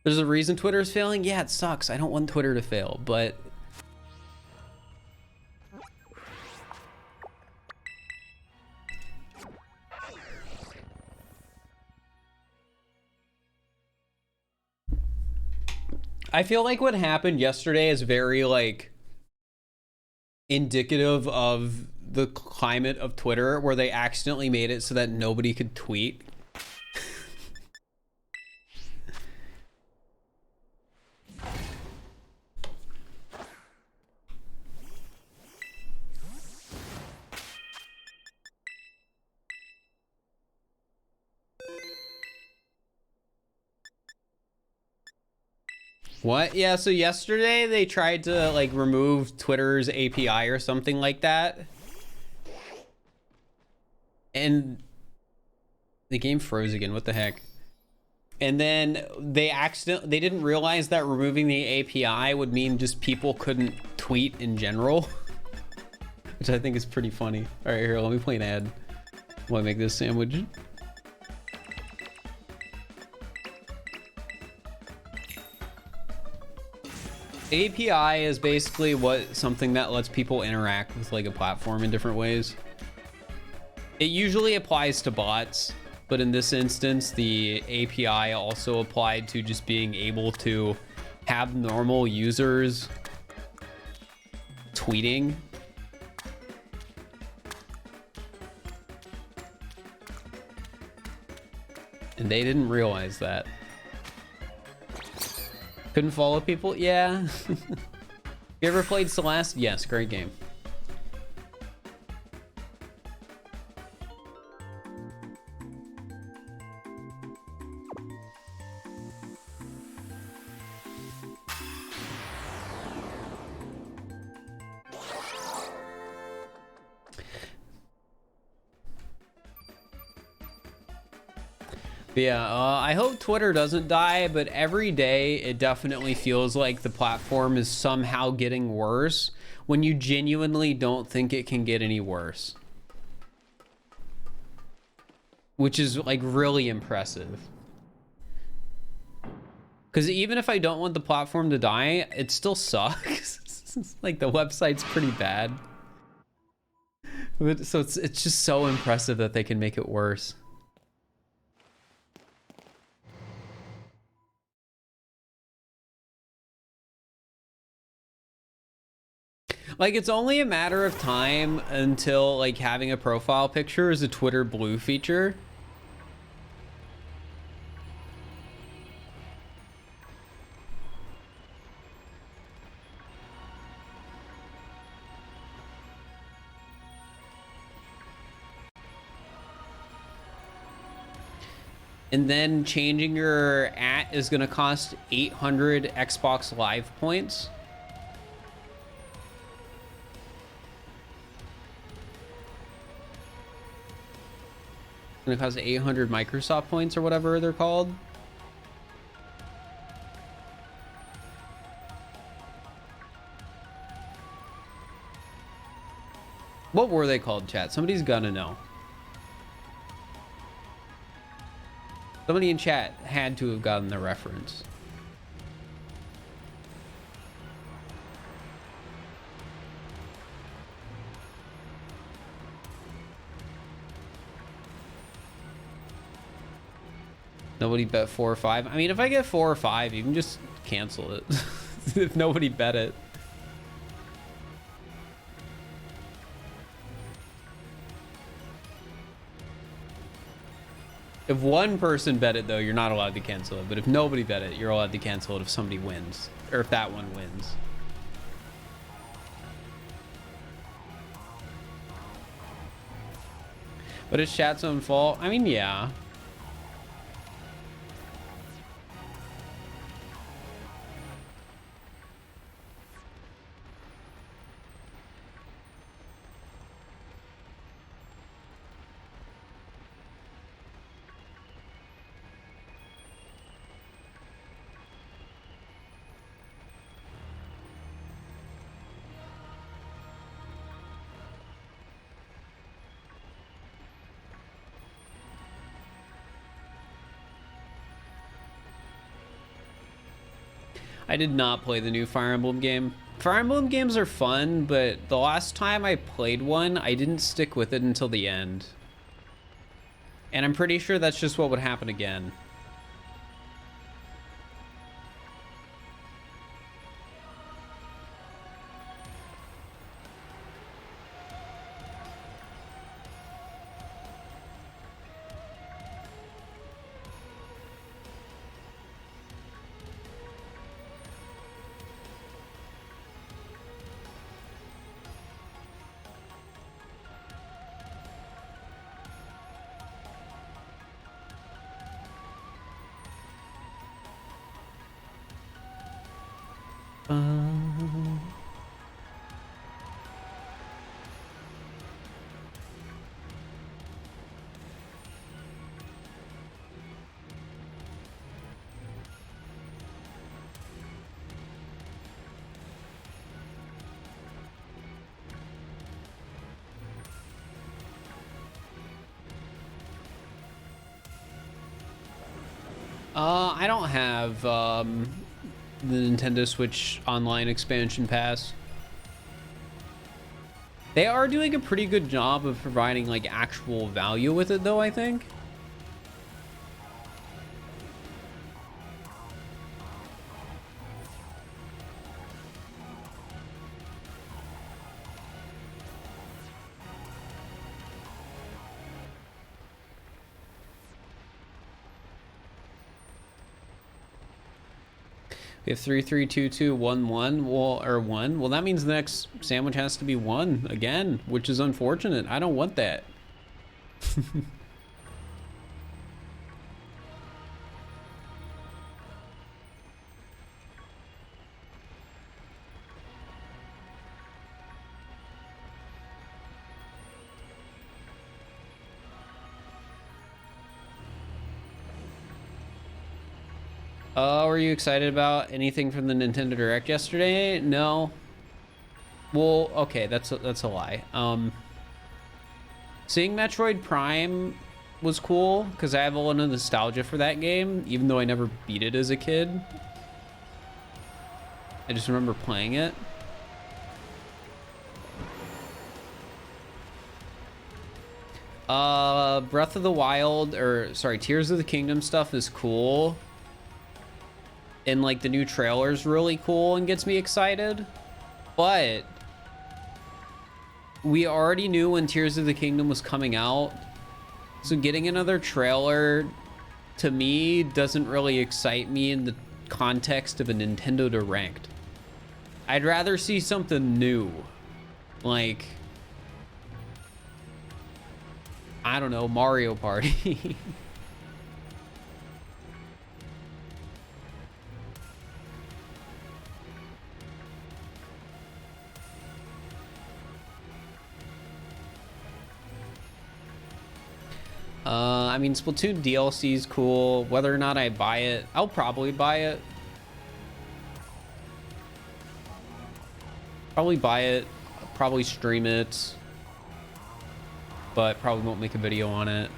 There's a reason Twitter is failing? Yeah, it sucks. I don't want Twitter to fail, but... I feel like what happened yesterday is very, like, indicative of the climate of Twitter, where they accidentally made it so that nobody could tweet. What? Yeah, so yesterday they tried to like remove Twitter's API or something like that. And the game froze again. What the heck? And then they didn't realize that removing the API would mean just people couldn't tweet in general. Which I think is pretty funny. All right, here, let me play an ad while I make this sandwich. API is basically something that lets people interact with like a platform in different ways. It usually applies to bots, but in this instance, the API also applied to just being able to have normal users tweeting. And they didn't realize that. Couldn't follow people? Yeah. You ever played Celeste? Yes, great game. Yeah, I hope Twitter doesn't die, but every day it definitely feels like the platform is somehow getting worse when you genuinely don't think it can get any worse. Which is like really impressive. Because even if I don't want the platform to die, it still sucks. Like, the website's pretty bad. So it's just so impressive that they can make it worse. Like, it's only a matter of time until, like, having a profile picture is a Twitter blue feature. And then changing your @ is going to cost 800 Xbox Live points. It's going to cost 800 Microsoft points or whatever they're called. What were they called, chat? Somebody's gonna know. Somebody in chat had to have gotten the reference. Nobody bet 4 or 5. I mean, if I get 4 or 5, you can just cancel it. If nobody bet it. If one person bet it, though, you're not allowed to cancel it. But if nobody bet it, you're allowed to cancel it if somebody wins. Or if that one wins. But it's chat's own fault? I mean, yeah. I did not play the new Fire Emblem game. Fire Emblem games are fun, but the last time I played one, I didn't stick with it until the end. And I'm pretty sure that's just what would happen again. I don't have the Nintendo Switch Online expansion pass. They are doing a pretty good job of providing like actual value with it, though, I think. We have 3, 3, 2, 2, 1, 1. Well, or 1. Well, that means the next sandwich has to be 1 again, which is unfortunate. I don't want that. Were you excited about anything from the Nintendo Direct yesterday? No. Well, okay, that's a lie. Seeing Metroid Prime was cool because I have a lot of nostalgia for that game, even though I never beat it as a kid. I just remember playing it. Breath of the Wild, or sorry, Tears of the Kingdom stuff is cool. And like the new trailer's really cool and gets me excited. But we already knew when Tears of the Kingdom was coming out. So getting another trailer to me doesn't really excite me in the context of a Nintendo Direct. I'd rather see something new. Like, I don't know, Mario Party. I mean, Splatoon DLC is cool. Whether or not I buy it, I'll probably buy it. Probably stream it, but probably won't make a video on it.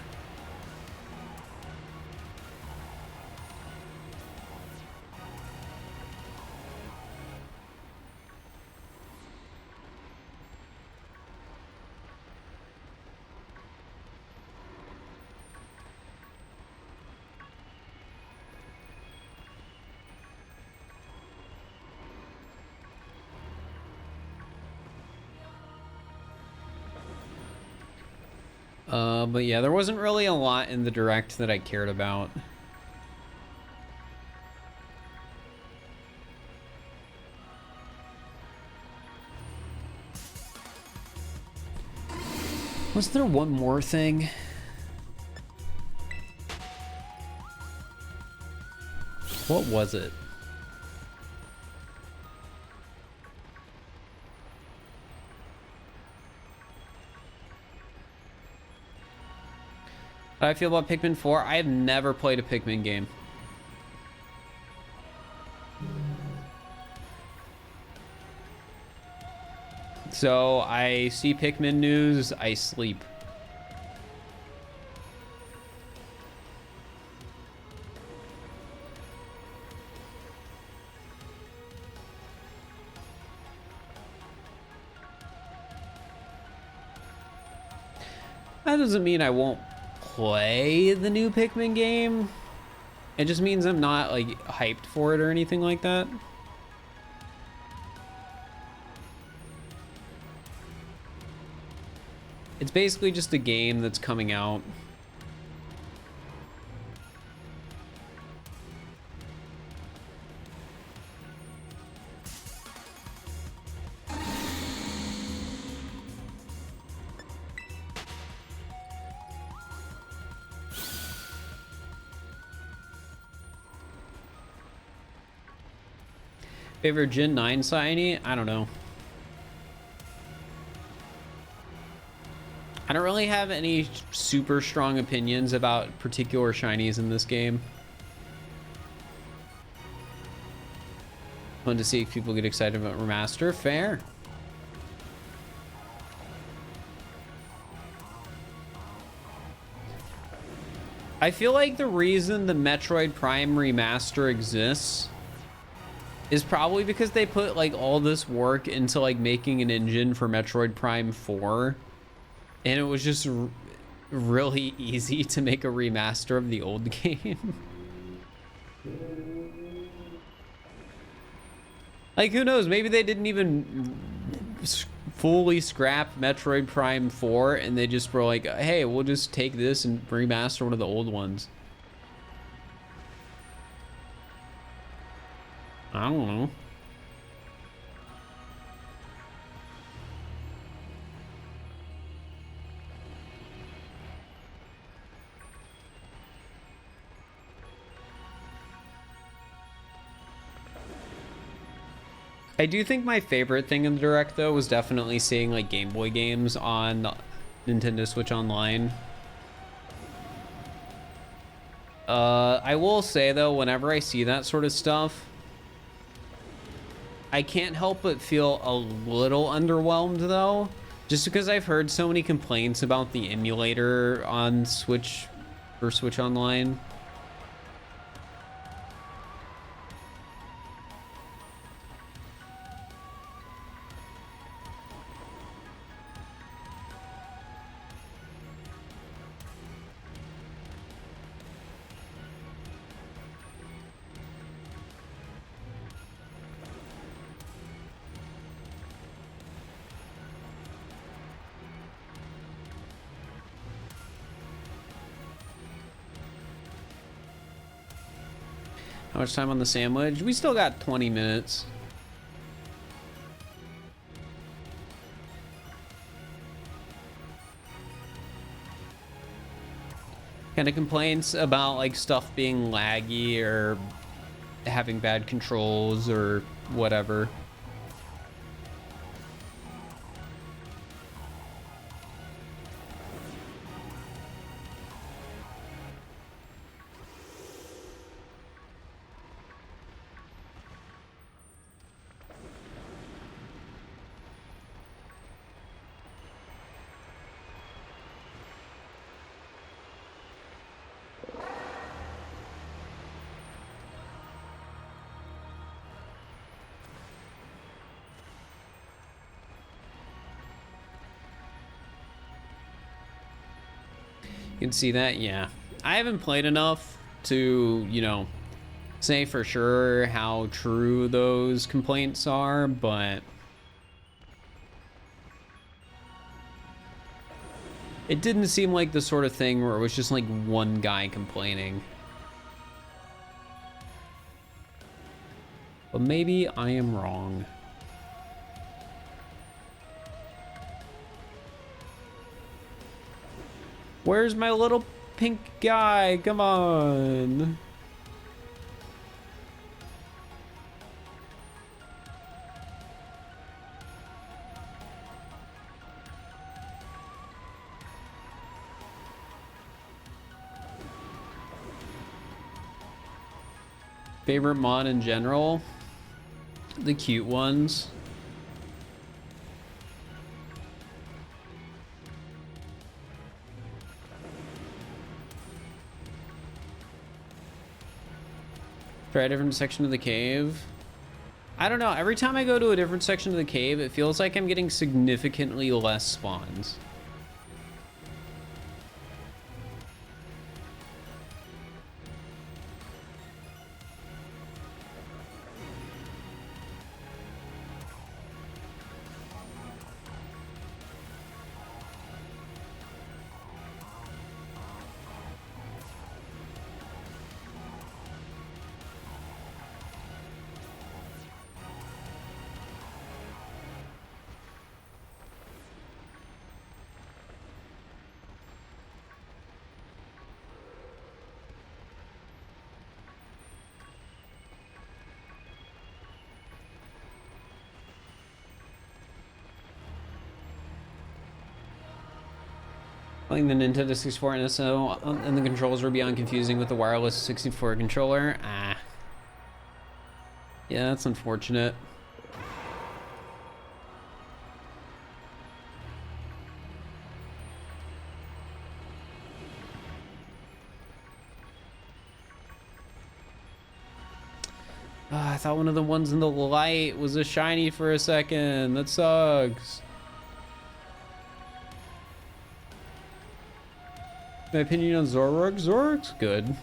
But yeah, there wasn't really a lot in the Direct that I cared about. Was there one more thing? What was it? How do I feel about Pikmin 4? I have never played a Pikmin game. So I see Pikmin news, I sleep. That doesn't mean I won't play the new Pikmin game. It just means I'm not like hyped for it or anything like that. It's basically just a game that's coming out. Favorite Gen 9 shiny? I don't know. I don't really have any super strong opinions about particular shinies in this game. Fun to see if people get excited about remaster. Fair. I feel like the reason the Metroid Prime remaster exists is probably because they put like all this work into like making an engine for Metroid Prime 4, and it was just really easy to make a remaster of the old game. Like, who knows, maybe they didn't even fully scrap Metroid Prime 4 and they just were like, hey, we'll just take this and remaster one of the old ones. I don't know. I do think my favorite thing in the Direct, though, was definitely seeing like Game Boy games on Nintendo Switch Online. I will say, though, whenever I see that sort of stuff, I can't help but feel a little underwhelmed, though, Just because I've heard so many complaints about the emulator on Switch or Switch Online. How much time on the sandwich? We still got 20 minutes. Kind of complaints about like stuff being laggy or having bad controls or whatever. You can see that, yeah. I haven't played enough to, you know, say for sure how true those complaints are, but it didn't seem like the sort of thing where it was just like one guy complaining. But maybe I am wrong. Where's my little pink guy? Come on. Favorite mod in general? The cute ones. Try a different section of the cave. I don't know. Every time I go to a different section of the cave, it feels like I'm getting significantly less spawns. Playing the Nintendo 64 NSO and the controls were beyond confusing with the wireless 64 controller. Ah. Yeah, that's unfortunate. I thought one of the ones in the light was a shiny for a second. That sucks. My opinion on Zoroark? Zoroark's good.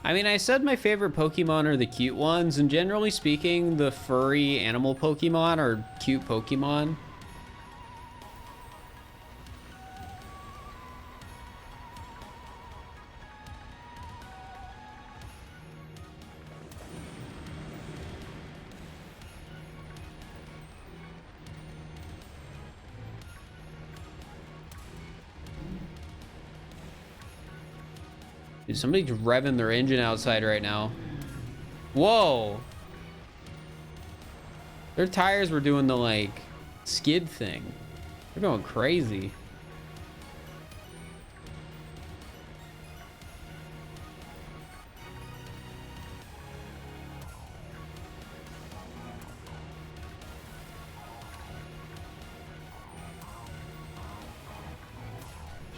I mean, I said my favorite Pokemon are the cute ones, and generally speaking, the furry animal Pokemon are cute Pokemon. Dude, somebody's revving their engine outside right now. Whoa. Their tires were doing the, like, skid thing. They're going crazy.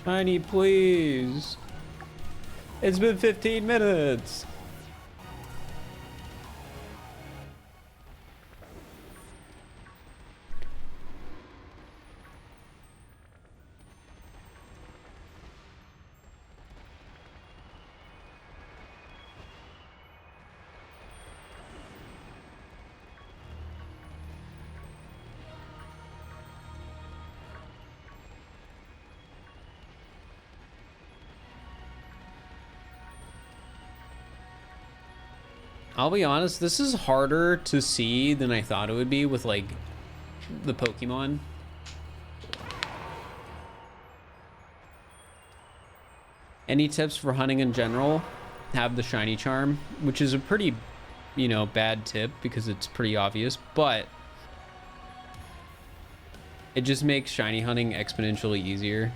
Shiny, please. It's been 15 minutes. I'll be honest, this is harder to see than I thought it would be with, like, the Pokemon. Any tips for hunting in general? Have the shiny charm, which is a pretty, you know, bad tip because it's pretty obvious, but it just makes shiny hunting exponentially easier.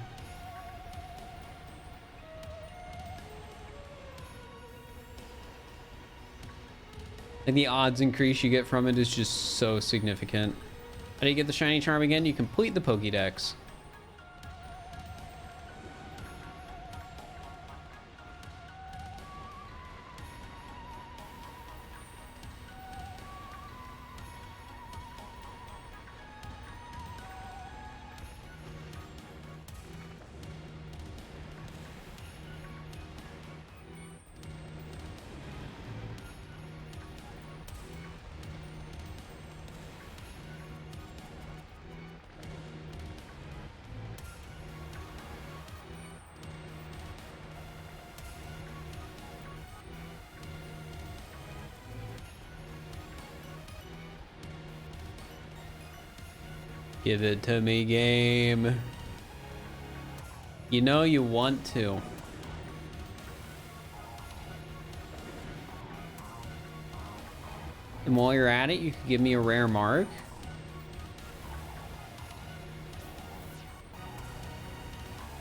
And the odds increase you get from it is just so significant. How do you get the shiny charm again? You complete the Pokédex. Give it to me, game. You know you want to. And while you're at it, you could give me a rare mark.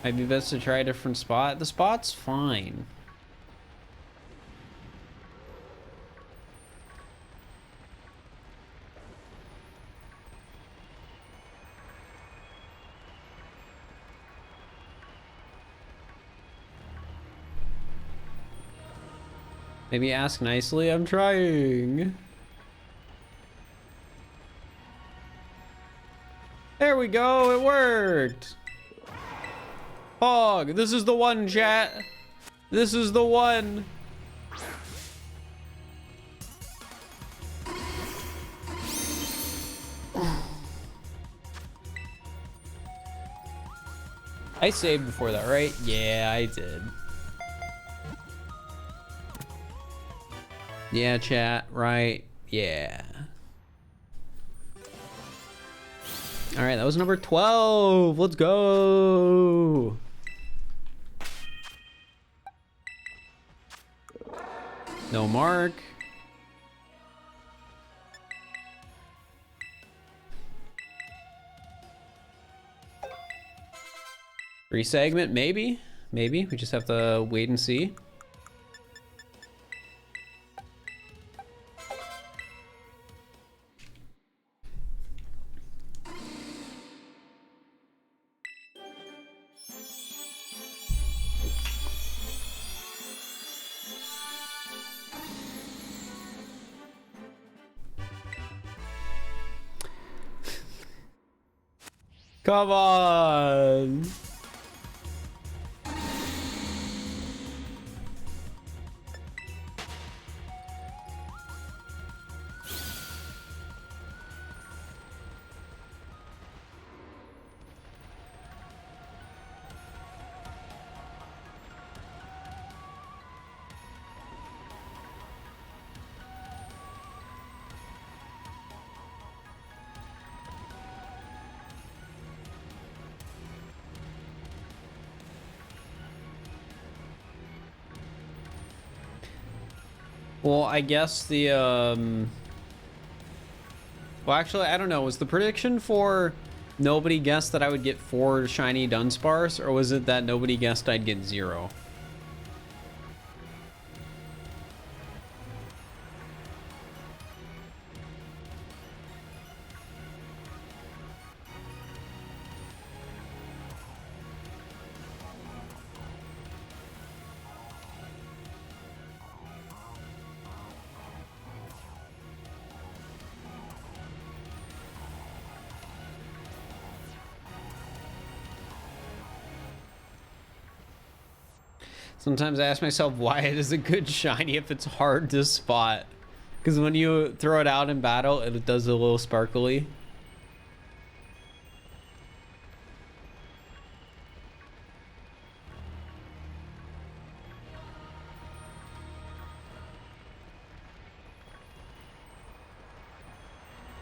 Might be best to try a different spot. The spot's fine. Maybe ask nicely. I'm trying. There we go. It worked. Hog, this is the one, chat. This is the one. I saved before that, right? Yeah, I did. Yeah, chat, right? Yeah. All right, that was number 12. Let's go. No mark. Resegment, maybe. Maybe. We just have to wait and see. Come on. Well, I guess the, well, actually, I don't know. Was the prediction for nobody guessed that I would get 4 shiny Dunsparce, or was it that nobody guessed I'd get 0? Sometimes I ask myself why it is a good shiny if it's hard to spot. Because when you throw it out in battle, it does a little sparkly.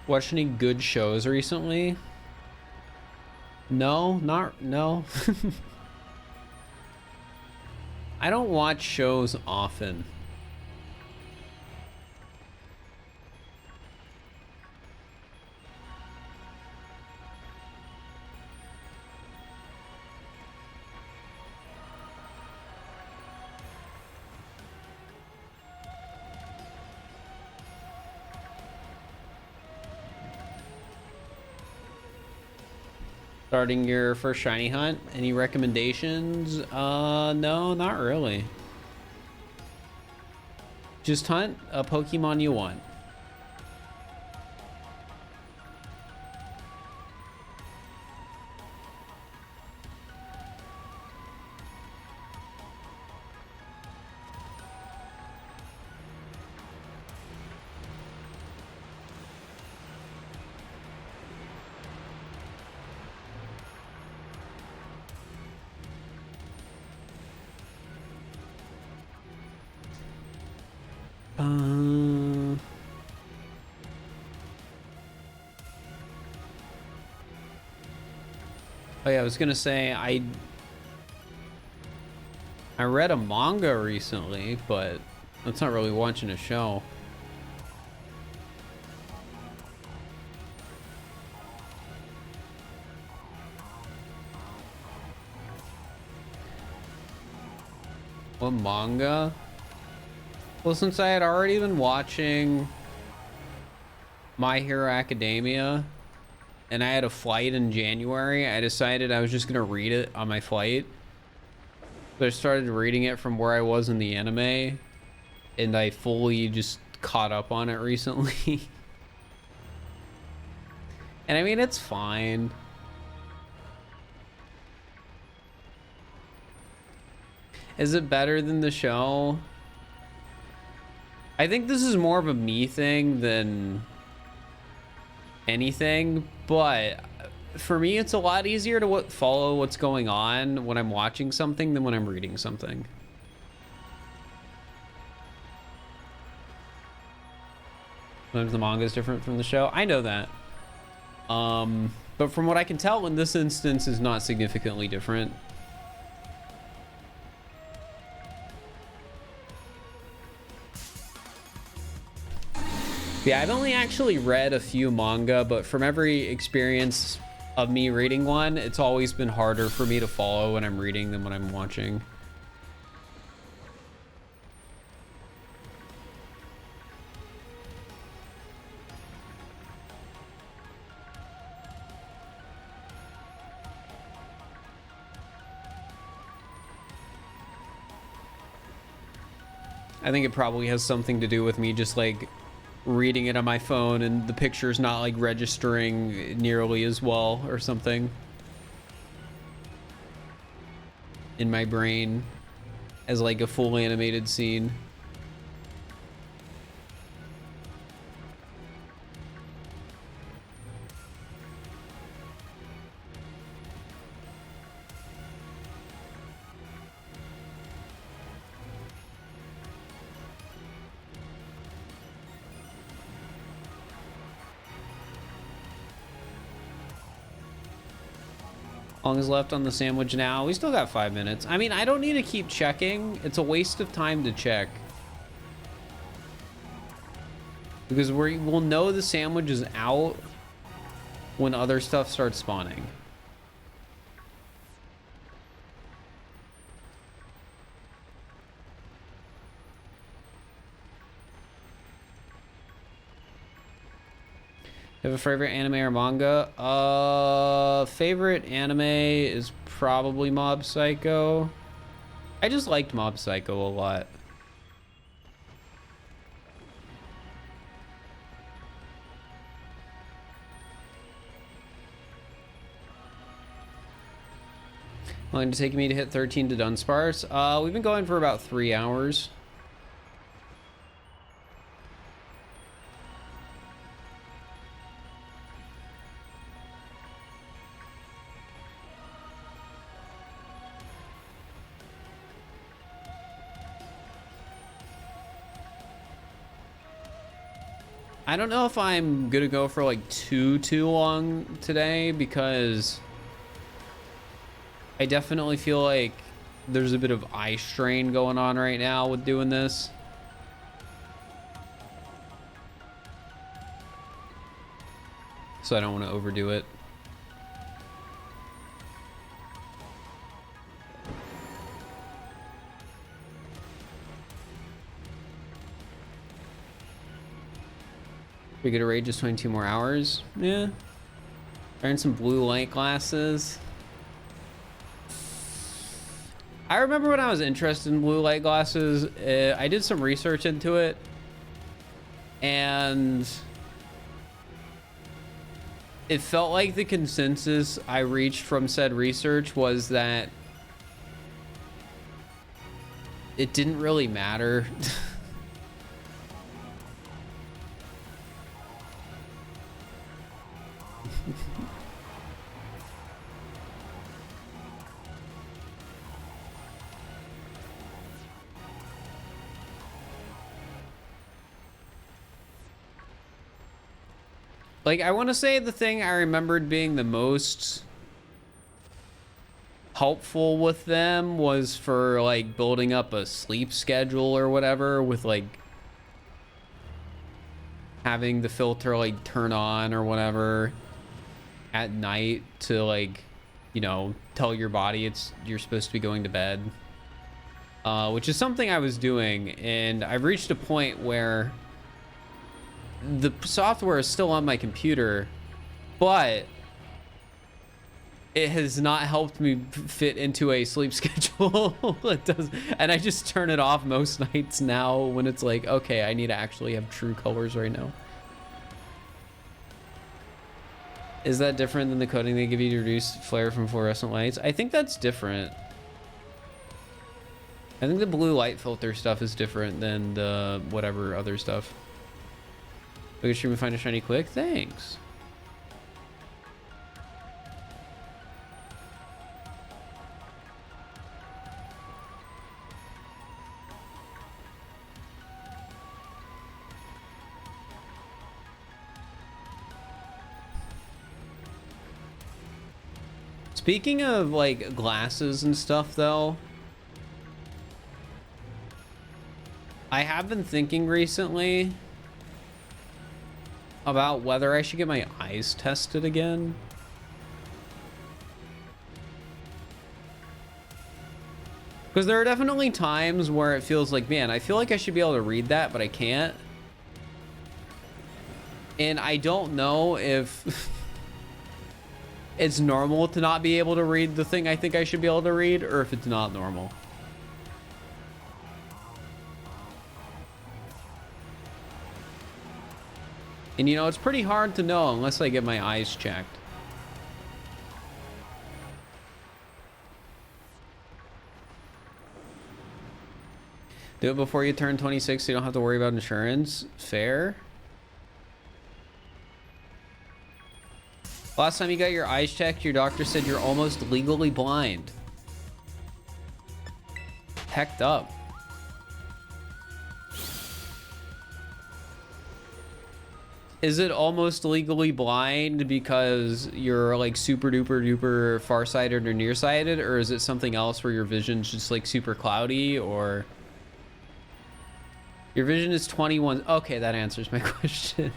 Watched any good shows recently? No. I don't watch shows often. Starting your first shiny hunt. Any recommendations? No, not really. Just hunt a Pokemon you want. Oh yeah, I was gonna say I read a manga recently, but that's not really watching a show. What manga? Well, since I had already been watching My Hero Academia and I had a flight in January, I decided I was just gonna read it on my flight. So I started reading it from where I was in the anime, and I fully just caught up on it recently. And I mean, it's fine. Is it better than the show? I think this is more of a me thing than anything, but for me it's a lot easier to follow what's going on when I'm watching something than when I'm reading something. Sometimes the manga is different from the show. I know that. But from what I can tell in this instance is not significantly different. Yeah, I've only actually read a few manga, but from every experience of me reading one, it's always been harder for me to follow when I'm reading than when I'm watching. I think it probably has something to do with me just like reading it on my phone and the picture's not like registering nearly as well or something in my brain as like a full animated scene. How long is left on the sandwich now? We still got 5 minutes. I mean, I don't need to keep checking. It's a waste of time to check. Because we'll know the sandwich is out when other stuff starts spawning. You have a favorite anime or manga? Favorite anime is probably Mob Psycho. I just liked Mob Psycho a lot. How long did it take me to hit 13 to Dunsparce? We've been going for about 3 hours. I don't know if I'm gonna go for like too long today, because I definitely feel like there's a bit of eye strain going on right now with doing this. So I don't want to overdo it. We get a raid just 22 more hours. Yeah. Earn some blue light glasses. I remember when I was interested in blue light glasses, I did some research into it, and it felt like the consensus I reached from said research was that it didn't really matter. Like, I want to say the thing I remembered being the most helpful with them was for, like, building up a sleep schedule or whatever, with, like, having the filter, like, turn on or whatever at night to, like, you know, tell your body you're supposed to be going to bed. Which is something I was doing, and I've reached a point where the software is still on my computer, but it has not helped me fit into a sleep schedule. It does, and I just turn it off most nights now when it's like, okay, I need to actually have true colors right now. Is that different than the coating they give you to reduce flare from fluorescent lights? I think that's different. I think the blue light filter stuff is different than the whatever other stuff. We can stream and find a shiny quick. Thanks. Speaking of like glasses and stuff though, I have been thinking recently about whether I should get my eyes tested again. Because there are definitely times where it feels like, man, I feel like I should be able to read that, but I can't. And I don't know if it's normal to not be able to read the thing I think I should be able to read, or if it's not normal. And you know, it's pretty hard to know unless I get my eyes checked. Do it before you turn 26 so you don't have to worry about insurance. Fair. Last time you got your eyes checked, your doctor said you're almost legally blind. Hecked up. Is it almost legally blind because you're like super duper duper farsighted or nearsighted, or is it something else where your vision's just like super cloudy, or your vision is 21? Okay, that answers my question.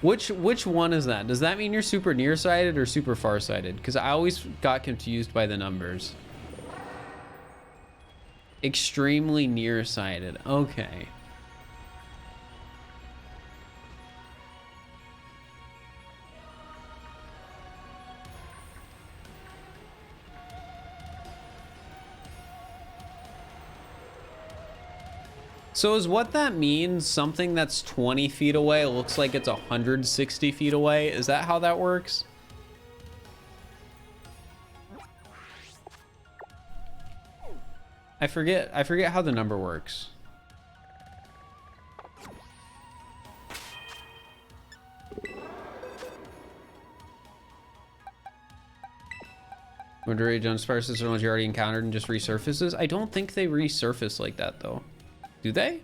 Which one is that? Does that mean you're super nearsighted or super farsighted? Because I always got confused by the numbers. Extremely nearsighted. Okay. So is what that means something that's 20 feet away looks like it's 160 feet away? Is that how that works? I forget how the number works. Moderate jump sparses are ones you already encountered and just resurfaces. I don't think they resurface like that though. Do they?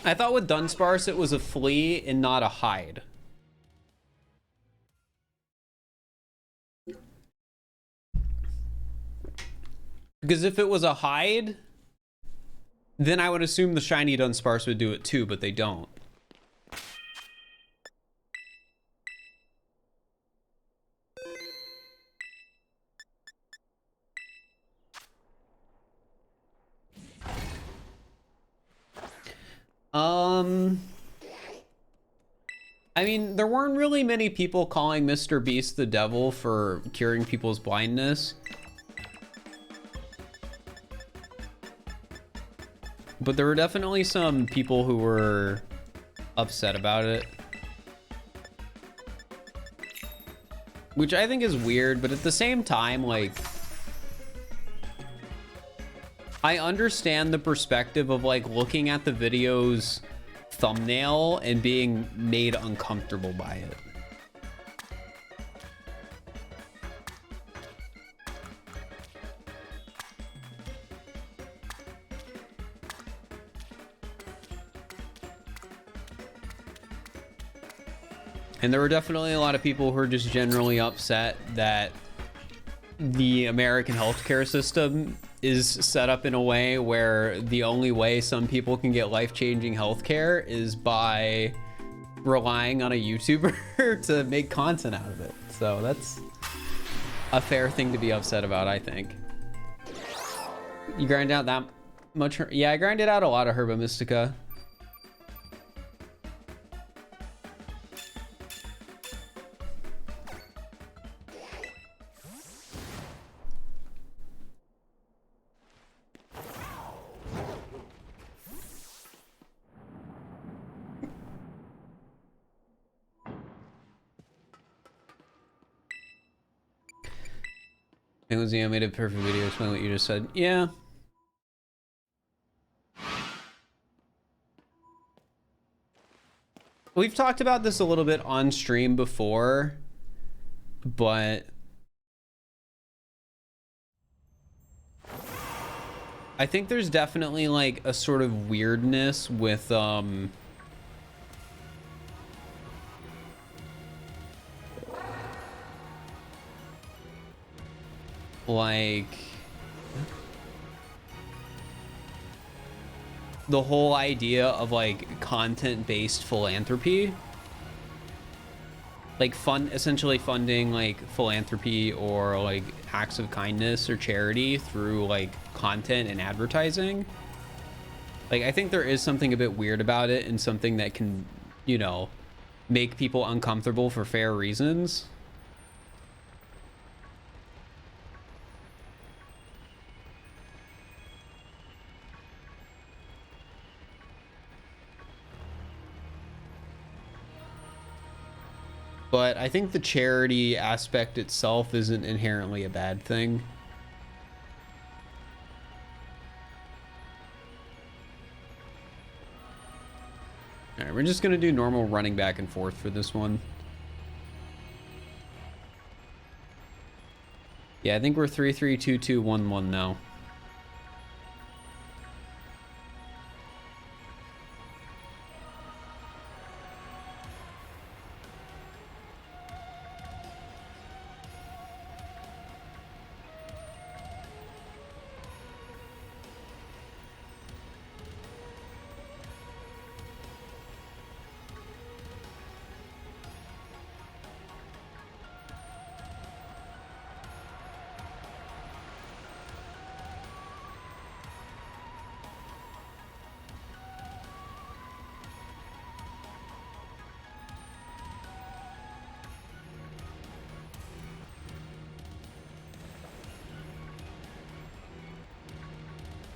I thought with Dunsparce it was a flea and not a hide. Because if it was a hide, then I would assume the shiny Dunsparce would do it too, but they don't. I mean, there weren't really many people calling Mr. Beast the devil for curing people's blindness. But there were definitely some people who were upset about it. Which I think is weird, but at the same time, like, I understand the perspective of like looking at the video's thumbnail and being made uncomfortable by it. And there were definitely a lot of people who were just generally upset that the American healthcare system is set up in a way where the only way some people can get life-changing healthcare is by relying on a YouTuber to make content out of it. So that's a fair thing to be upset about, I think. You grind out that much? Yeah, I grinded out a lot of Herba Mystica. It was the animated perfect video. Explain what you just said. Yeah. We've talked about this a little bit on stream before, but I think there's definitely like a sort of weirdness with like the whole idea of like content-based philanthropy, like essentially funding like philanthropy or like acts of kindness or charity through like content and advertising. Like, I think there is something a bit weird about it and something that can, you know, make people uncomfortable for fair reasons. But I think the charity aspect itself isn't inherently a bad thing. All right, we're just gonna do normal running back and forth for this one. Yeah, I think we're 3-3-2-2-1-1 now.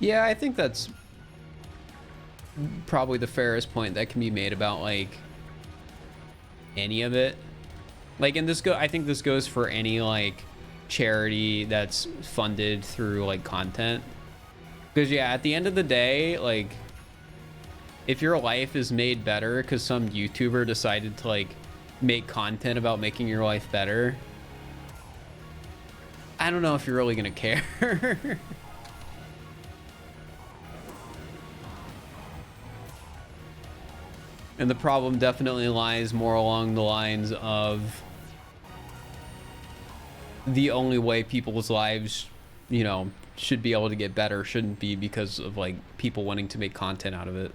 Yeah, I think that's probably the fairest point that can be made about like any of it. Like, and I think this goes for any like charity that's funded through like content. Because yeah, at the end of the day, like, if your life is made better because some YouTuber decided to like make content about making your life better, I don't know if you're really gonna care. And the problem definitely lies more along the lines of the only way people's lives, you know, should be able to get better shouldn't be because of like people wanting to make content out of it.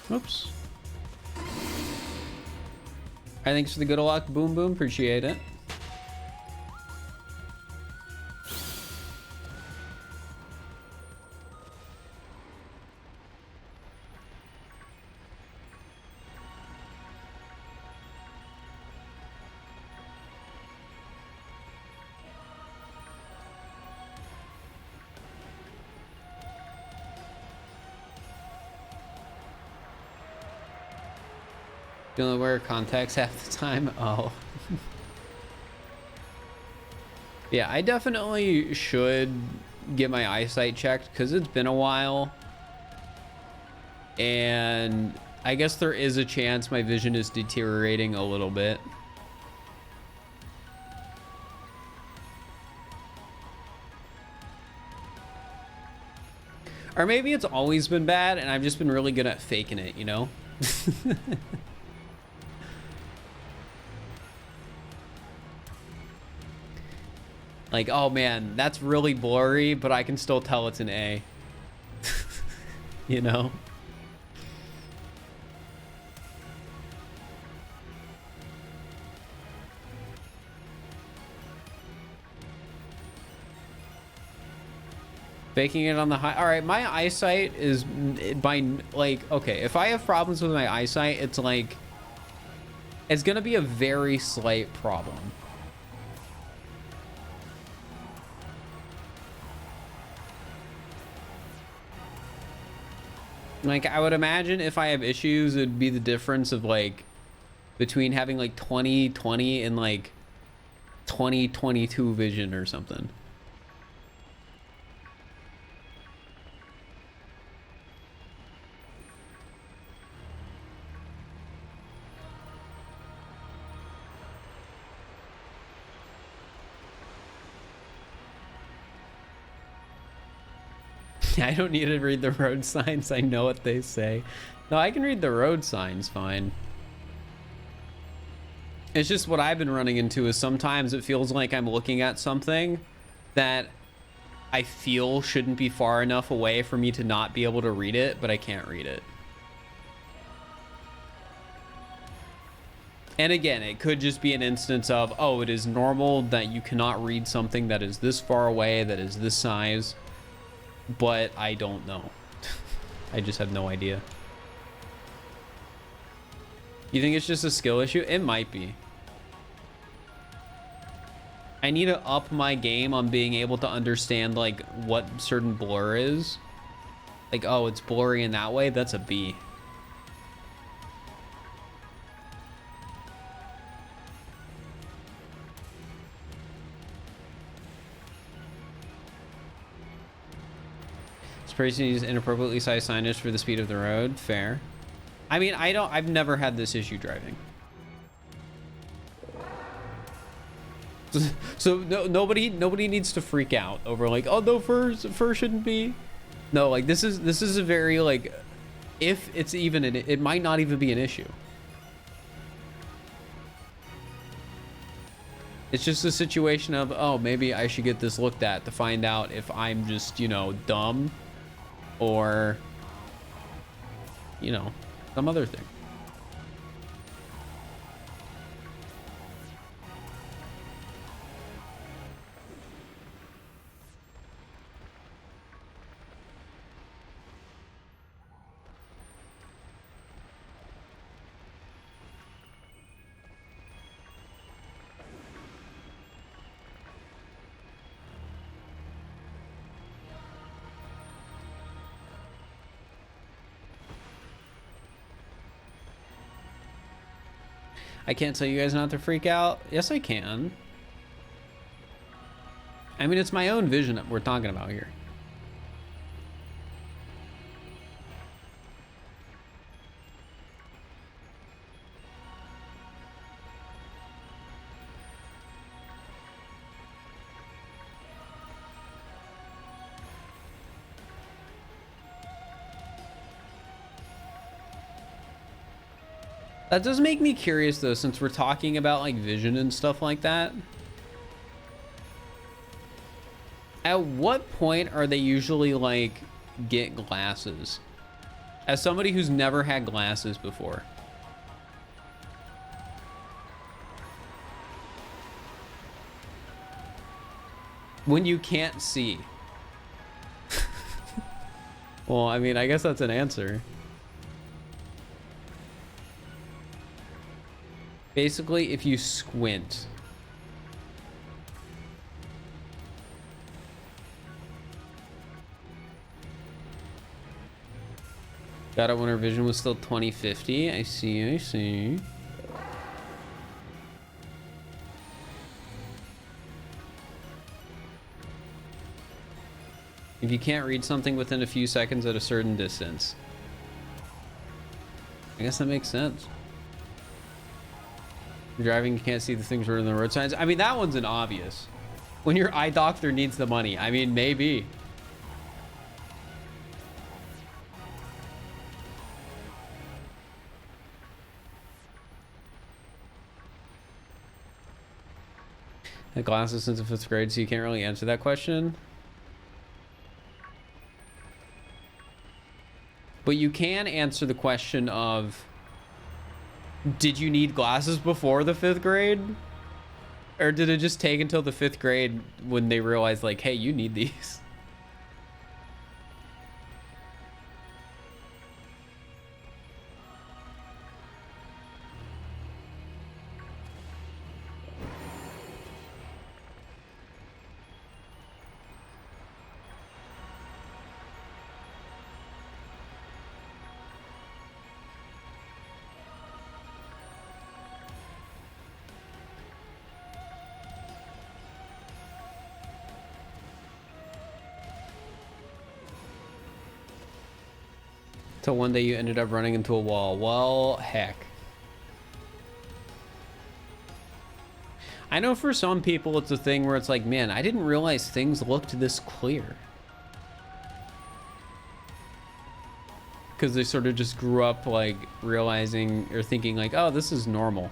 Oops. Thanks for the good luck, Boom Boom. Appreciate it. You only wear contacts half the time? Oh. Yeah, I definitely should get my eyesight checked because it's been a while. And I guess there is a chance my vision is deteriorating a little bit. Or maybe it's always been bad and I've just been really good at faking it, you know? Like, oh man, that's really blurry, but I can still tell it's an A. You know? Faking it on the high. All right, my eyesight is by like, okay, if I have problems with my eyesight, it's like, it's gonna be a very slight problem. Like, I would imagine if I have issues, it'd be the difference of like between having like 20/20 and like 20/22 vision or something. I don't need to read the road signs. I know what they say. No, I can read the road signs fine. It's just what I've been running into is sometimes it feels like I'm looking at something that I feel shouldn't be far enough away for me to not be able to read it, but I can't read it. And again, it could just be an instance of, oh, it is normal that you cannot read something that is this far away, that is this size. But I don't know. I just have no idea. You think it's just a skill issue? It might be. I need to up my game on being able to understand like what certain blur is. Like, oh, it's blurry in that way. That's a B. Person use inappropriately sized signage for the speed of the road. Fair. I mean, I've never had this issue driving. So nobody needs to freak out over like, oh no, fur shouldn't be. No, like this is a very like, if it's even it might not even be an issue. It's just a situation of, oh, maybe I should get this looked at to find out if I'm just, you know, dumb. Or, you know, some other thing. I can't tell you guys not to freak out. Yes, I can. I mean, it's my own vision that we're talking about here. That does make me curious though, since we're talking about like vision and stuff like that. At what point are they usually like get glasses? As somebody who's never had glasses before. When you can't see. Well, I mean, I guess that's an answer. Basically, if you squint. Got it when her vision was still 20/50. I see, I see. If you can't read something within a few seconds at a certain distance. I guess that makes sense. You're driving, you can't see the things written on the road signs. I mean, that one's an obvious. When your eye doctor needs the money. I mean, maybe. Had glasses since the 5th grade, so you can't really answer that question. But you can answer the question of, did you need glasses before the 5th grade? Or did it just take until the 5th grade when they realized like, hey, you need these? Till one day you ended up running into a wall. Well, heck. I know for some people it's a thing where it's like, man, I didn't realize things looked this clear. Because they sort of just grew up like realizing or thinking like, oh, this is normal.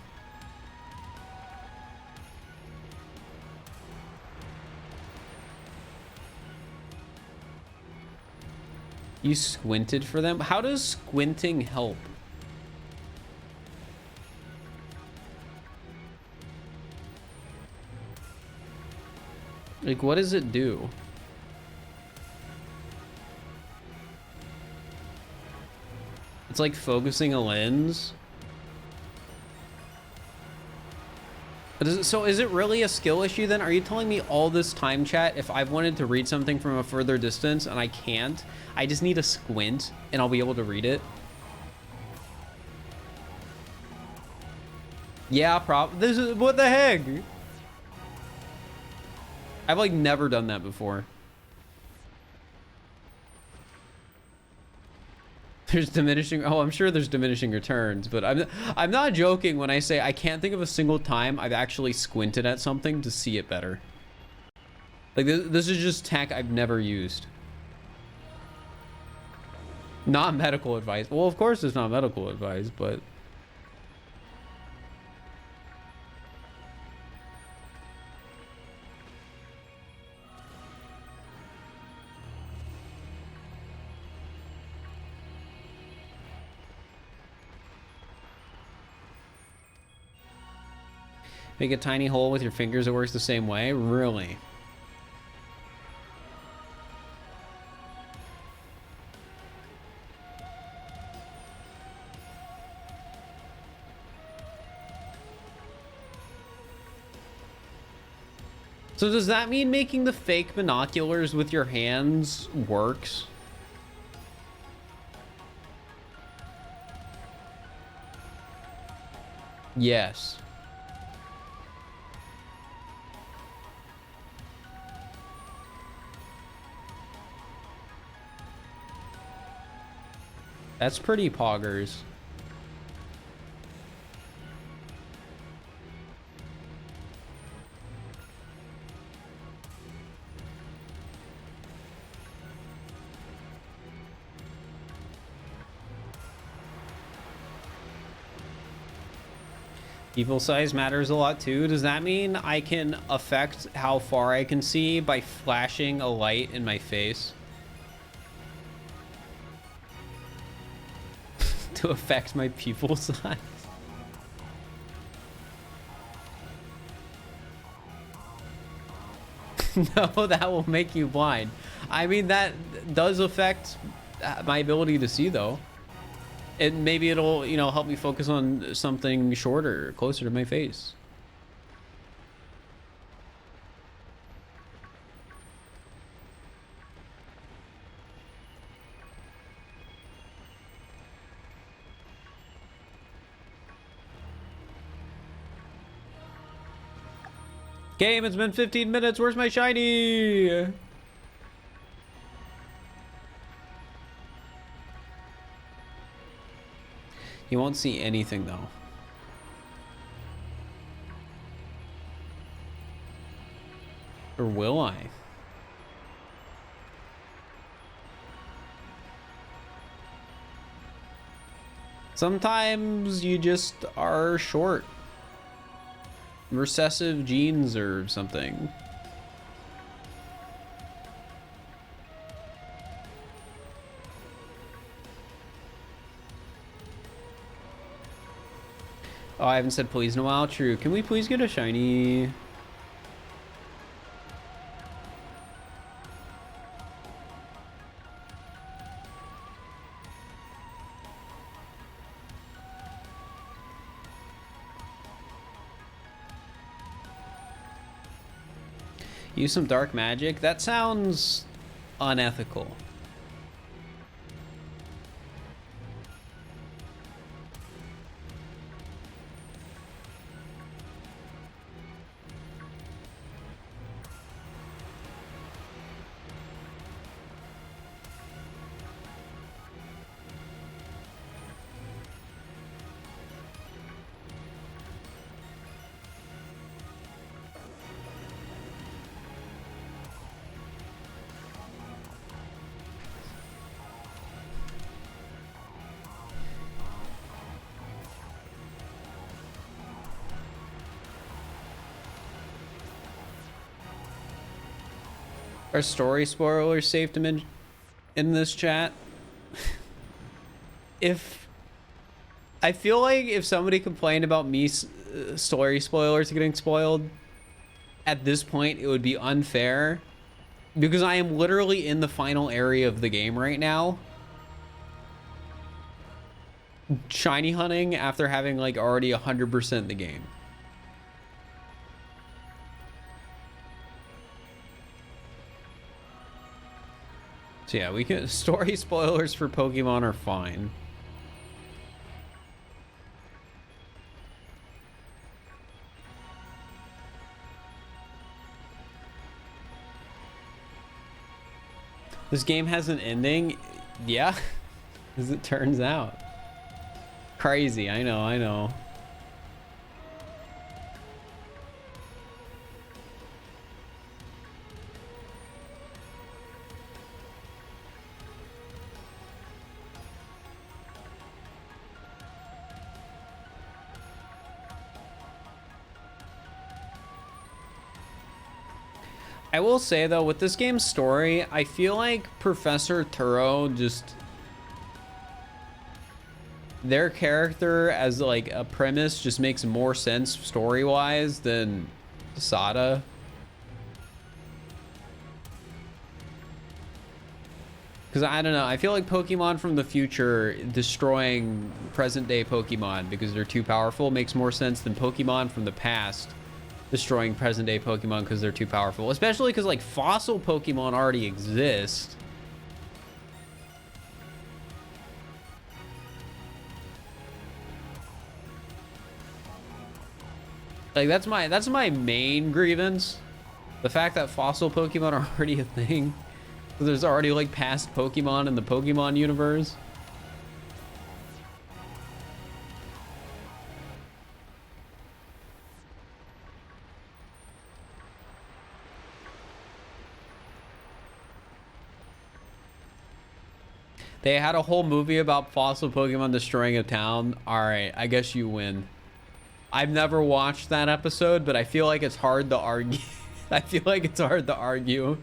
You squinted for them? How does squinting help? Like, what does it do? It's like focusing a lens. So is it really a skill issue then? Are you telling me all this time, chat, if I've wanted to read something from a further distance and I can't, I just need a squint and I'll be able to read it? Yeah, this is, what the heck? I've like never done that before. There's diminishing, oh, I'm sure there's diminishing returns, but I'm not joking when I say I can't think of a single time I've actually squinted at something to see it better. Like this is just tech I've never used. Not medical advice. Well, of course it's not medical advice, but make a tiny hole with your fingers, it works the same way? Really? So does that mean making the fake binoculars with your hands works? Yes. That's pretty poggers. People size matters a lot too. Does that mean I can affect how far I can see by flashing a light in my face? To affect my pupil size? No, that will make you blind. I mean, that does affect my ability to see, though. And maybe it'll, you know, help me focus on something shorter, closer to my face. Game, it's been 15 minutes. Where's my shiny? You won't see anything, though. Or will I? Sometimes you just are short. Recessive genes or something. Oh, I haven't said please in a while. True. Can we please get a shiny? Use some dark magic? That sounds unethical. Are story spoilers safe to mention in this chat? If I feel like if somebody complained about me story spoilers getting spoiled, at this point it would be unfair because I am literally in the final area of the game right now, shiny hunting after having like already 100% the game. So yeah, we can story spoilers for Pokemon are fine. This game has an ending? Yeah, as it turns out. Crazy, I know, I know. I will say though, with this game's story, I feel like Professor Turo just, their character as like a premise just makes more sense story-wise than Sada. Because I don't know, I feel like Pokemon from the future destroying present-day Pokemon because they're too powerful makes more sense than Pokemon from the past destroying present-day Pokemon because they're too powerful. Especially because, like, fossil Pokemon already exist. Like that's my main grievance. The fact that fossil Pokemon are already a thing. There's already like past Pokemon in the Pokemon universe. They had a whole movie about fossil Pokemon destroying a town. All right, I guess you win. I've never watched that episode, but I feel like it's hard to argue. I feel like it's hard to argue.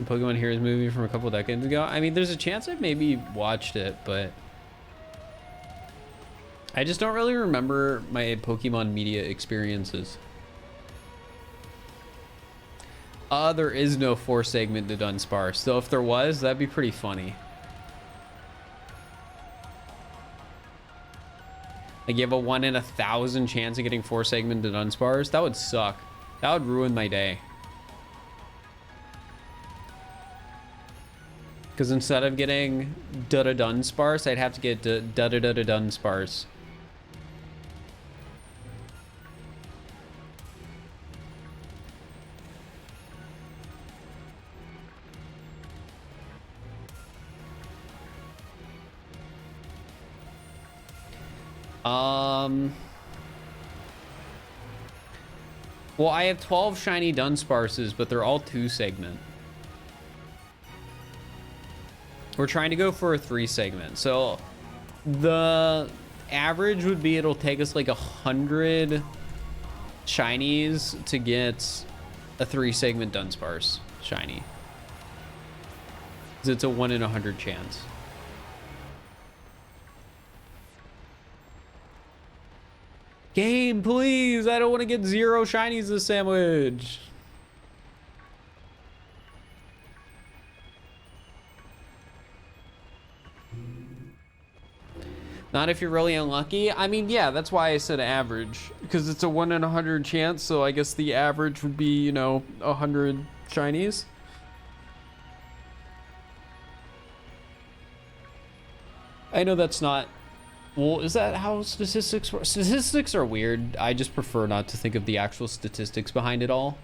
Pokemon Heroes movie from a couple decades ago. I mean, there's a chance I've maybe watched it, but I just don't really remember my Pokemon media experiences. There is no 4-segment to Dunsparce, so if there was, that'd be pretty funny. Like you have a 1 in 1,000 chance of getting 4-segment to Dunsparce. That would suck. That would ruin my day. Because instead of getting Dunsparce, I'd have to get Dunsparce. Well, I have 12 shiny Dunsparces, but they're all 2-segment. We're trying to go for a 3-segment. So the average would be it'll take us like 100 shinies to get a 3-segment Dunsparce shiny. 'Cause it's a 1 in 100 chance. Game, please. I don't want to get 0 shinies this sandwich. Not if you're really unlucky. I mean, yeah, that's why I said average, because it's a 1 in 100 chance. So I guess the average would be, you know, 100 shinies. I know that's not. Well, is that how statistics work? Statistics are weird. I just prefer not to think of the actual statistics behind it all.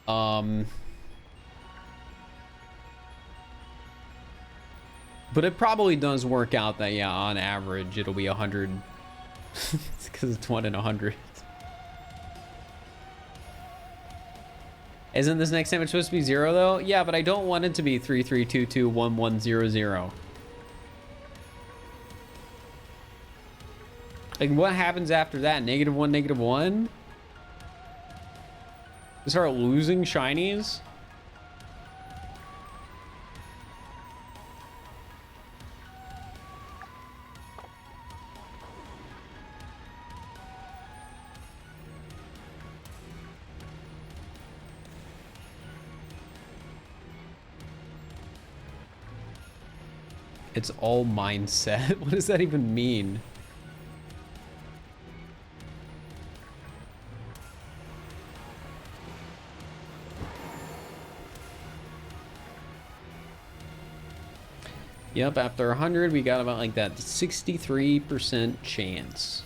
But it probably does work out that, yeah, on average, it'll be 100. Because it's 1 in 100. Isn't this next sandwich supposed to be 0, though? Yeah, but I don't want it to be 33221100. Like, what happens after that? -1, -1? You start losing shinies? It's all mindset. What does that even mean? Yep, after 100, we got about like that 63% chance.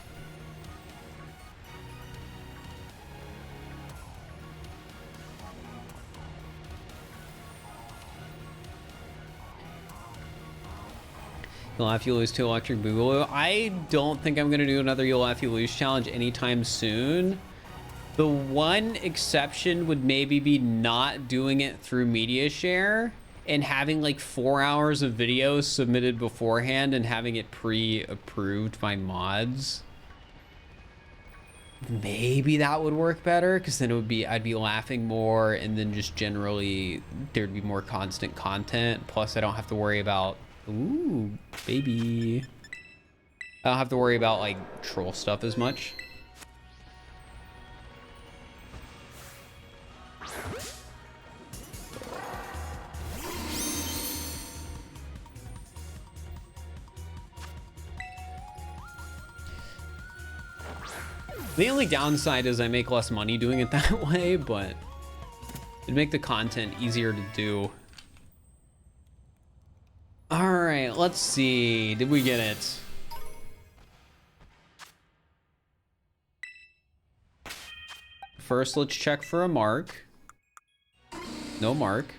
You'll laugh, you lose to Electric Boogaloo. I don't think I'm going to do another You'll laugh, you lose challenge anytime soon. The one exception would maybe be not doing it through media share and having like 4 hours of videos submitted beforehand and having it pre-approved by mods. Maybe that would work better, because then it would be, I'd be laughing more, and then just generally there'd be more constant content. Plus I don't have to worry about, ooh, baby. I don't have to worry about like troll stuff as much. The only downside is I make less money doing it that way, but it'd make the content easier to do. All right, let's see. Did we get it? First, let's check for a mark. No mark.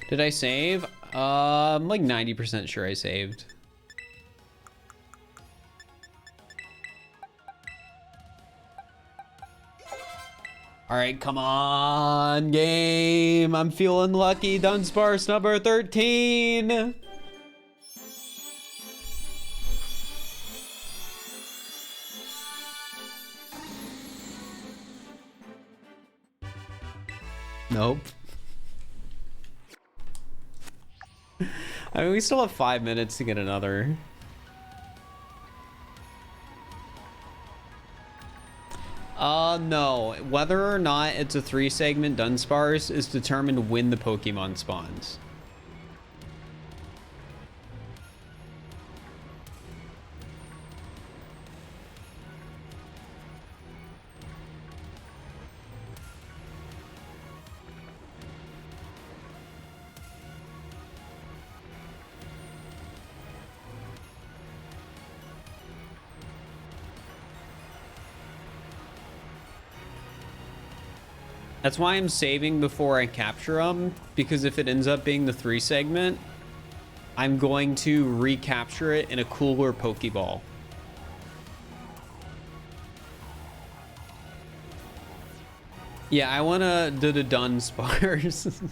Did I save? I'm like 90% sure I saved. All right, come on, game. I'm feeling lucky. Dunsparce number 13. Nope. I mean, we still have 5 minutes to get another. No. Whether or not it's a 3-segment Dunsparce is determined when the Pokemon spawns. That's why I'm saving before I capture them, because if it ends up being the 3-segment, I'm going to recapture it in a cooler Pokeball. Yeah, I want to do the Dunsparce.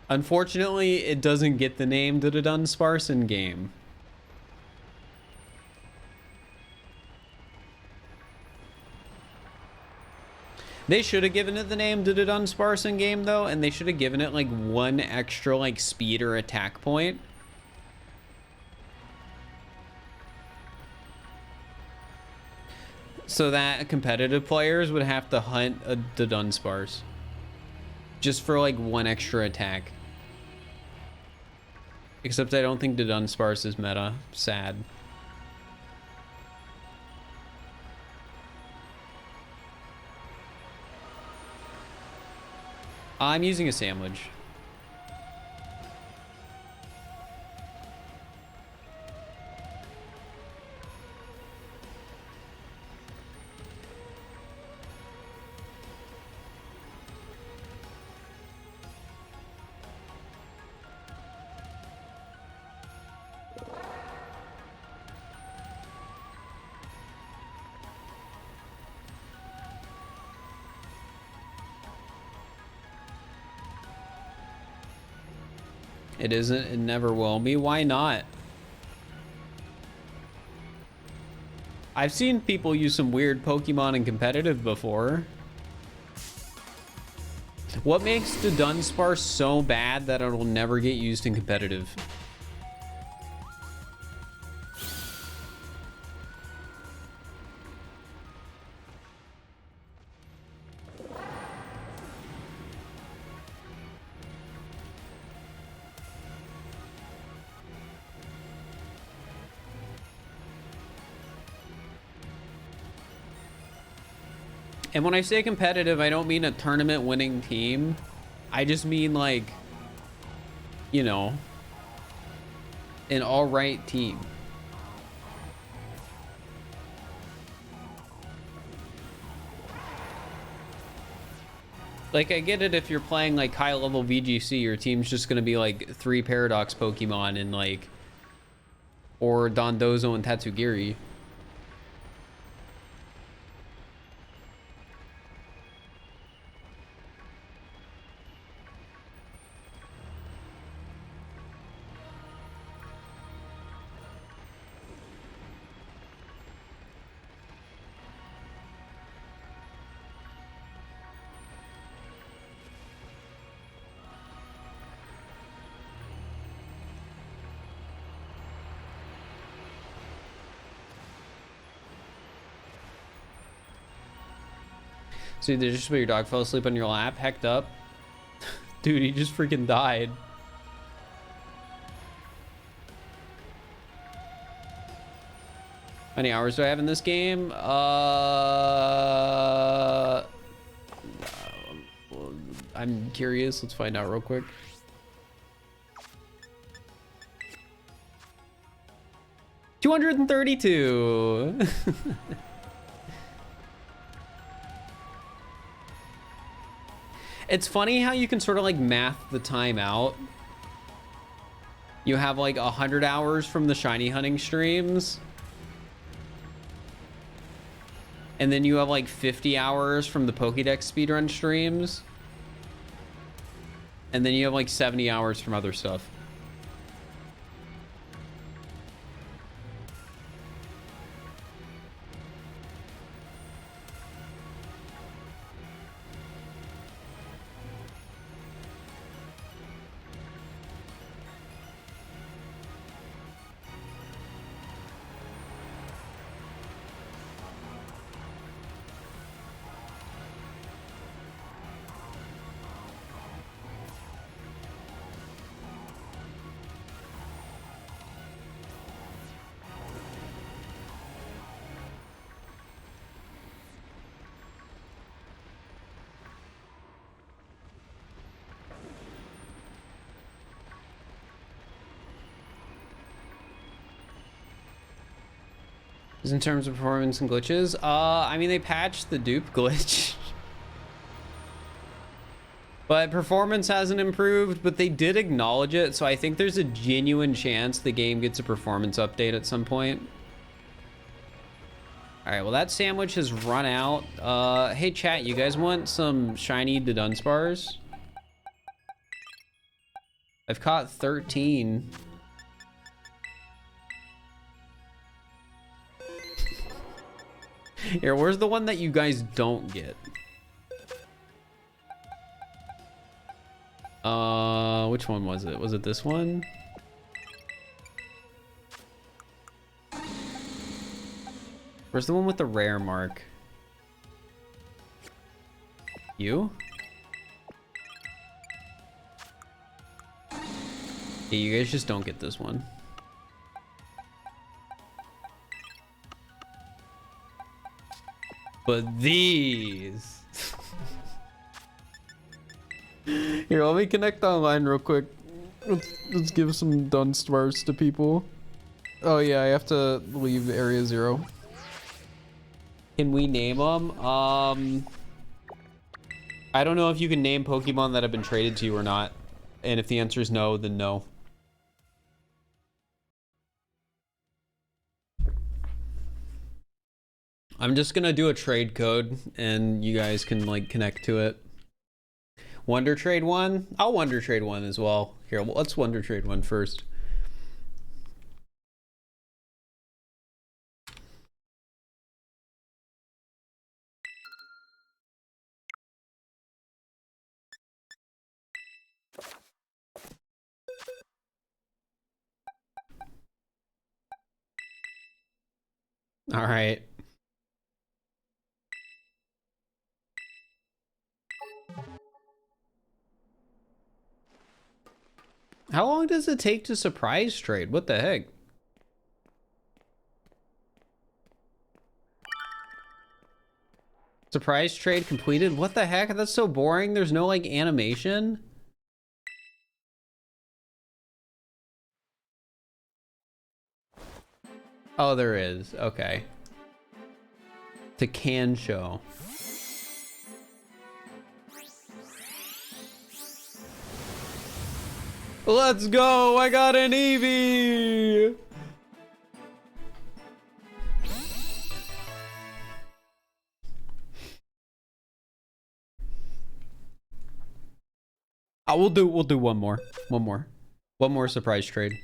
Unfortunately, it doesn't get the name to the Dunsparce in game. They should have given it the name to the Dunsparce in game though, and they should have given it like one extra like speed or attack point. So that competitive players would have to hunt the Dunsparce. Just for like one extra attack. Except I don't think the Dunsparce is meta. Sad. I'm using a sandwich. It isn't, it never will be. Why not? I've seen people use some weird Pokemon in competitive before. What makes the Dunsparce so bad that it'll never get used in competitive? And when I say competitive, I don't mean a tournament winning team. I just mean like, you know, an all right team. Like, I get it if you're playing like high level VGC, your team's just going to be like 3 Paradox Pokemon and like, or Dondozo and Tatsugiri. So did just where your dog fell asleep on your lap, hecked up? Dude, he just freaking died. How many hours do I have in this game? I'm curious. Let's find out real quick. $232. It's funny how you can sort of like math the time out. You have like 100 hours from the shiny hunting streams. And then you have like 50 hours from the Pokédex speedrun streams. And then you have like 70 hours from other stuff. In terms of performance and glitches, I mean, they patched the dupe glitch. But performance hasn't improved, but they did acknowledge it, so I think there's a genuine chance the game gets a performance update at some point. Alright, well that sandwich has run out. Hey chat, you guys want some shiny Dunsparce? I've caught 13. Here, where's the one that you guys don't get? Which one was it? Was it this one? Where's the one with the rare mark? You? Yeah, you guys just don't get this one. But these. Here, let me connect online real quick. Let's give some Dunsparce to people. Oh yeah, I have to leave Area 0. Can we name them? I don't know if you can name Pokemon that have been traded to you or not. And if the answer is no, then no. I'm just gonna do a trade code and you guys can like connect to it. Wonder Trade 1? I'll Wonder Trade 1 as well. Here, well, let's Wonder Trade 1 first. All right. How long does it take to surprise trade? What the heck? Surprise trade completed? What the heck? That's so boring. There's no like animation. Oh, there is. Okay. To can show. Let's go! I got an Eevee! We'll do one more. One more surprise trade.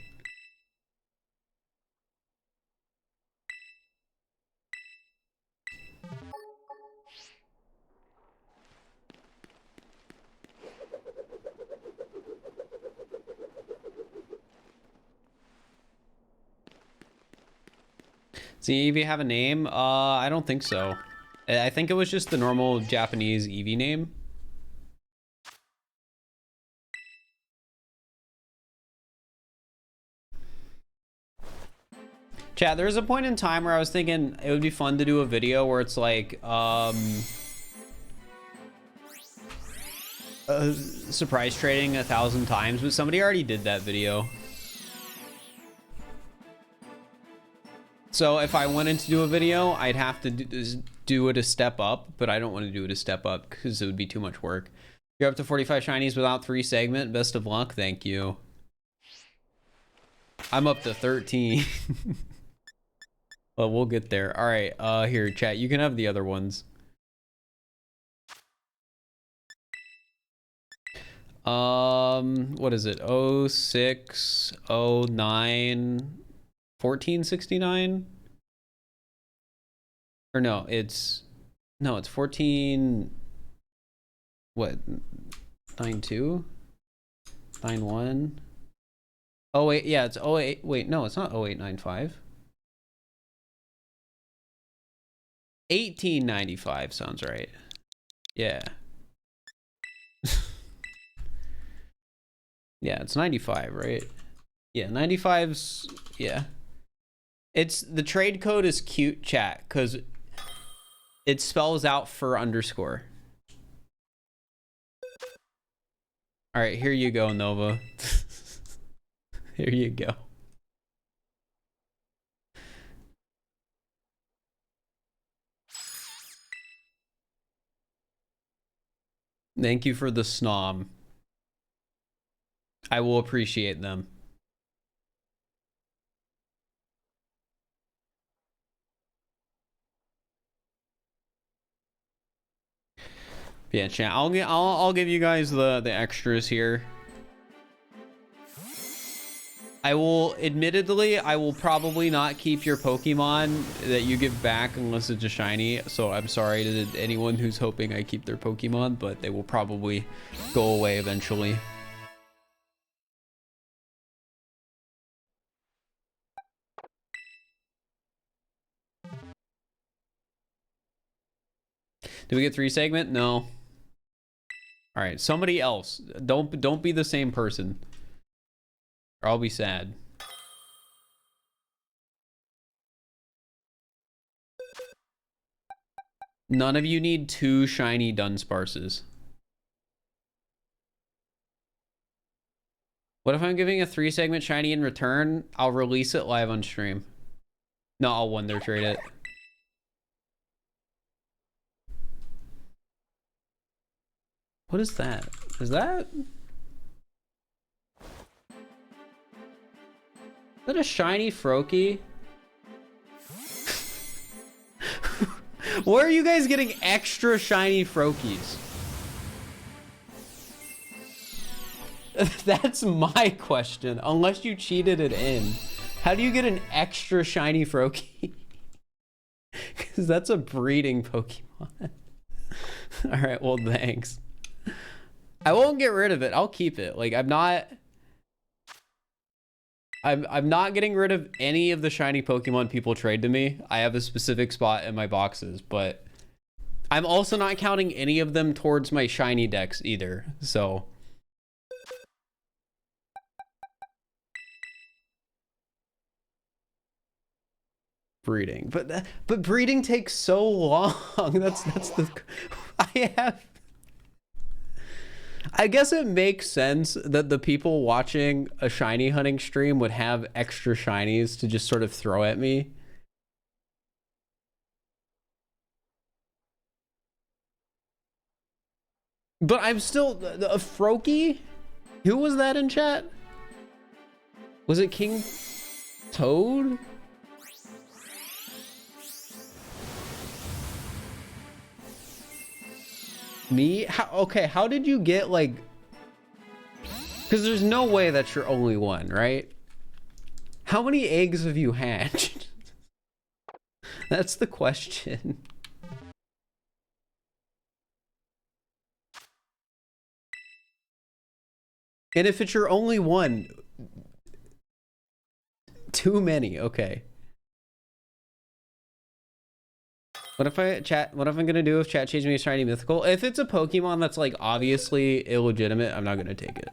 See if you have a name. I don't think so. I think it was just the normal Japanese Eevee name. Chat, there was a point in time where I was thinking it would be fun to do a video where it's like, surprise trading 1,000 times, but somebody already did that video. So if I wanted to do a video, I'd have to do it a step up, but I don't want to do it a step up because it would be too much work. You're up to 45 shinies without 3 segment. Best of luck. Thank you. I'm up to 13. But we'll get there. All right, here, chat. You can have the other ones. What is it? 06, 09, 1469? Or no, it's 14. What? 92? 91? Oh wait, yeah, it's 08. Wait, no, it's not 0895. 1895 sounds right. Yeah. Yeah, it's 95, right? Yeah, 95's, yeah. It's, the trade code is cute, chat, because it spells out Fir underscore. All right, here you go, Nova. Here you go. Thank you for the snom. I will appreciate them. Yeah, chat. I'll give you guys the extras here. I will, admittedly, I will probably not keep your Pokemon that you give back unless it's a shiny. So I'm sorry to anyone who's hoping I keep their Pokemon, but they will probably go away eventually. Did we get 3 segment? No. All right, somebody else. Don't be the same person, or I'll be sad. None of you need 2 shiny Dunsparces. What if I'm giving a 3 segment shiny in return? I'll release it live on stream. No, I'll wonder trade it. What is that? Is that a shiny Froakie? Where are you guys getting extra shiny Froakies? That's my question. Unless you cheated it in. How do you get an extra shiny Froakie? Because that's a breeding Pokemon. Alright, well, thanks. I won't get rid of it. I'll keep it. Like, I'm not getting rid of any of the shiny Pokemon people trade to me. I have a specific spot in my boxes, but I'm also not counting any of them towards my shiny decks either. So breeding, but breeding takes so long. That's the I guess it makes sense that the people watching a shiny hunting stream would have extra shinies to just sort of throw at me. But I'm still a Froakie? Who was that in chat? Was it King Toad? Me? Okay, how did you get, like... Because there's no way that's your only one, right? How many eggs have you hatched? That's the question. And if it's your only one... Too many, okay. What if I'm gonna do if chat changes me a shiny mythical? If it's a Pokemon that's like obviously illegitimate, I'm not gonna take it.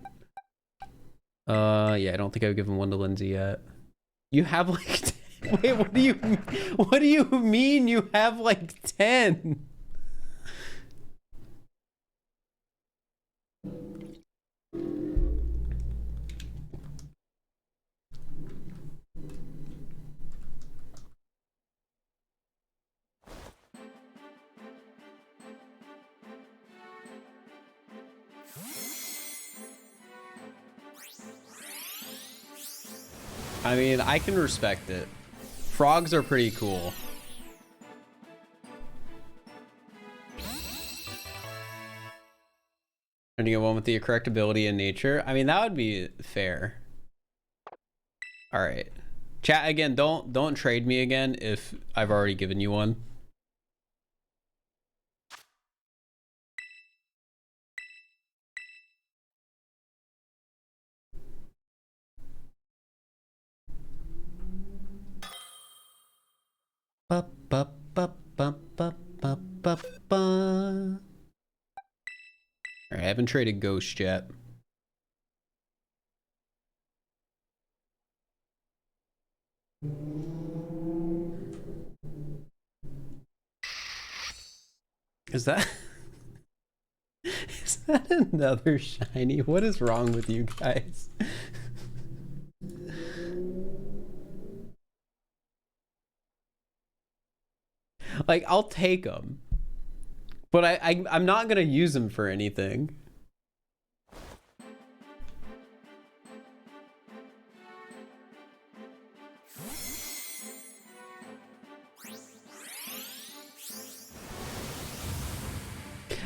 Yeah, I don't think I've given one to Lindsay yet. You have like wait, what do you mean you have like 10? I mean, I can respect it. Frogs are pretty cool. Trying to get one with the correct ability in nature. I mean, that would be fair. All right. Chat again, don't trade me again if I've already given you one. Ba, ba, ba, ba, ba, ba, ba, ba. All right, I haven't traded Ghost yet. Is that is that another shiny? What is wrong with you guys? Like, I'll take them, but I'm not gonna use them for anything.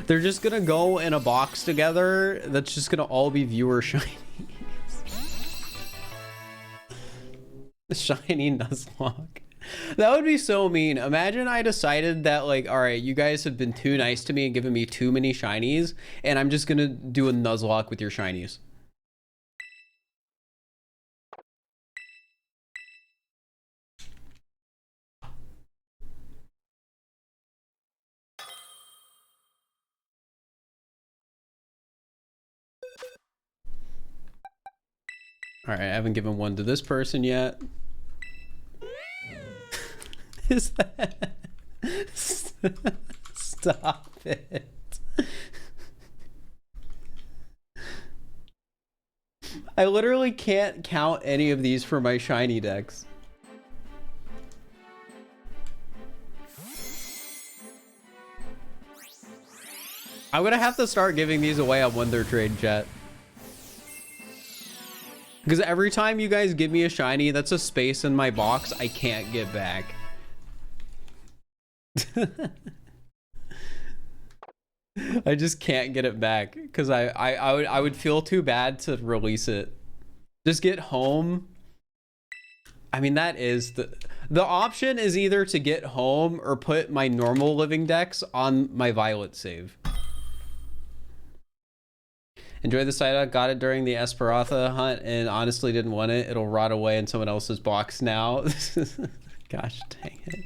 They're just gonna go in a box together. That's just gonna all be viewer shinies. Shiny Nuzlocke. That would be so mean. Imagine I decided that, like, all right, you guys have been too nice to me and given me too many shinies, and I'm just gonna do a Nuzlocke with your shinies. All right, I haven't given one to this person yet. Is that... Stop it. I literally can't count any of these for my shiny decks. I'm gonna have to start giving these away on Wonder Trade, chat. Because every time you guys give me a shiny, that's a space in my box I can't get back. I just can't get it back because I would feel too bad to release it. Just get home. I mean, that is the option is either to get home or put my normal living decks on my Violet save. Enjoy the side. Got it during the Esperanza hunt and honestly didn't want it. It'll rot away in someone else's box now. Gosh dang it.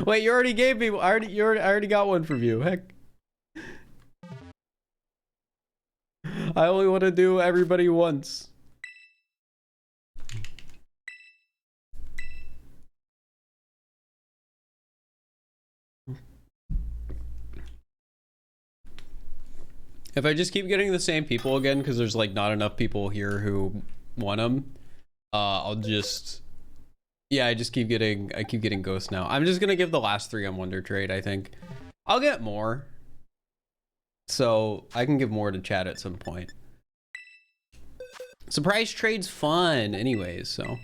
Wait, you already gave me. I already got one from you. Heck. I only want to do everybody once. If I just keep getting the same people again, because there's like not enough people here who want them, I'll just, yeah, I keep getting ghosts now. I'm just gonna give the last 3 on Wonder Trade. I think I'll get more, so I can give more to chat at some point. Surprise trade's fun, anyways. So.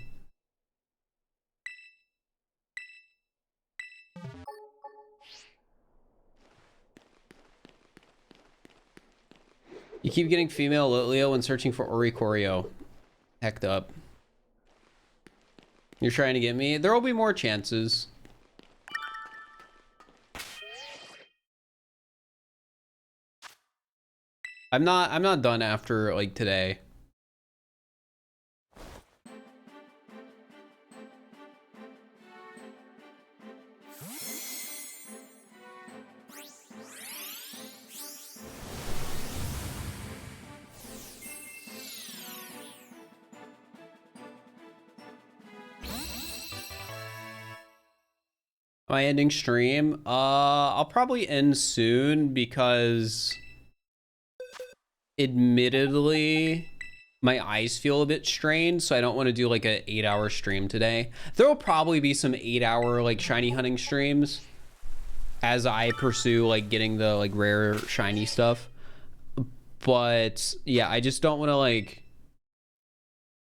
You keep getting female Litleo when searching for Oricorio. Hecked up. You're trying to get me? There will be more chances. I'm not done after like today. Am I ending stream? I'll probably end soon because admittedly my eyes feel a bit strained, so I don't want to do like an 8-hour stream today. There will probably be some 8-hour like shiny hunting streams as I pursue like getting the like rare shiny stuff. But yeah, I just don't want to like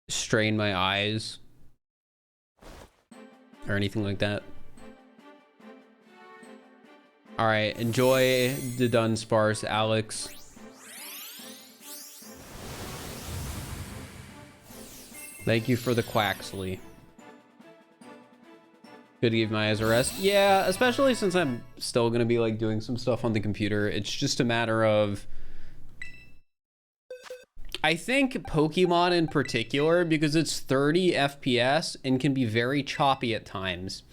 strain my eyes or anything like that. All right, enjoy the Dunsparce, Alex. Thank you for the Quaxley. Good to give my eyes a rest. Yeah, especially since I'm still gonna be like doing some stuff on the computer. It's just a matter of, I think Pokemon in particular, because it's 30 FPS and can be very choppy at times,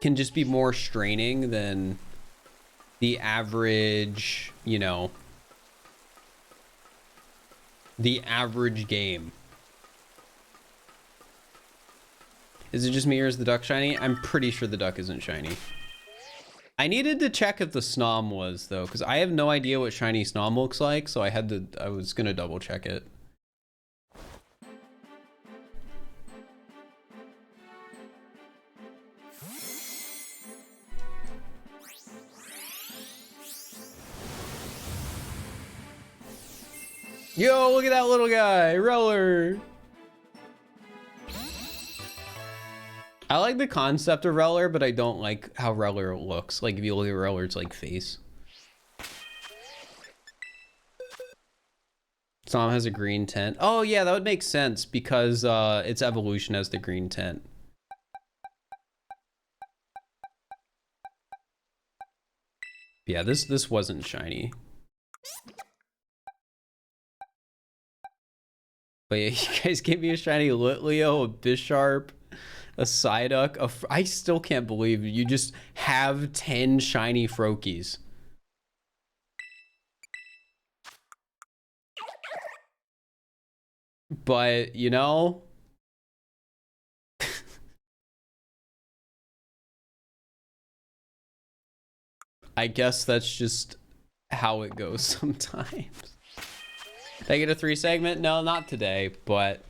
can just be more straining than the average, you know, the average game. Is it just me or is the duck shiny? I'm pretty sure the duck isn't shiny. I needed to check if the Snom was though, because I have no idea what shiny Snom looks like, so I was gonna double check it. Yo, look at that little guy, Reller. I like the concept of Reller, but I don't like how Reller looks. Like if you look at Reller's like face. Snom has a green tint. Oh yeah, that would make sense because its evolution has the green tint. Yeah, this wasn't shiny. But yeah, you guys gave me a shiny Litleo, a Bisharp, a Psyduck. I still can't believe you just have 10 shiny Froakies. But, you know, I guess that's just how it goes sometimes. Did I get a 3 segment? No, not today, but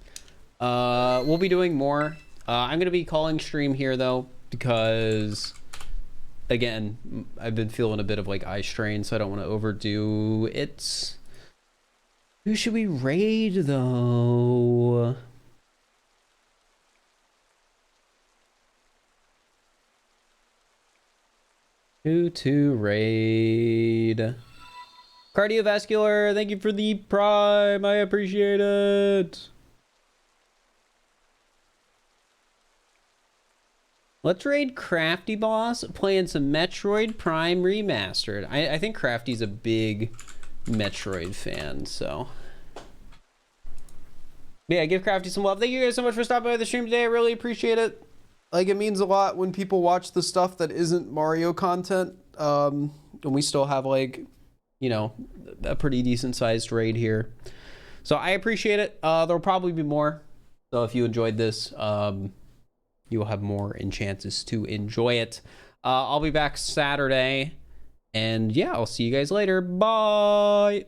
we'll be doing more. I'm gonna be calling stream here though, because again, I've been feeling a bit of like eye strain, so I don't want to overdo it. Who should we raid though? Who to raid? Cardiovascular, thank you for the prime. I appreciate it. Let's raid Crafty Boss, playing some Metroid Prime Remastered. I think Crafty's a big Metroid fan, so. Yeah, give Crafty some love. Thank you guys so much for stopping by the stream today. I really appreciate it. Like, it means a lot when people watch the stuff that isn't Mario content. And we still have, like, you know, a pretty decent sized raid here. So I appreciate it. There'll probably be more. So if you enjoyed this, you will have more and chances to enjoy it. I'll be back Saturday. And yeah, I'll see you guys later. Bye.